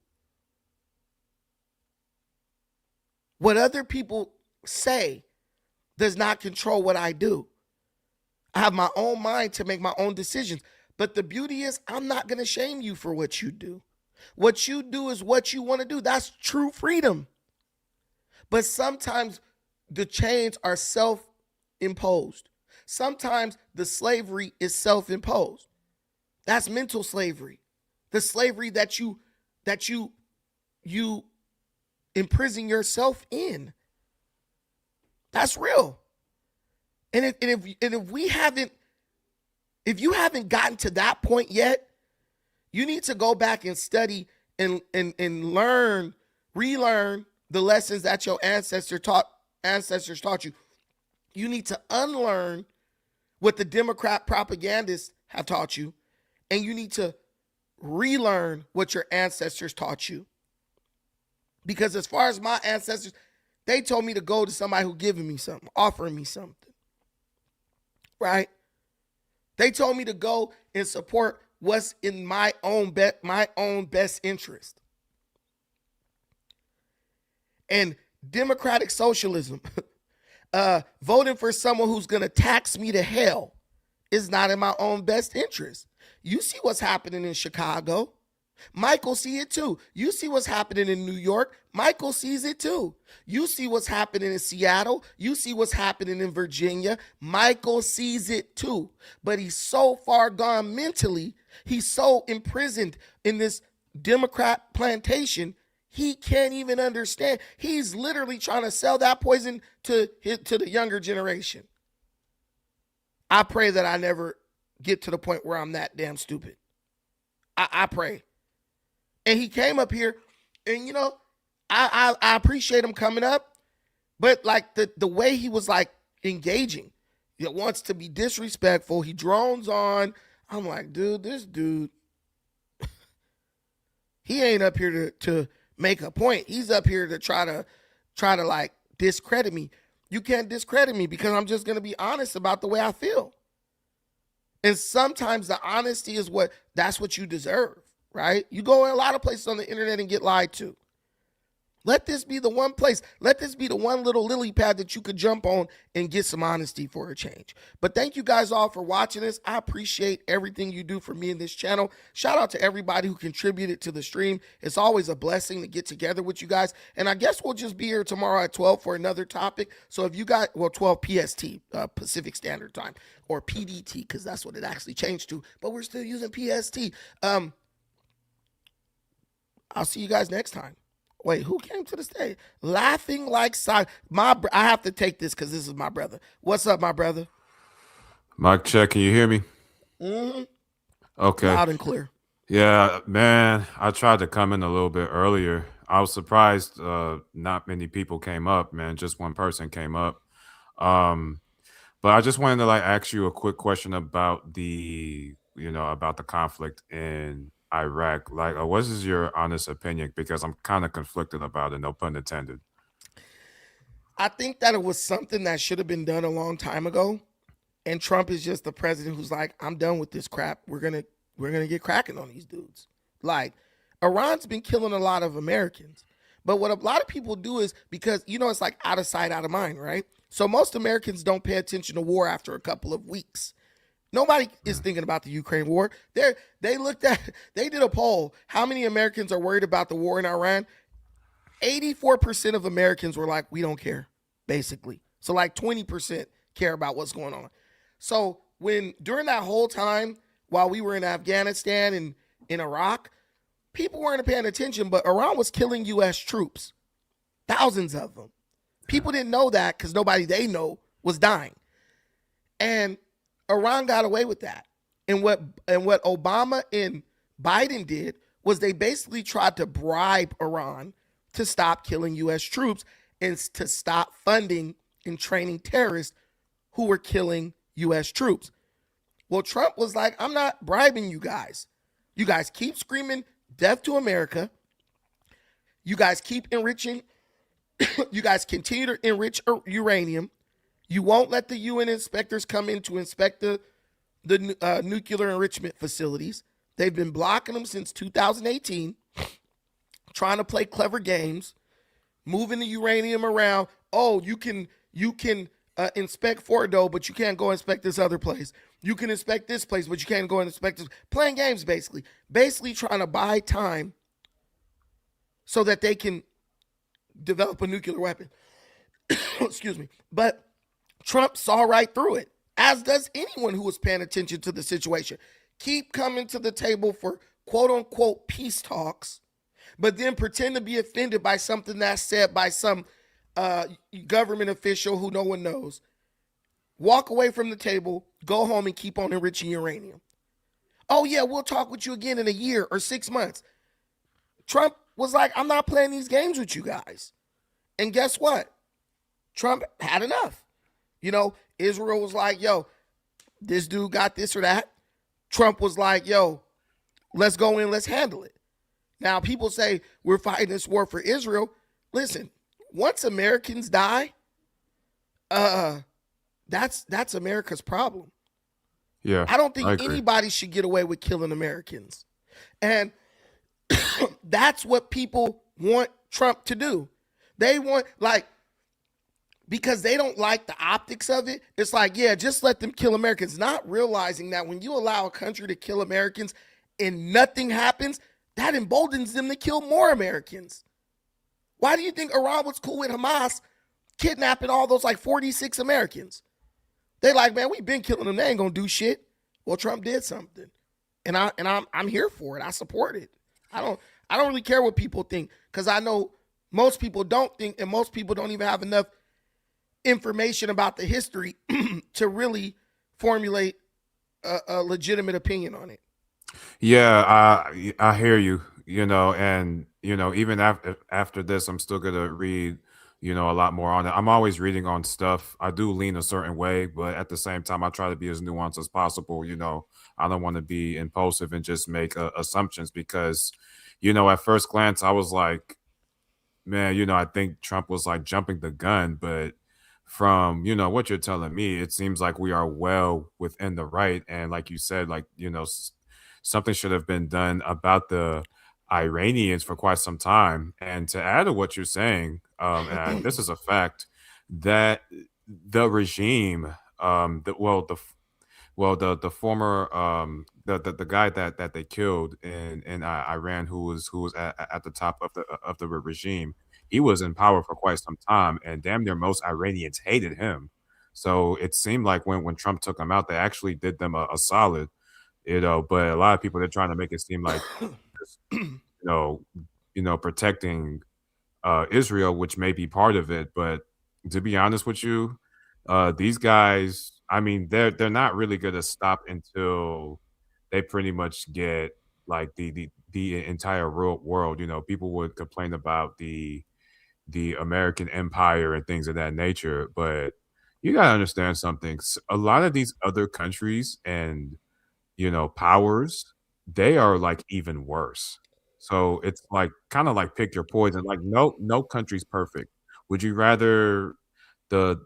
What other people say does not control what I do. I have my own mind to make my own decisions. But the beauty is, I'm not going to shame you for what you do. What you do is what you want to do. That's true freedom. But sometimes the chains are self-imposed. Sometimes the slavery is self-imposed. That's mental slavery. The slavery that you imprison yourself in. That's real. And if you haven't gotten to that point yet, you need to go back and study and relearn the lessons that your ancestors taught you. You need to unlearn what the Democrat propagandists have taught you, and you need to relearn what your ancestors taught you. Because as far as my ancestors, they told me to go to somebody who giving me something, offering me something. Right? They told me to go and support what's in my own best interest. And democratic socialism, voting for someone who's going to tax me to hell, is not in my own best interest. You see what's happening in Chicago. Michael see it too. You see what's happening in New York. Michael sees it too. You see what's happening in Seattle. You see what's happening in Virginia. Michael sees it too. But he's so far gone mentally. He's so imprisoned in this Democrat plantation. He can't even understand. He's literally trying to sell that poison to the younger generation. I pray that I never get to the point where I'm that damn stupid. I pray. And he came up here, and you know, I appreciate him coming up, but like the way he was like engaging, he wants to be disrespectful. He drones on. I'm like, dude, this dude, he ain't up here to make a point. He's up here to try to like discredit me. You can't discredit me because I'm just gonna be honest about the way I feel. And sometimes the honesty is that's what you deserve. Right? You go in a lot of places on the internet and get lied to. Let this be the one place. Let this be the one little lily pad that you could jump on and get some honesty for a change. But thank you guys all for watching this. I appreciate everything you do for me in this channel. Shout out to everybody who contributed to the stream. It's always a blessing to get together with you guys. And I guess we'll just be here tomorrow at 12 for another topic. So if you got, 12 PST, Pacific Standard Time, or PDT, because that's what it actually changed to. But we're still using PST. I'll see you guys next time. Wait, who came to the stage? Laughing like I have to take this because this is my brother. What's up, my brother? Mic check. Can you hear me? Mm-hmm. Okay. Loud and clear. Yeah, man. I tried to come in a little bit earlier. I was surprised not many people came up, man. Just one person came up. But I just wanted to like ask you a quick question about the conflict in Iraq. Like, what is your honest opinion? Because I'm kind of conflicted about it, no pun intended. I think that it was something that should have been done a long time ago. And Trump is just the president who's like, I'm done with this crap. We're gonna get cracking on these dudes. Like, Iran's been killing a lot of Americans. But what a lot of people do is, because, it's like out of sight, out of mind, right? So most Americans don't pay attention to war after a couple of weeks. Nobody is thinking about the Ukraine war. They did a poll. How many Americans are worried about the war in Iran? 84% of Americans were like, we don't care, basically. So like 20% care about what's going on. So during that whole time, while we were in Afghanistan and in Iraq, people weren't paying attention, but Iran was killing U.S. troops. Thousands of them. People didn't know that because nobody they know was dying. And Iran got away with that. And what Obama and Biden did was they basically tried to bribe Iran to stop killing U.S. troops and to stop funding and training terrorists who were killing U.S. troops. Well, Trump was like, I'm not bribing you guys. You guys keep screaming death to America. You guys keep enriching. You guys continue to enrich uranium. You won't let the UN inspectors come in to inspect the nuclear enrichment facilities. They've been blocking them since 2018, trying to play clever games, moving the uranium around. Oh, you can inspect Fordo, but you can't go inspect this other place. You can inspect this place, but you can't go and inspect this. Playing games, basically. Basically trying to buy time so that they can develop a nuclear weapon. Excuse me. But Trump saw right through it, as does anyone who was paying attention to the situation. Keep coming to the table for quote-unquote peace talks, but then pretend to be offended by something that's said by some government official who no one knows. Walk away from the table, go home, and keep on enriching uranium. Oh, yeah, we'll talk with you again in a year or 6 months. Trump was like, I'm not playing these games with you guys. And guess what? Trump had enough. You know, Israel was like, yo, this dude got this or that. Trump was like, yo, let's go in, let's handle it. Now, people say we're fighting this war for Israel. Listen, once Americans die, that's America's problem. Yeah, I don't think anybody should get away with killing Americans. And that's what people want Trump to do. They want, like, because they don't like the optics of it, it's like, yeah, just let them kill Americans, not realizing that when you allow a country to kill Americans and nothing happens, that emboldens them to kill more Americans. Why do you think Iran was cool with Hamas kidnapping all those like 46 Americans? They like, man, we've been killing them. They ain't gonna do shit. Well, Trump did something, and I'm here for it. I support it. I don't really care what people think, because I know most people don't think, and most people don't even have enough information about the history to really formulate a legitimate opinion on it. Yeah, I hear you. You know, and you know, even after this, I'm still gonna read, you know, a lot more on it. I'm always reading on stuff. I do lean a certain way, but at the same time, I try to be as nuanced as possible. You know, I don't want to be impulsive and just make assumptions, because, you know, at first glance, I was like, man, you know, I think Trump was like jumping the gun, but from, you know, what you're telling me, it seems like we are well within the right. And like you said, like, you know, something should have been done about the Iranians for quite some time. And to add to what you're saying, and this is a fact, that the regime, the former the guy that they killed in Iran, who was at the top of the regime, he was in power for quite some time, and damn near most Iranians hated him. So it seemed like when Trump took him out, they actually did them a solid, you know. But a lot of people, they're trying to make it seem like, you know, protecting Israel, which may be part of it. But to be honest with you, these guys, I mean, they're not really gonna stop until they pretty much get like the entire world. You know, people would complain about the American empire and things of that nature, but you gotta understand something. A lot of these other countries and, you know, powers, they are like even worse. So it's like kind of like pick your poison. Like no country's perfect. Would you rather a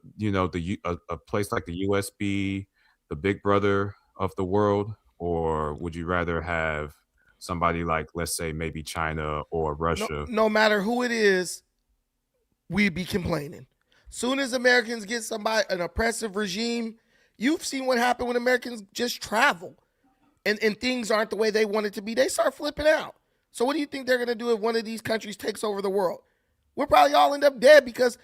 place like the US be the big brother of the world, or would you rather have somebody like, let's say, maybe China or Russia? No matter who it is, we'd be complaining. Soon as Americans get an oppressive regime, you've seen what happened when Americans just travel and things aren't the way they want it to be. They start flipping out. So what do you think they're going to do if one of these countries takes over the world? We'll probably all end up dead, because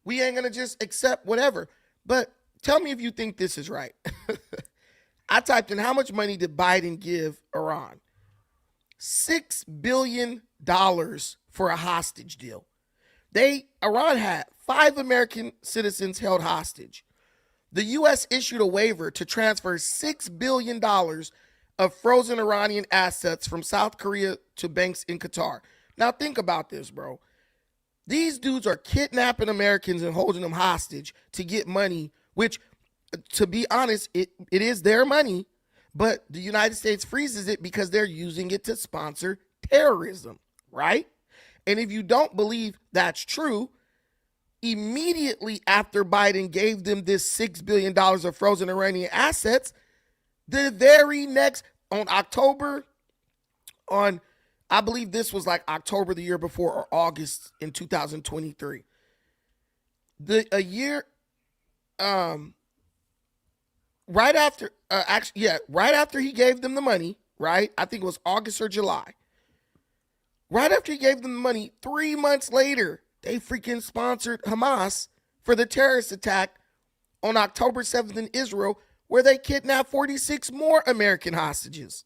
we ain't going to just accept whatever. But tell me if you think this is right. I typed in, how much money did Biden give Iran? $6 billion for a hostage deal. Iran had 5 American citizens held hostage. The U.S. issued a waiver to transfer $6 billion of frozen Iranian assets from South Korea to banks in Qatar. Now think about this, bro. These dudes are kidnapping Americans and holding them hostage to get money, which, to be honest, it is their money, but the United States freezes it because they're using it to sponsor terrorism, right? And if you don't believe that's true, immediately after Biden gave them this $6 billion of frozen Iranian assets, the very next, I believe this was like October the year before or August in 2023. Right after he gave them the money, right? I think it was August or July. Right after he gave them the money, 3 months later, they freaking sponsored Hamas for the terrorist attack on October 7th in Israel, where they kidnapped 46 more American hostages.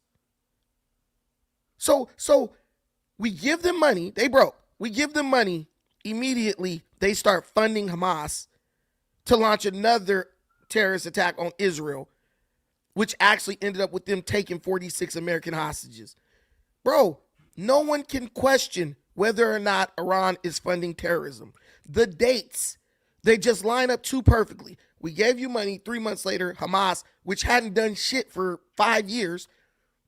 So we give them money. They broke. We give them money. Immediately, they start funding Hamas to launch another terrorist attack on Israel, which actually ended up with them taking 46 American hostages. Bro, no one can question whether or not Iran is funding terrorism. The dates, they just line up too perfectly. We gave you money. 3 months later, Hamas, which hadn't done shit for 5 years,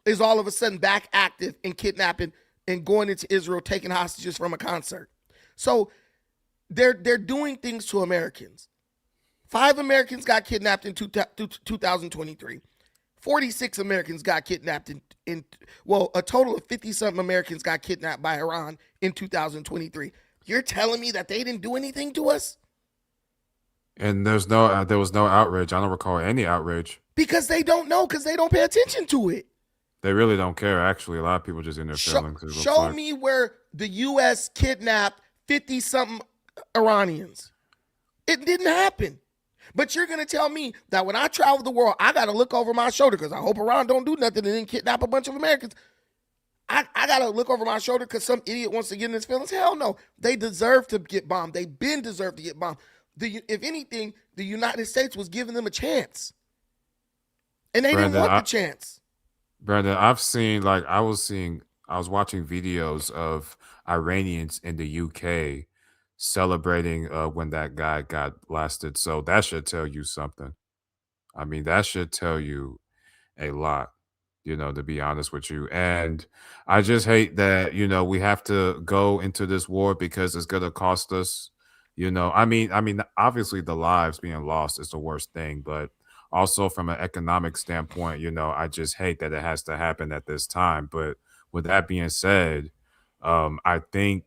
is all of a sudden back active and kidnapping and going into Israel, taking hostages from a concert. So they're doing things to Americans. 5 Americans got kidnapped in 2023. 46 Americans got kidnapped a total of 50-something Americans got kidnapped by Iran in 2023. You're telling me that they didn't do anything to us? And there was no outrage. I don't recall any outrage. Because they don't know, because they don't pay attention to it. They really don't care, actually. A lot of people just in their feelings. Show me where the U.S. kidnapped 50-something Iranians. It didn't happen. But you're going to tell me that when I travel the world, I got to look over my shoulder because I hope Iran don't do nothing and then kidnap a bunch of Americans. I got to look over my shoulder because some idiot wants to get in his feelings. Hell no. They deserve to get bombed. They've been deserved to get bombed. If anything, the United States was giving them a chance. And they didn't want the chance. Brandon, I was watching videos of Iranians in the UK celebrating when that guy got blasted. So that should tell you something. I mean, that should tell you a lot, to be honest with you. And I just hate that, we have to go into this war because it's going to cost us, I mean, obviously the lives being lost is the worst thing, but also from an economic standpoint, I just hate that it has to happen at this time. But with that being said, I think,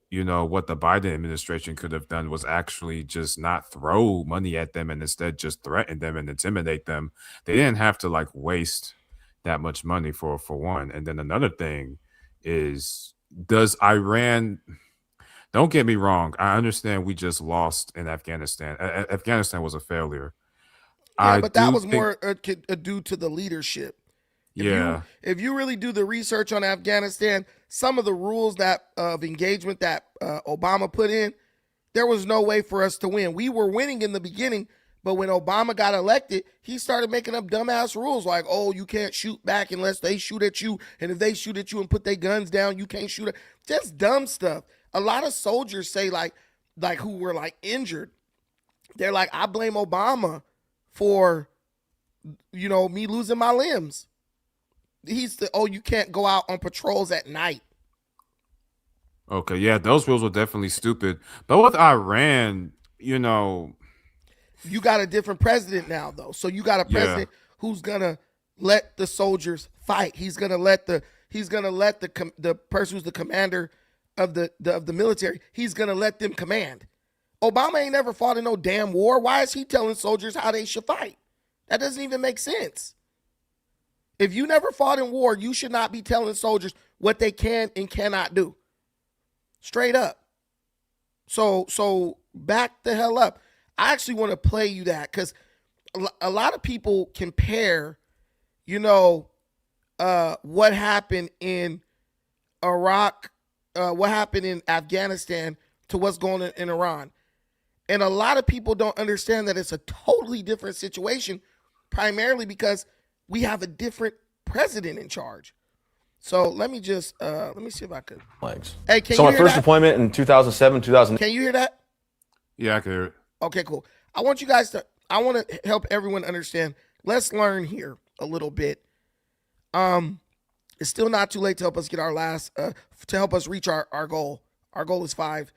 what the Biden administration could have done was actually just not throw money at them and instead just threaten them and intimidate them. They didn't have to waste that much money for one. And then another thing is, does Iran, don't get me wrong, I understand we just lost in Afghanistan. Afghanistan was a failure. Yeah, but that was more due to the leadership. If you really do the research on Afghanistan, some of the rules of engagement that Obama put in, there was no way for us to win. We were winning in the beginning, but when Obama got elected, he started making up dumbass rules like, oh, you can't shoot back unless they shoot at you, and if they shoot at you and put their guns down, you can't shoot. Just dumb stuff. A lot of soldiers say like who were injured, they're like, I blame Obama for, me losing my limbs. You can't go out on patrols at night. Okay, yeah, those rules were definitely stupid. But with Iran, you got a different president now, though. So you got a president who's gonna let the soldiers fight. He's gonna let the person who's the commander of the military. He's gonna let them command. Obama ain't never fought in no damn war. Why is he telling soldiers how they should fight? That doesn't even make sense. If you never fought in war, you should not be telling soldiers what they can and cannot do. Straight up. So back the hell up. I actually want to play you that because a lot of people compare, what happened in Iraq, what happened in Afghanistan to what's going on in Iran. And a lot of people don't understand that it's a totally different situation, primarily because we have a different president in charge. So let me just let me see if I could. Legs. Hey, can so you my hear first that? deployment in 2007, 2008. Can you hear that? Yeah, I can hear it. Okay, cool. I want you guys to. I want to help everyone understand. Let's learn here a little bit. It's still not too late to help us get our last to help us reach our goal. Our goal is $5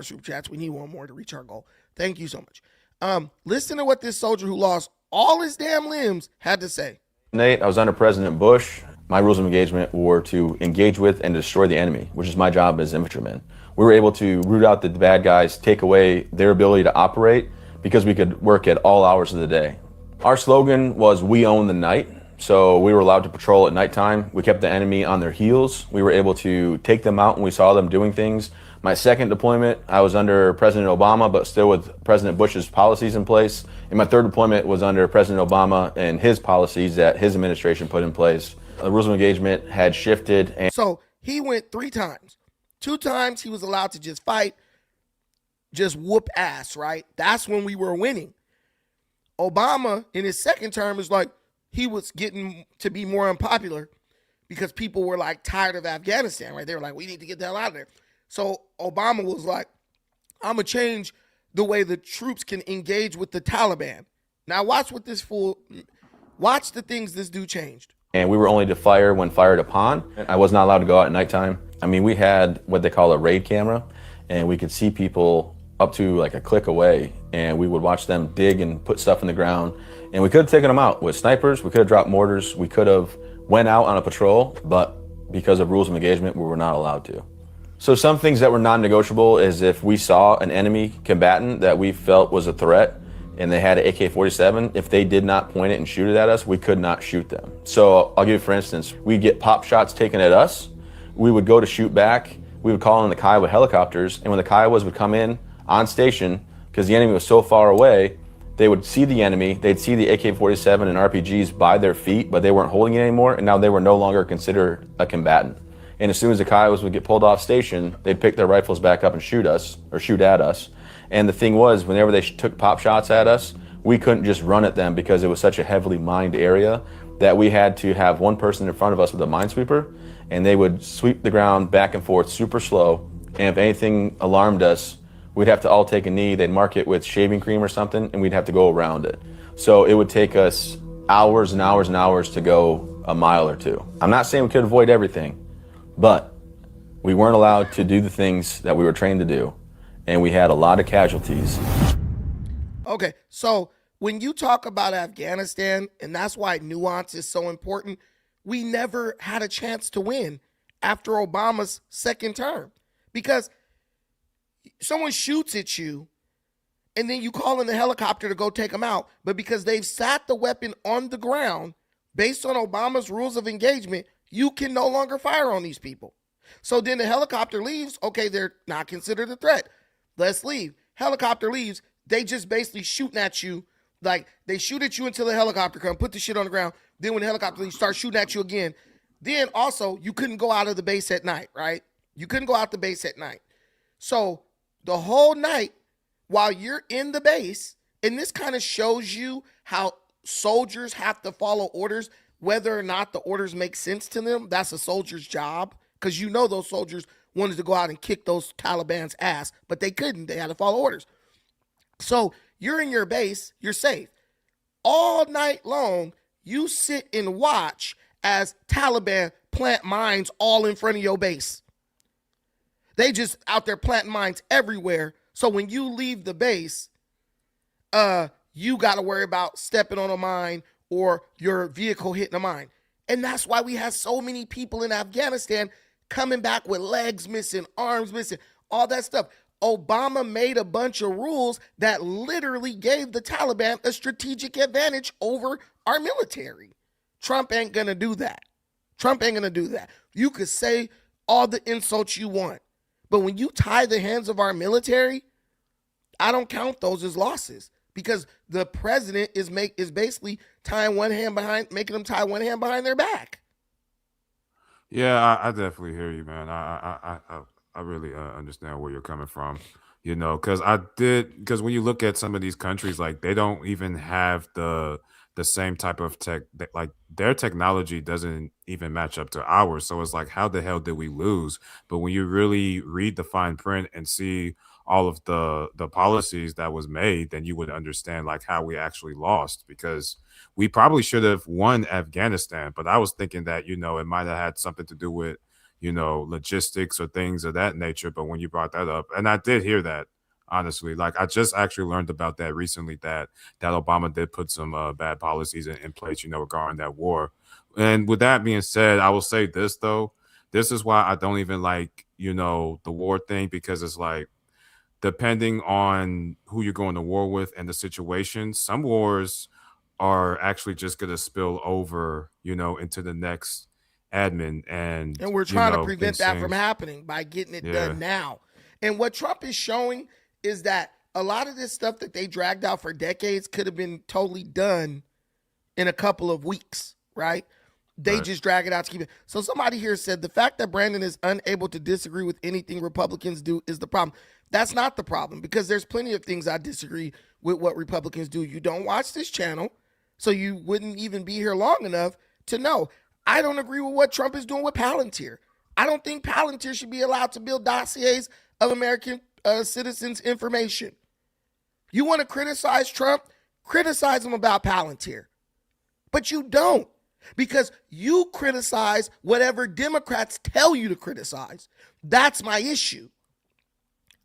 super chats. We need one more to reach our goal. Thank you so much. Listen to what this soldier who lost all his damn limbs had to say. I was under President Bush. My rules of engagement were to engage with and destroy the enemy, which is my job as infantryman. We were able to root out the bad guys, take away their ability to operate because we could work at all hours of the day. Our slogan was "We own the night." So we were allowed to patrol at nighttime. We kept the enemy on their heels. We were able to take them out when we saw them doing things. My second deployment, I was under President Obama, but still with President Bush's policies in place. And my third deployment was under President Obama and his policies that his administration put in place. The rules of engagement had shifted. And so he went 3 times. 2 times he was allowed to just fight, just whoop ass, right? That's when we were winning. Obama in his second term is like, he was getting to be more unpopular because people were like tired of Afghanistan, right? They were like, we need to get the hell out of there. So Obama was like, I'm going to change the way the troops can engage with the Taliban. Now watch what watch the things this dude changed. And we were only to fire when fired upon. I was not allowed to go out at nighttime. I mean, we had what they call a raid camera, and we could see people up to like a click away, and we would watch them dig and put stuff in the ground. And we could have taken them out with snipers, we could have dropped mortars, we could have went out on a patrol, but because of rules of engagement, we were not allowed to. So some things that were non-negotiable is if we saw an enemy combatant that we felt was a threat and they had an AK-47, if they did not point it and shoot it at us, we could not shoot them. So I'll give you, for instance, we'd get pop shots taken at us, we would go to shoot back, we would call in the Kiowa helicopters, and when the Kiowas would come in on station, because the enemy was so far away, they would see the enemy, they'd see the AK-47 and RPGs by their feet, but they weren't holding it anymore, and now they were no longer considered a combatant. And as soon as the Kiowas would get pulled off station, they'd pick their rifles back up and shoot us, or shoot at us. And the thing was, whenever they took pop shots at us, we couldn't just run at them because it was such a heavily mined area that we had to have one person in front of us with a minesweeper, and they would sweep the ground back and forth super slow. And if anything alarmed us, we'd have to all take a knee, they'd mark it with shaving cream or something, and we'd have to go around it. So it would take us hours and hours and hours to go a mile or two. I'm not saying we could avoid everything, but we weren't allowed to do the things that we were trained to do, and we had a lot of casualties. Okay, so when you talk about Afghanistan, and that's why nuance is so important, we never had a chance to win after Obama's second term because someone shoots at you and then you call in the helicopter to go take them out. But because they've sat the weapon on the ground, based on Obama's rules of engagement, you can no longer fire on these people. So then the helicopter leaves. Okay, they're not considered a threat. Let's leave. Helicopter leaves. They just basically shooting at you. Like they shoot at you until the helicopter comes, put the shit on the ground. Then when the helicopter leaves, start shooting at you again. Then also, you couldn't go out of the base at night, right? You couldn't go out the base at night. So the whole night while you're in the base, and this kind of shows you how soldiers have to follow orders, whether or not the orders make sense to them. That's a soldier's job because you know those soldiers wanted to go out and kick those Taliban's ass, but they couldn't. They had to follow orders. So you're in your base, you're safe. All night long, you sit and watch as Taliban plant mines all in front of your base. They just out there planting mines everywhere. So when you leave the base, you got to worry about stepping on a mine or your vehicle hitting a mine. And that's why we have so many people in Afghanistan coming back with legs missing, arms missing, all that stuff. Obama made a bunch of rules that literally gave the Taliban a strategic advantage over our military. Trump ain't going to do that. Trump ain't going to do that. You could say all the insults you want, but when you tie the hands of our military, I don't count those as losses because the president is basically tying one hand behind, making them tie one hand behind their back. Yeah, I definitely hear you, man. I really understand where you're coming from, because when you look at some of these countries, like they don't even have the the same type of tech. Like their technology doesn't even match up to ours. So it's like, how the hell did we lose? But when you really read the fine print and see all of the policies that was made, then you would understand like how we actually lost, because we probably should have won Afghanistan. But I was thinking that, you know, it might have had something to do with, you know, logistics or things of that nature. But when you brought that up, and I did hear that, honestly, like I just actually learned about that recently, that Obama did put some bad policies in place, you know, regarding that war. And with that being said, I will say this though, this is why I don't even like, you know, the war thing, because it's like, depending on who you're going to war with and the situation, some wars are actually just going to spill over, you know, into the next admin. And we're you trying to know, prevent these that from things- happening by getting it Yeah. done now. And what Trump is showing is that a lot of this stuff that they dragged out for decades could have been totally done in a couple of weeks, right? They Right. just drag it out to keep it. So somebody here said the fact that Brandon is unable to disagree with anything Republicans do is the problem. That's not the problem, because there's plenty of things I disagree with what Republicans do. You don't watch this channel, so you wouldn't even be here long enough to know. I don't agree with what Trump is doing with Palantir. I don't think Palantir should be allowed to build dossiers of American citizens' information. You want to criticize Trump? Criticize him about Palantir. But you don't, because you criticize whatever Democrats tell you to criticize. That's my issue.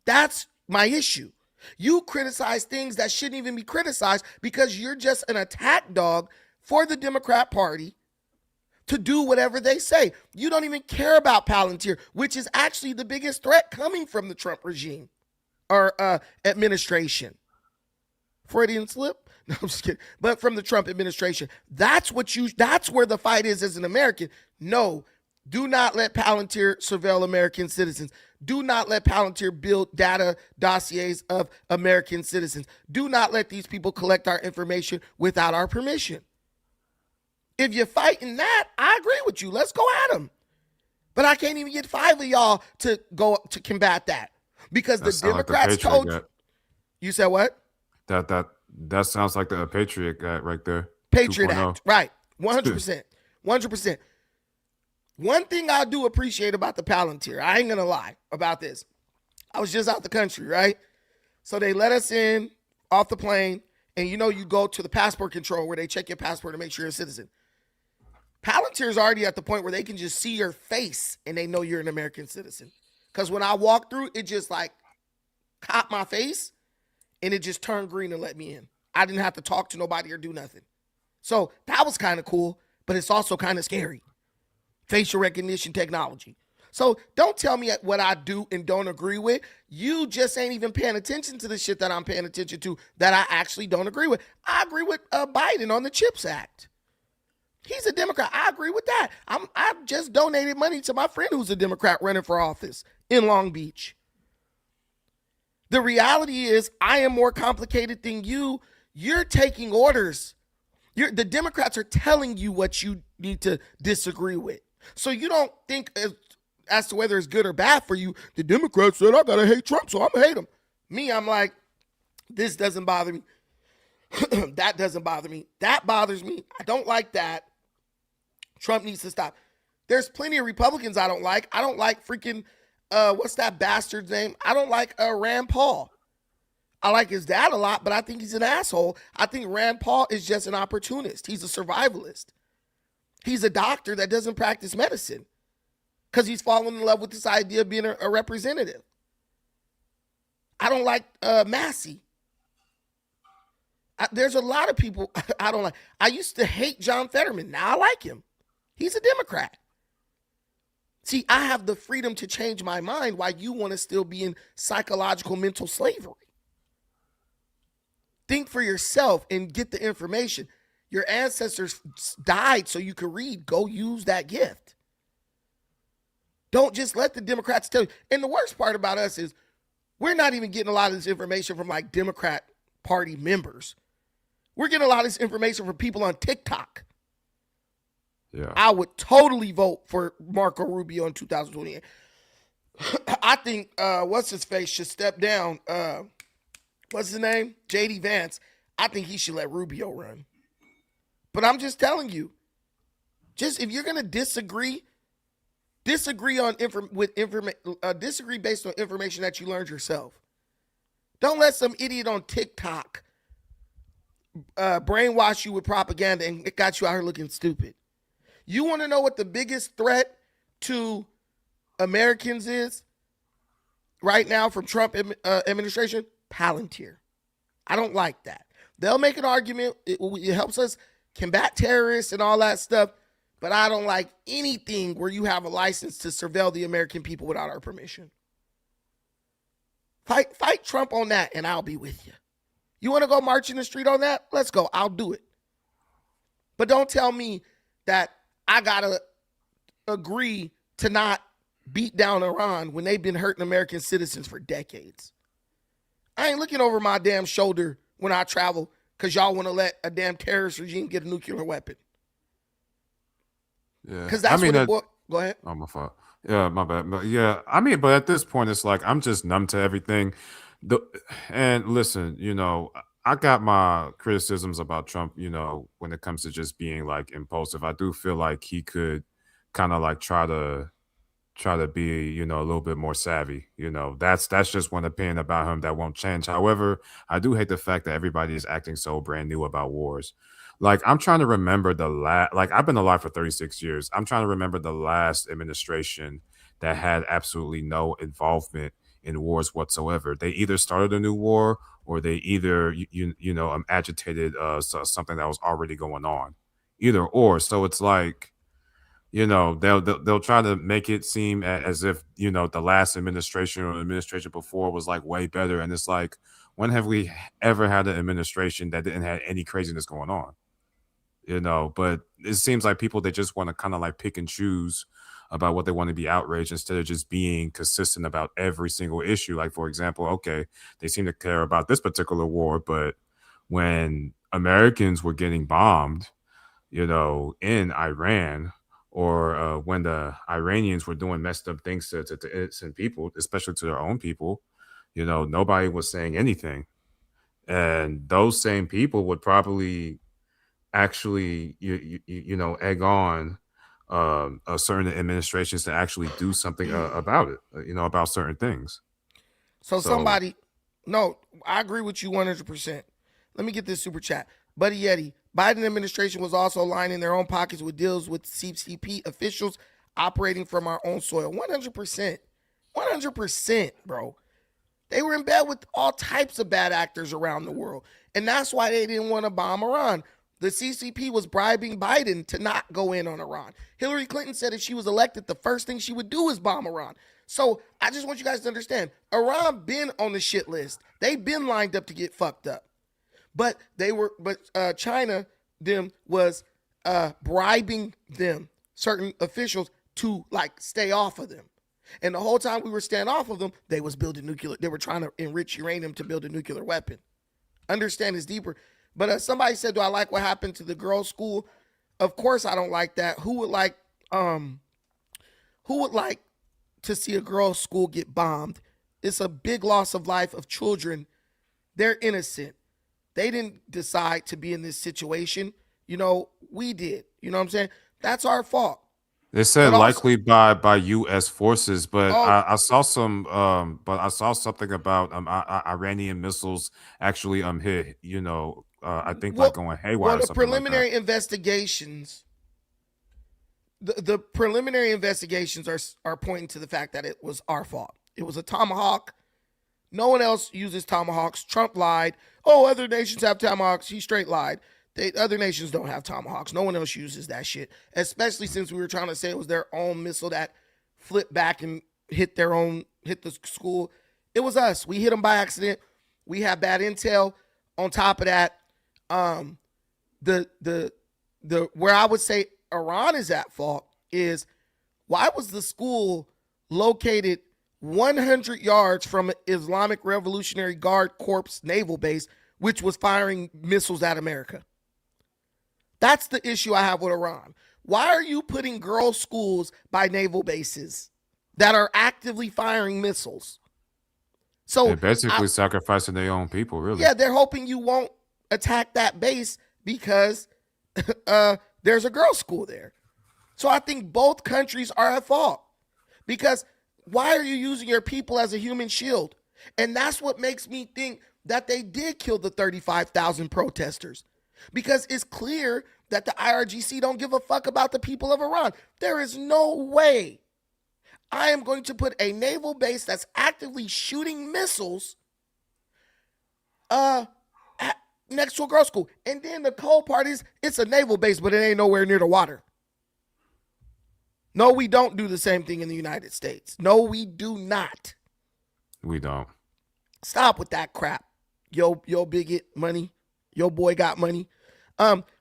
That's my issue. You criticize things that shouldn't even be criticized because you're just an attack dog for the Democrat Party to do whatever they say. You don't even care about Palantir, which is actually the biggest threat coming from the Trump regime or administration. Freudian slip? No, I'm just kidding. But from the Trump administration. That's where the fight is as an American. No, do not let Palantir surveil American citizens. Do not let Palantir build data dossiers of American citizens. Do not let these people collect our information without our permission. If you're fighting that, I agree with you. Let's go at them. But I can't even get 5 of y'all to go to combat that, because the sound like the Democrats Patriot told you. Act. You said what? That sounds like the Patriot Act right there. Patriot 2.0. Act, right? 100%, 100%. One thing I do appreciate about the Palantir, I ain't gonna lie about this. I was just out the country, right? So they let us in off the plane, and you know you go to the passport control where they check your passport to make sure you're a citizen. Palantir is already at the point where they can just see your face and they know you're an American citizen. Because when I walked through, it just like caught my face and it just turned green and let me in. I didn't have to talk to nobody or do nothing. So that was kind of cool, but it's also kind of scary. Facial recognition technology. So don't tell me what I do and don't agree with. You just ain't even paying attention to the shit that I'm paying attention to that I actually don't agree with. I agree with Biden on the CHIPS Act. He's a Democrat. I agree with that. I just donated money to my friend who's a Democrat running for office in Long Beach. The reality is I am more complicated than you. You're taking orders. The Democrats are telling you what you need to disagree with. So you don't think as to whether it's good or bad for you. The Democrats said, I gotta hate Trump, so I'm gonna hate him. Me, I'm like, this doesn't bother me. That doesn't bother me. That bothers me. I don't like that. Trump needs to stop. There's plenty of Republicans I don't like. I don't like freaking, what's that bastard's name? I don't like Rand Paul. I like his dad a lot, but I think he's an asshole. I think Rand Paul is just an opportunist. He's a survivalist. He's a doctor that doesn't practice medicine because he's fallen in love with this idea of being a representative. I don't like Massey. There's a lot of people I don't like. I used to hate John Fetterman. Now I like him. He's a Democrat. See, I have the freedom to change my mind while you want to still be in psychological mental slavery. Think for yourself and get the information. Your ancestors died so you could read. Go use that gift. Don't just let the Democrats tell you. And the worst part about us is we're not even getting a lot of this information from like Democrat Party members. We're getting a lot of this information from people on TikTok. Yeah. I would totally vote for Marco Rubio in 2028. I think what's his face should step down. What's his name? JD Vance. I think he should let Rubio run. But I'm just telling you, just if you're gonna disagree on disagree based on information that you learned yourself. Don't let some idiot on TikTok brainwash you with propaganda and it got you out here looking stupid. You want to know what the biggest threat to Americans is right now from Trump administration? Palantir. I don't like that. They'll make an argument. It helps us combat terrorists and all that stuff. But I don't like anything where you have a license to surveil the American people without our permission. Fight Trump on that, and I'll be with you. You want to go march in the street on that? Let's go. I'll do it. But don't tell me that I got to agree to not beat down Iran when they've been hurting American citizens for decades. I ain't looking over my damn shoulder when I travel because y'all want to let a damn terrorist regime get a nuclear weapon. Yeah, Because that's what go ahead. Oh, my fault. Yeah, my bad. But yeah, I mean, but at this point, it's like I'm just numb to everything. And listen, you know, I got my criticisms about Trump, you know, when it comes to just being like impulsive. I do feel like he could kind of like try to be, you know, a little bit more savvy. You know, that's just one opinion about him that won't change. However, I do hate the fact that everybody is acting so brand new about wars. Like, I'm trying to remember like, I've been alive for 36 years. I'm trying to remember the last administration that had absolutely no involvement in wars whatsoever. They either started a new war or they either, agitated something that was already going on. Either or. So it's like, you know, they'll try to make it seem as if, you know, the last administration or the administration before was like way better. And it's like, when have we ever had an administration that didn't have any craziness going on? You know, but it seems like people, they just want to kind of like pick and choose about what they want to be outraged instead of just being consistent about every single issue. Like, for example, okay, they seem to care about this particular war, but when Americans were getting bombed, you know, in Iran, or when the Iranians were doing messed up things to innocent people, especially to their own people, you know, nobody was saying anything. And those same people would probably actually, you know, egg on certain administrations to actually do something about it, you know, about certain things. So no, I agree with you 100%. Let me get this super chat. Buddy Yeti, Biden administration was also lining their own pockets with deals with CCP officials operating from our own soil. 100%. 100%, bro. They were in bed with all types of bad actors around the world. And that's why they didn't want to bomb Iran. The CCP was bribing Biden to not go in on Iran. Hillary Clinton said if she was elected, the first thing she would do is bomb Iran. So I just want you guys to understand, Iran been on the shit list. They've been lined up to get fucked up. But China was bribing them, certain officials, to like stay off of them. And the whole time we were staying off of them, they was building they were trying to enrich uranium to build a nuclear weapon. Understand it's deeper. But somebody said, do I like what happened to the girls' school? Of course I don't like that. Who would like to see a girls' school get bombed? It's a big loss of life of children. They're innocent. They didn't decide to be in this situation. You know, we did. You know what I'm saying? That's our fault. They said likely by U.S. forces, but I saw something about Iranian missiles actually hit. You know, I think like going haywire. Well, the preliminary investigations, the preliminary investigations are pointing to the fact that it was our fault. It was a Tomahawk. No one else uses Tomahawks. Trump lied. Oh, other nations have Tomahawks. He straight lied. Other nations don't have Tomahawks. No one else uses that shit, especially since we were trying to say it was their own missile that flipped back and hit the school. It was us. We hit them by accident. We had bad intel. On top of that, where I would say Iran is at fault is, why was the school located 100 yards from an Islamic Revolutionary Guard Corps naval base, which was firing missiles at America? That's the issue I have with Iran. Why are you putting girls' schools by naval bases that are actively firing missiles? So they're basically sacrificing their own people, really. Yeah, they're hoping you won't attack that base because there's a girls' school there. So I think both countries are at fault because why are you using your people as a human shield? And that's what makes me think that they did kill the 35,000 protesters because it's clear that the IRGC don't give a fuck about the people of Iran. There is no way I am going to put a naval base that's actively shooting missiles next to a girls' school. And then the cold part is it's a naval base, but it ain't nowhere near the water. No, we don't do the same thing in the United States. No, we do not. We don't. Stop with that crap. Yo bigot money. Yo boy got money.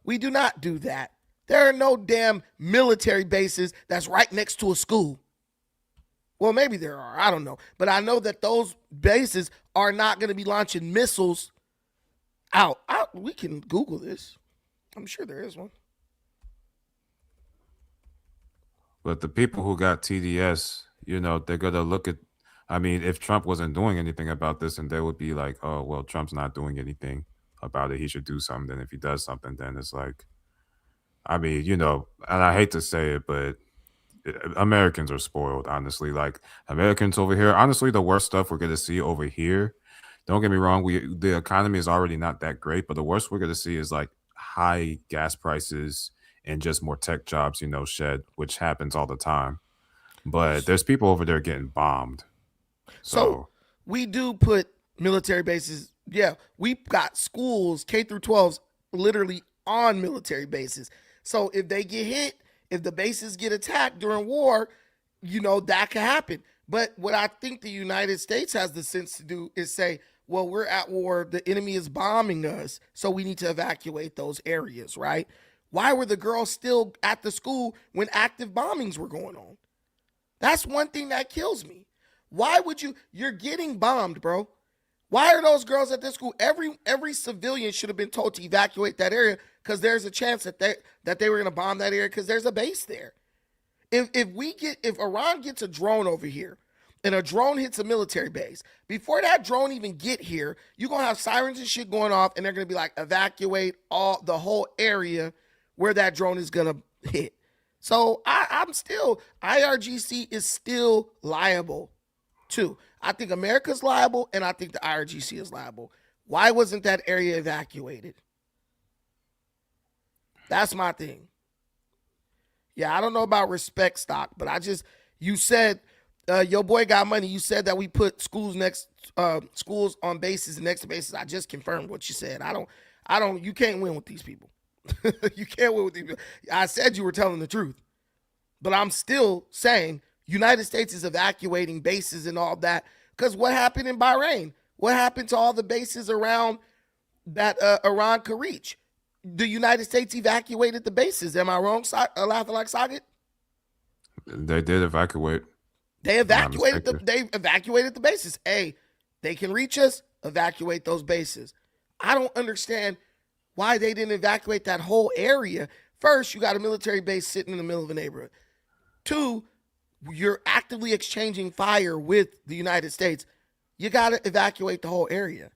We do not do that. There are no damn military bases that's right next to a school. Well, maybe there are. I don't know. But I know that those bases are not going to be launching missiles out. We can Google this. I'm sure there is one. But the people who got TDS, they're going to look at, if Trump wasn't doing anything about this, and they would be like, oh, well, Trump's not doing anything about it. He should do something. Then if he does something, then it's like, and I hate to say it, but Americans are spoiled, honestly. Like Americans over here, honestly, the worst stuff we're going to see over here, don't get me wrong, the economy is already not that great, but the worst we're going to see is like high gas prices and just more tech jobs, shed, which happens all the time. But there's people over there getting bombed. So we do put military bases. Yeah, we've got schools, K through 12s, literally on military bases. So if they get hit, if the bases get attacked during war, that could happen. But what I think the United States has the sense to do is say, well, we're at war. The enemy is bombing us. So we need to evacuate those areas, right? Why were the girls still at the school when active bombings were going on? That's one thing that kills me. Why would you're getting bombed, bro. Why are those girls at this school? Every civilian should have been told to evacuate that area because there's a chance that they were going to bomb that area because there's a base there. If Iran gets a drone over here and a drone hits a military base, before that drone even get here, you're going to have sirens and shit going off and they're going to be like, evacuate the whole area where that drone is going to hit. So IRGC is still liable too. I think America's liable and I think the IRGC is liable. Why wasn't that area evacuated? That's my thing. Yeah, I don't know about respect stock, but you said, your boy got money. You said that we put schools on bases next to bases. I just confirmed what you said. You can't win with these people. You can't win with these people. I said you were telling the truth, but I'm still saying United States is evacuating bases and all that because what happened in Bahrain? What happened to all the bases around that Iran could reach? The United States evacuated the bases. Am I wrong, laughing like socket? They did evacuate. They evacuated the bases. Hey, they can reach us, evacuate those bases. I don't understand why they didn't evacuate that whole area. First, you got a military base sitting in the middle of a neighborhood. Two, you're actively exchanging fire with the United States. You got to evacuate the whole area.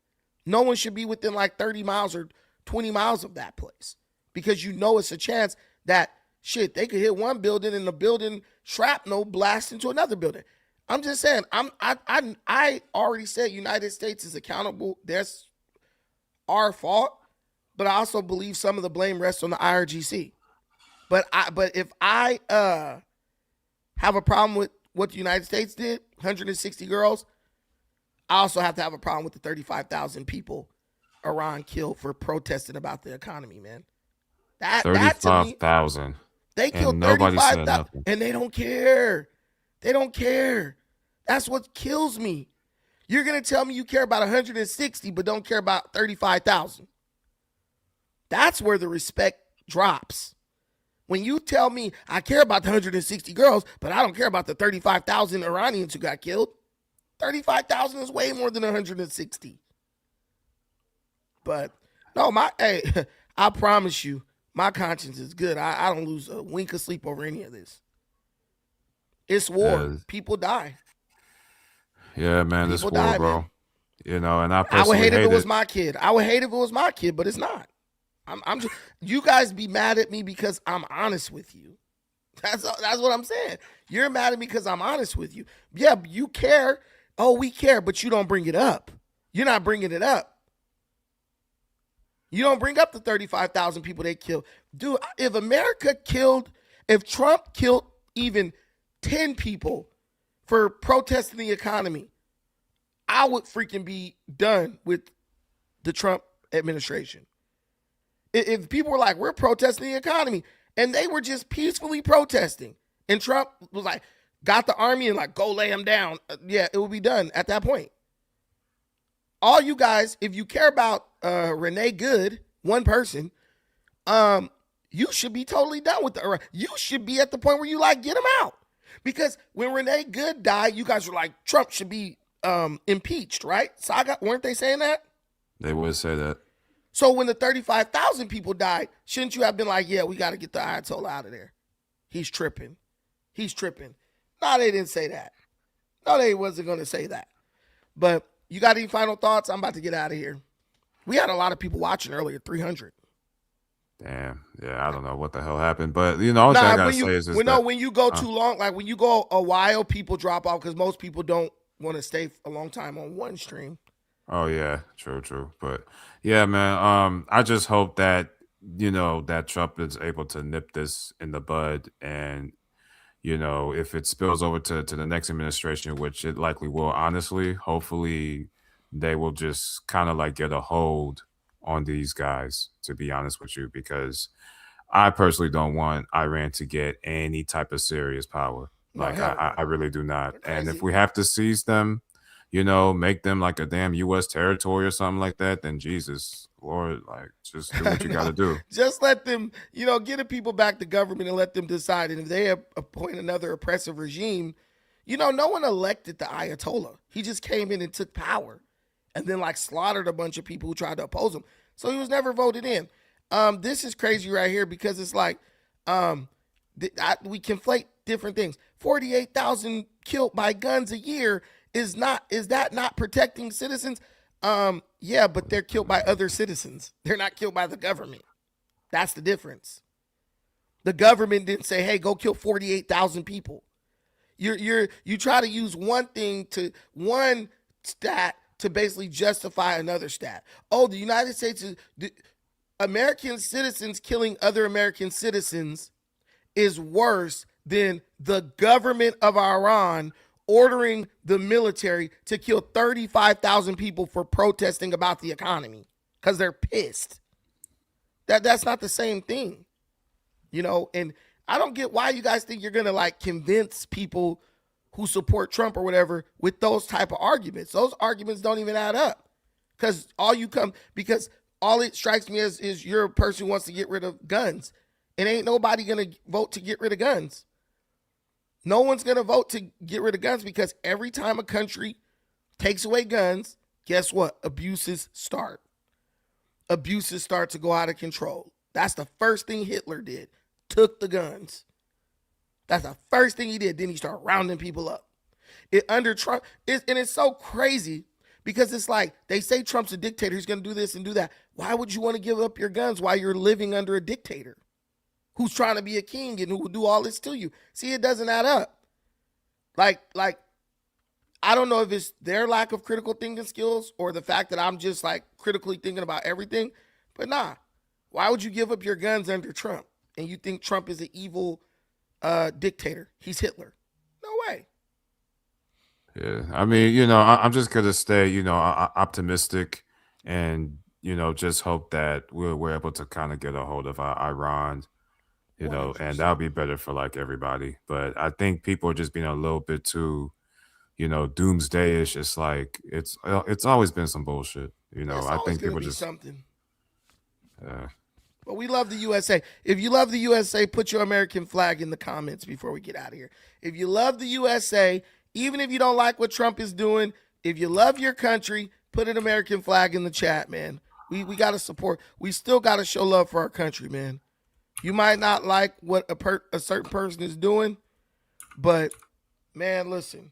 No one should be within like 30 miles or 20 miles of that place because it's a chance that they could hit one building and the building shrapnel blast into another building. I'm just saying, I already said United States is accountable. That's our fault, but I also believe some of the blame rests on the IRGC. But if I have a problem with what the United States did, 160 girls, I also have to have a problem with the 35,000 people Iran killed for protesting about the economy, man. 35,000. They killed 35,000 and they don't care. They don't care. That's what kills me. You're going to tell me you care about 160 but don't care about 35,000. That's where the respect drops. When you tell me I care about the 160 girls, but I don't care about the 35,000 Iranians who got killed, 35,000 is way more than 160. But no, I promise you, my conscience is good. I don't lose a wink of sleep over any of this. It's war. People die. Yeah, man, this war, bro. Man. And I would hate if it was it. my kid. I would hate if it was my kid, but it's not. I'm just, you guys be mad at me because I'm honest with you. That's what I'm saying. You're mad at me because I'm honest with you. Yeah, you care. Oh, we care, but you don't bring it up. You're not bringing it up. You don't bring up the 35,000 people they killed. Dude, if Trump killed even 10 people for protesting the economy, I would freaking be done with the Trump administration. If people were like, we're protesting the economy, and they were just peacefully protesting, and Trump was like, got the army and like, go lay them down, yeah, it would be done at that point. All you guys, if you care about Renee Good, one person, you should be totally done with you should be at the point where you like, get him out. Because when Renee Good died, you guys were like, Trump should be impeached, right? Saga, weren't they saying that? They would say that. So when the 35,000 people died, shouldn't you have been like, yeah, we got to get the Ayatollah out of there? He's tripping. He's tripping. No, they didn't say that. No, they wasn't going to say that. But you got any final thoughts? I'm about to get out of here. We had a lot of people watching earlier, 300. Damn. Yeah, I don't know what the hell happened. But, you know, all thing I got to say is when you go too long, like when you go a while, people drop off because most people don't want to stay a long time on one stream. Oh, yeah. True. But, yeah, man, I just hope that, you know, that Trump is able to nip this in the bud. And, you know, if it spills over to the next administration, which it likely will, honestly, hopefully they will just kind of like get a hold on these guys, to be honest with you, because I personally don't want Iran to get any type of serious power. Like, I really do not. And if we have to seize them, you know, make them like a damn U.S. territory or something like that, then Jesus, Lord, like, just do what you got to do. Just let them, you know, get the people back to government and let them decide. And if they appoint another oppressive regime, you know, no one elected the Ayatollah. He just came in and took power and then like slaughtered a bunch of people who tried to oppose him. So he was never voted in. This is crazy right here because it's like we conflate different things. 48,000 killed by guns a year is that not protecting citizens? Yeah, but they're killed by other citizens. They're not killed by the government. That's the difference. The government didn't say, "Hey, go kill 48,000 people." You try to use one stat to basically justify another stat. Oh, the United States American citizens killing other American citizens is worse than the government of Iran ordering the military to kill 35,000 people for protesting about the economy because they're pissed. That's not the same thing, you know. And I don't get why you guys think you're gonna like convince people who support Trump or whatever with those type of arguments. Those arguments don't even add up because all it strikes me as is you're a person who wants to get rid of guns, and ain't nobody gonna vote to get rid of guns. No one's going to vote to get rid of guns because every time a country takes away guns, guess what? Abuses start. Abuses start to go out of control. That's the first thing Hitler did. Took the guns. That's the first thing he did. Then he started rounding people up. Under Trump, and it's so crazy because it's like they say Trump's a dictator. He's going to do this and do that. Why would you want to give up your guns while you're living under a dictator who's trying to be a king and who will do all this to you? See, it doesn't add up. Like, I don't know if it's their lack of critical thinking skills or the fact that I'm just like critically thinking about everything. But nah, why would you give up your guns under Trump? And you think Trump is an evil dictator? He's Hitler. No way. Yeah, I mean, you know, I'm just gonna stay, you know, optimistic, and you know, just hope that we're able to kind of get a hold of Iran, you know, and that'll be better for like everybody. But I think people are just being a little bit too, you know, doomsday-ish. It's like it's always been some bullshit, you know. I think people just something. But we love the USA. If you love the USA, put your American flag in the comments before we get out of here. If you love the USA, even if you don't like what Trump is doing, if you love your country, put an American flag in the chat, man. We got to support. We still got to show love for our country, man. You might not like what a certain person is doing, but man, listen.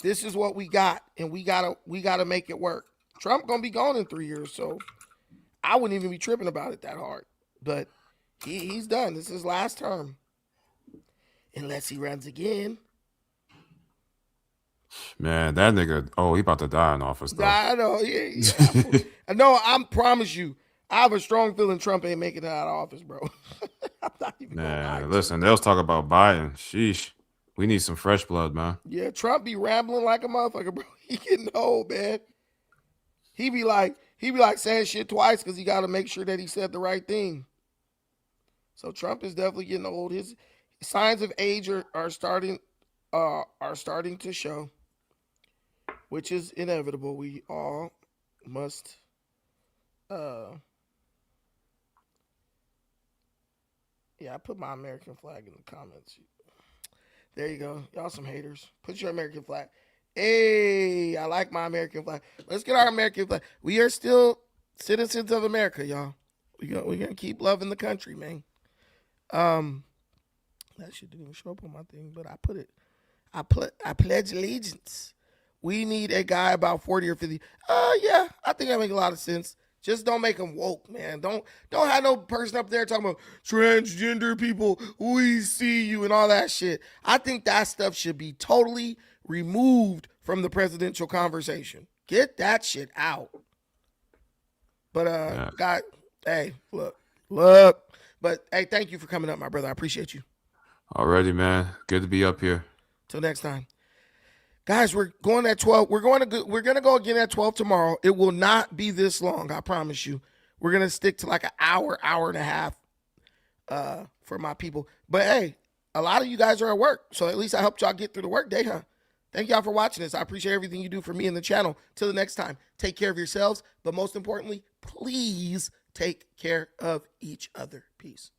This is what we got, and we gotta make it work. Trump gonna be gone in 3 years, so I wouldn't even be tripping about it that hard. But he's done. This is his last term. Unless he runs again. Man, that nigga, he about to die in office, though. I know. Yeah. No, I promise you, I have a strong feeling Trump ain't making it out of office, bro. I'm not even Man, listen, they'll talk about Biden. Sheesh. We need some fresh blood, man. Yeah, Trump be rambling like a motherfucker, bro. He getting old, man. He be like saying shit twice because he got to make sure that he said the right thing. So Trump is definitely getting old. His signs of age are starting to show, which is inevitable. We all must. Yeah, I put my American flag in the comments. There you go. Y'all some haters. Put your American flag. Hey, I like my American flag. Let's get our American flag. We are still citizens of America, y'all. We're gonna keep loving the country, man. That shit didn't even show up on my thing, but I put it. I pledge allegiance. We need a guy about 40 or 50. Yeah, I think that makes a lot of sense. Just don't make them woke, man. Don't have no person up there talking about transgender people. We see you and all that shit. I think that stuff should be totally removed from the presidential conversation. Get that shit out. But God, hey, look. But hey, thank you for coming up, my brother. I appreciate you. Already, man. Good to be up here. Till next time. Guys, we're going at 12. We're going to go again at 12 tomorrow. It will not be this long, I promise you. We're going to stick to like an hour and a half for my people. But hey, a lot of you guys are at work, so at least I helped y'all get through the work day, huh? Thank y'all for watching this. I appreciate everything you do for me and the channel. Till the next time, take care of yourselves, but most importantly, please take care of each other. Peace.